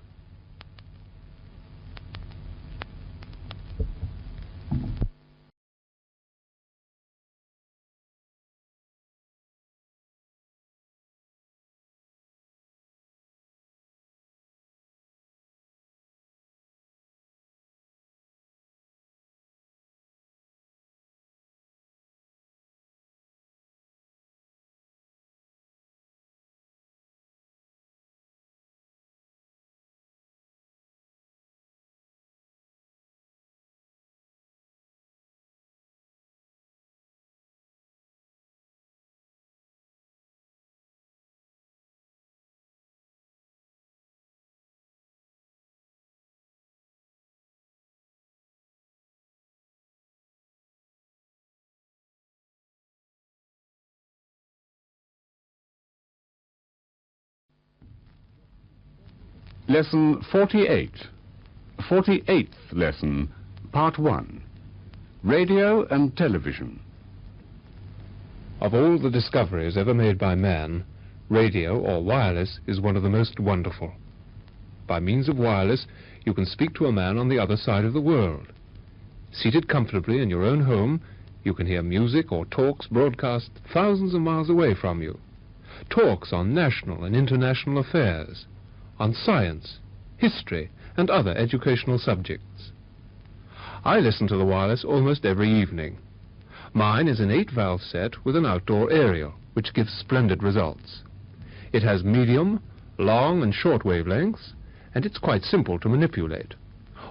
Lesson 48. 48th lesson, Part 1. Radio and Television. Of all the discoveries ever made by man, radio or wireless is one of the most wonderful. By means of wireless, you can speak to a man on the other side of the world. Seated comfortably in your own home, you can hear music or talks broadcast thousands of miles away from you. Talks on national and international affairs, on science, history, and other educational subjects. I listen to the wireless almost every evening. Mine is an 8-valve set with an outdoor aerial, which gives splendid results. It has medium, long, and short wavelengths, and it's quite simple to manipulate.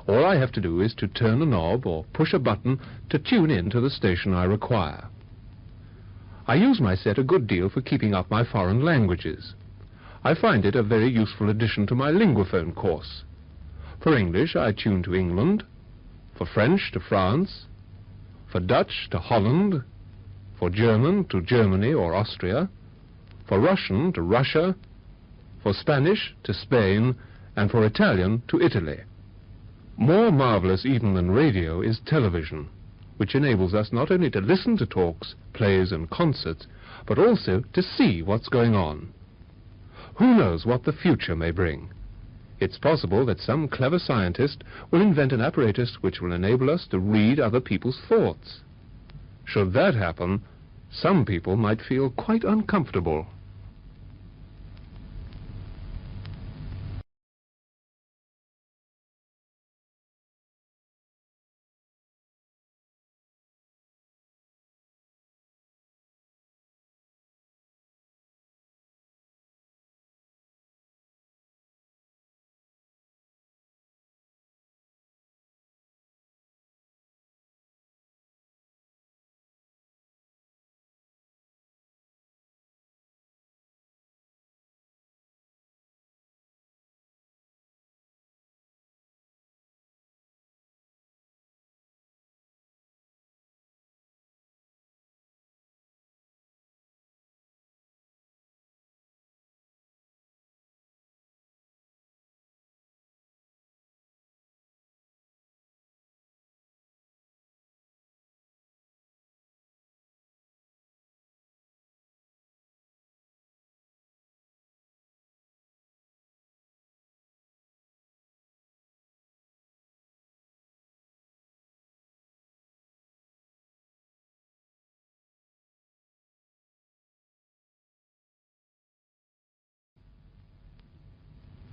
All I have to do is to turn a knob or push a button to tune in to the station I require. I use my set a good deal for keeping up my foreign languages. I find it a very useful addition to my LinguaPhone course. For English, I tune to England, for French to France, for Dutch to Holland, for German to Germany or Austria, for Russian to Russia, for Spanish to Spain, and for Italian to Italy. More marvelous even than radio is television, which enables us not only to listen to talks, plays, and concerts, but also to see what's going on. Who knows what the future may bring? It's possible that some clever scientist will invent an apparatus which will enable us to read other people's thoughts. Should that happen, some people might feel quite uncomfortable.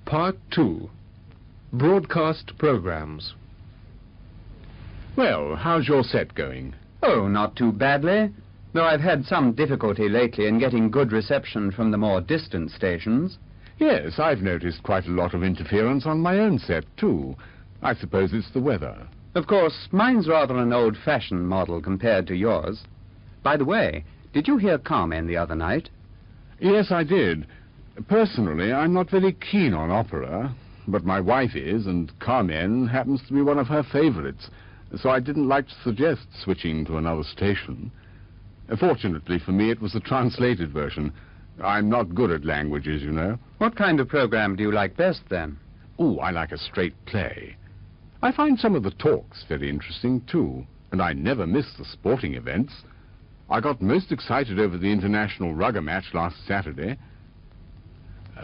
Part 2. Broadcast Programs. Well, how's your set going? Oh, not too badly, though I've had some difficulty lately in getting good reception from the more distant stations. Yes, I've noticed quite a lot of interference on my own set, too. I suppose it's the weather. Of course, mine's rather an old-fashioned model compared to yours. By the way, did you hear Carmen the other night? Yes, I did. Personally, I'm not very keen on opera, but my wife is, and Carmen happens to be one of her favorites, so I didn't like to suggest switching to another station. Fortunately for me, it was a translated version. I'm not good at languages, you know. What kind of program do you like best, then? Oh, I like a straight play. I find some of the talks very interesting, too, and I never miss the sporting events. I got most excited over the international rugger match last Saturday.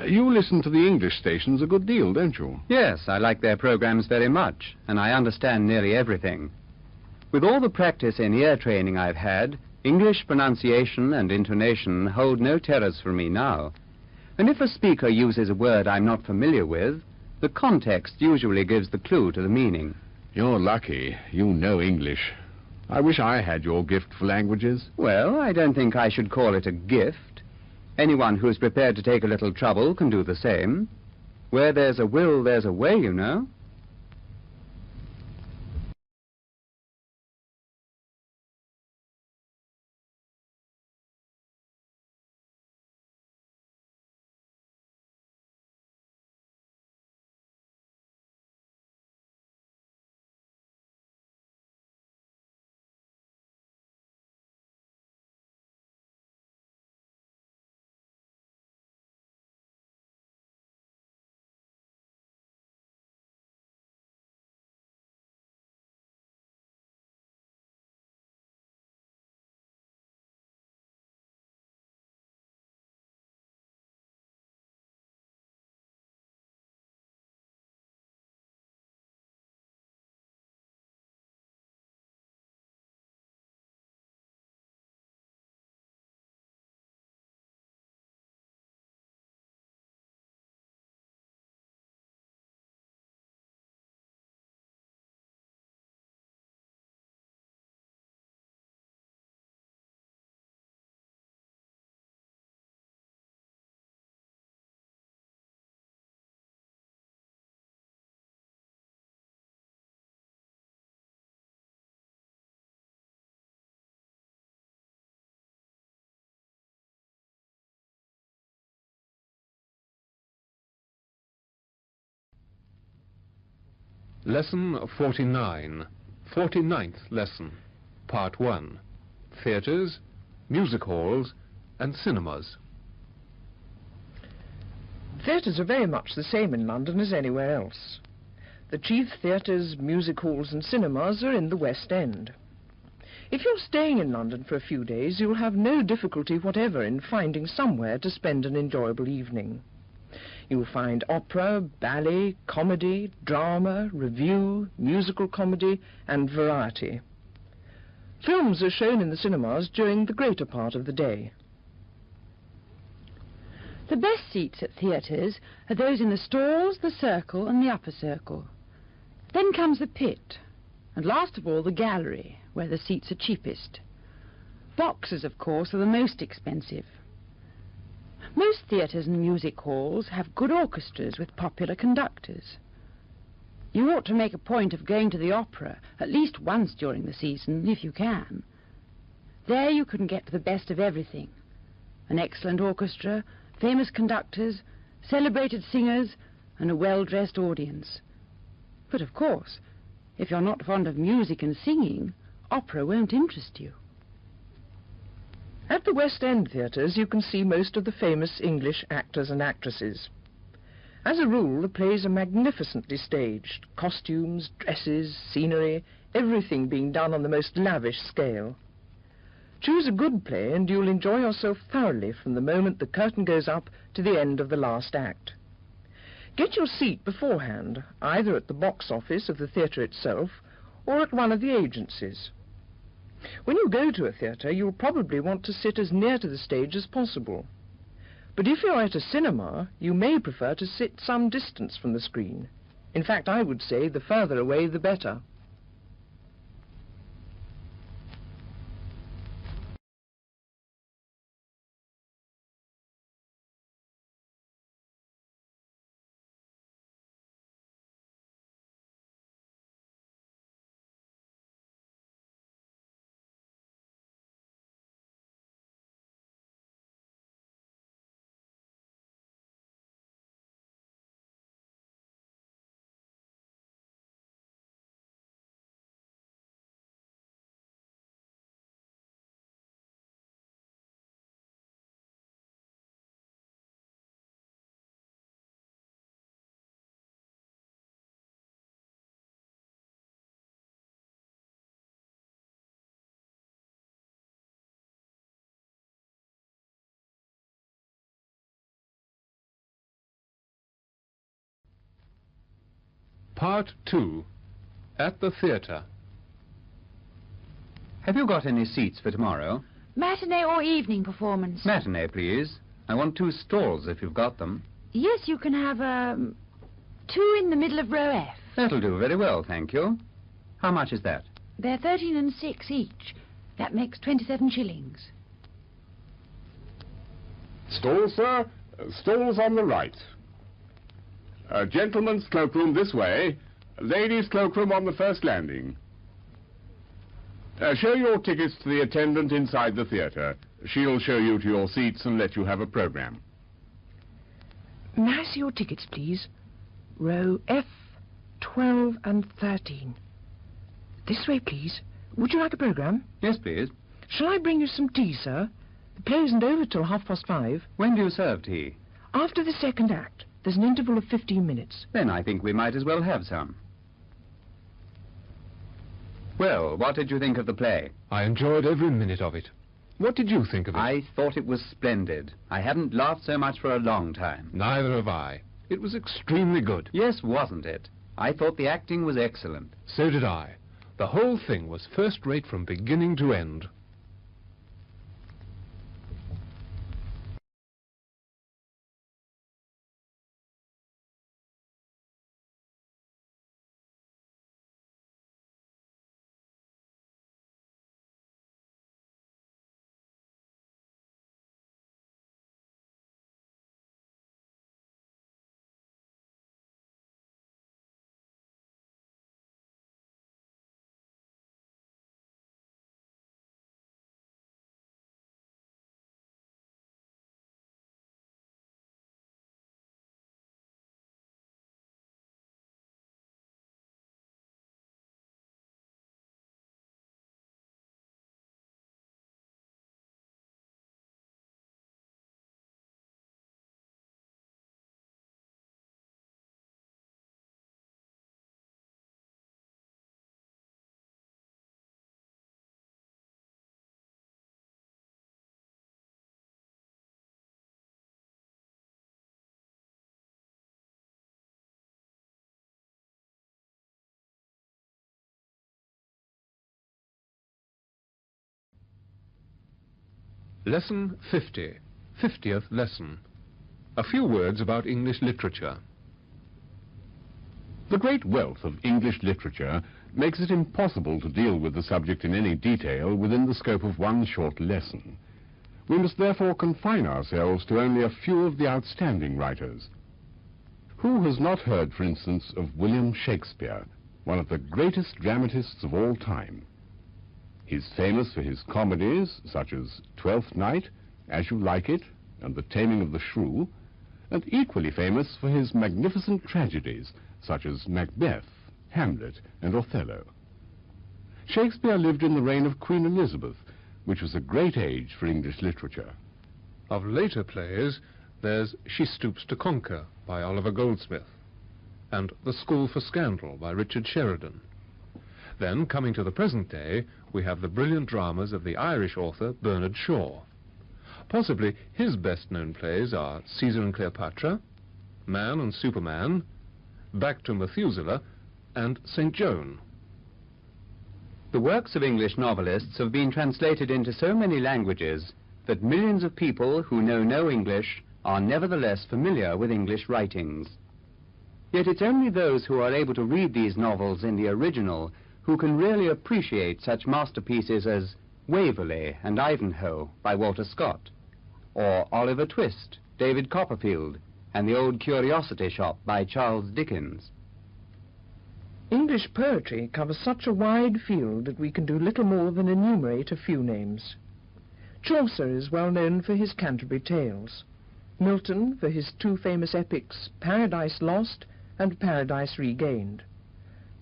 You listen to the English stations a good deal, don't you? Yes, I like their programs very much, and I understand nearly everything. With all the practice in ear training I've had, English pronunciation and intonation hold no terrors for me now. And if a speaker uses a word I'm not familiar with, the context usually gives the clue to the meaning. You're lucky. You know English. I wish I had your gift for languages. Well, I don't think I should call it a gift. Anyone who's prepared to take a little trouble can do the same. Where there's a will, there's a way, you know. Lesson 49, 49th lesson, Part 1, Theatres, Music Halls and Cinemas. Theatres are very much the same in London as anywhere else. The chief theatres, music halls and cinemas are in the West End. If you're staying in London for a few days, you'll have no difficulty whatever in finding somewhere to spend an enjoyable evening. You'll find opera, ballet, comedy, drama, revue, musical comedy and variety. Films are shown in the cinemas during the greater part of the day. The best seats at theatres are those in the stalls, the circle and the upper circle. Then comes the pit, and last of all the gallery, where the seats are cheapest. Boxes, of course, are the most expensive. Most theatres and music halls have good orchestras with popular conductors. You ought to make a point of going to the opera at least once during the season, if you can. There you can get the best of everything. An excellent orchestra, famous conductors, celebrated singers, and a well-dressed audience. But of course, if you're not fond of music and singing, opera won't interest you. At the West End theatres you can see most of the famous English actors and actresses. As a rule, the plays are magnificently staged, costumes, dresses, scenery, everything being done on the most lavish scale. Choose a good play and you'll enjoy yourself thoroughly from the moment the curtain goes up to the end of the last act. Get your seat beforehand, either at the box office of the theatre itself or at one of the agencies. When you go to a theatre, you'll probably want to sit as near to the stage as possible. But if you're at a cinema, you may prefer to sit some distance from the screen. In fact, I would say the further away, the better. Part 2, At the Theatre. Have you got any seats for tomorrow? Matinee or evening performance? Matinee, please. I want 2 stalls if you've got them. Yes, you can have, 2 in the middle of row F. That'll do very well, thank you. How much is that? They're 13 and 6 each. That makes 27 shillings. Stalls, sir? Stalls on the right. Gentleman's cloakroom this way. Ladies' cloakroom on the first landing. Show your tickets to the attendant inside the theatre. She'll show you to your seats and let you have a programme. May I see your tickets, please? Row F, 12 and 13. This way, please. Would you like a programme? Yes, please. Shall I bring you some tea, sir? The play isn't over till 5:30. When do you serve tea? After the second act. There's an interval of 15 minutes. Then I think we might as well have some. Well, what did you think of the play? I enjoyed every minute of it. What did you think of it? I thought it was splendid. I haven't laughed so much for a long time. Neither have I. It was extremely good. Yes, wasn't it? I thought the acting was excellent. So did I. The whole thing was first-rate from beginning to end. Lesson 50, 50th lesson. A few words about English literature. The great wealth of English literature makes it impossible to deal with the subject in any detail within the scope of one short lesson. We must therefore confine ourselves to only a few of the outstanding writers. Who has not heard, for instance, of William Shakespeare, one of the greatest dramatists of all time? He's famous for his comedies, such as Twelfth Night, As You Like It, and The Taming of the Shrew, and equally famous for his magnificent tragedies, such as Macbeth, Hamlet, and Othello. Shakespeare lived in the reign of Queen Elizabeth, which was a great age for English literature. Of later plays, there's She Stoops to Conquer by Oliver Goldsmith, and The School for Scandal by Richard Sheridan. Then, coming to the present day, we have the brilliant dramas of the Irish author Bernard Shaw. Possibly his best-known plays are Caesar and Cleopatra, Man and Superman, Back to Methuselah, and St. Joan. The works of English novelists have been translated into so many languages that millions of people who know no English are nevertheless familiar with English writings. Yet it's only those who are able to read these novels in the original who can really appreciate such masterpieces as Waverley and Ivanhoe by Walter Scott, or Oliver Twist, David Copperfield, and The Old Curiosity Shop by Charles Dickens. English poetry covers such a wide field that we can do little more than enumerate a few names. Chaucer is well known for his Canterbury Tales, Milton for his two famous epics, Paradise Lost and Paradise Regained,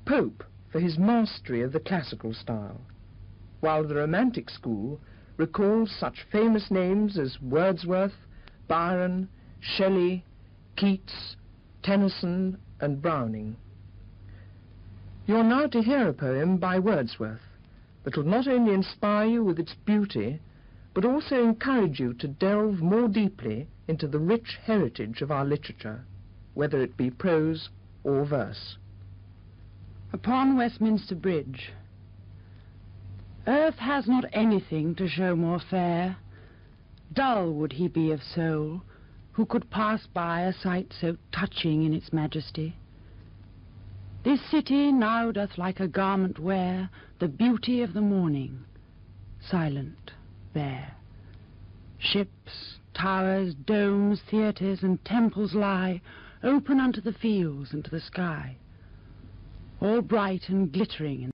Pope for his mastery of the classical style, while the Romantic school recalls such famous names as Wordsworth, Byron, Shelley, Keats, Tennyson, and Browning. You're now to hear a poem by Wordsworth that will not only inspire you with its beauty, but also encourage you to delve more deeply into the rich heritage of our literature, whether it be prose or verse. Upon Westminster Bridge. Earth has not anything to show more fair. Dull would he be of soul, who could pass by a sight so touching in its majesty. This city now doth like a garment wear the beauty of the morning, silent, bare. Ships, towers, domes, theatres, and temples lie open unto the fields and to the sky, all bright and glittering in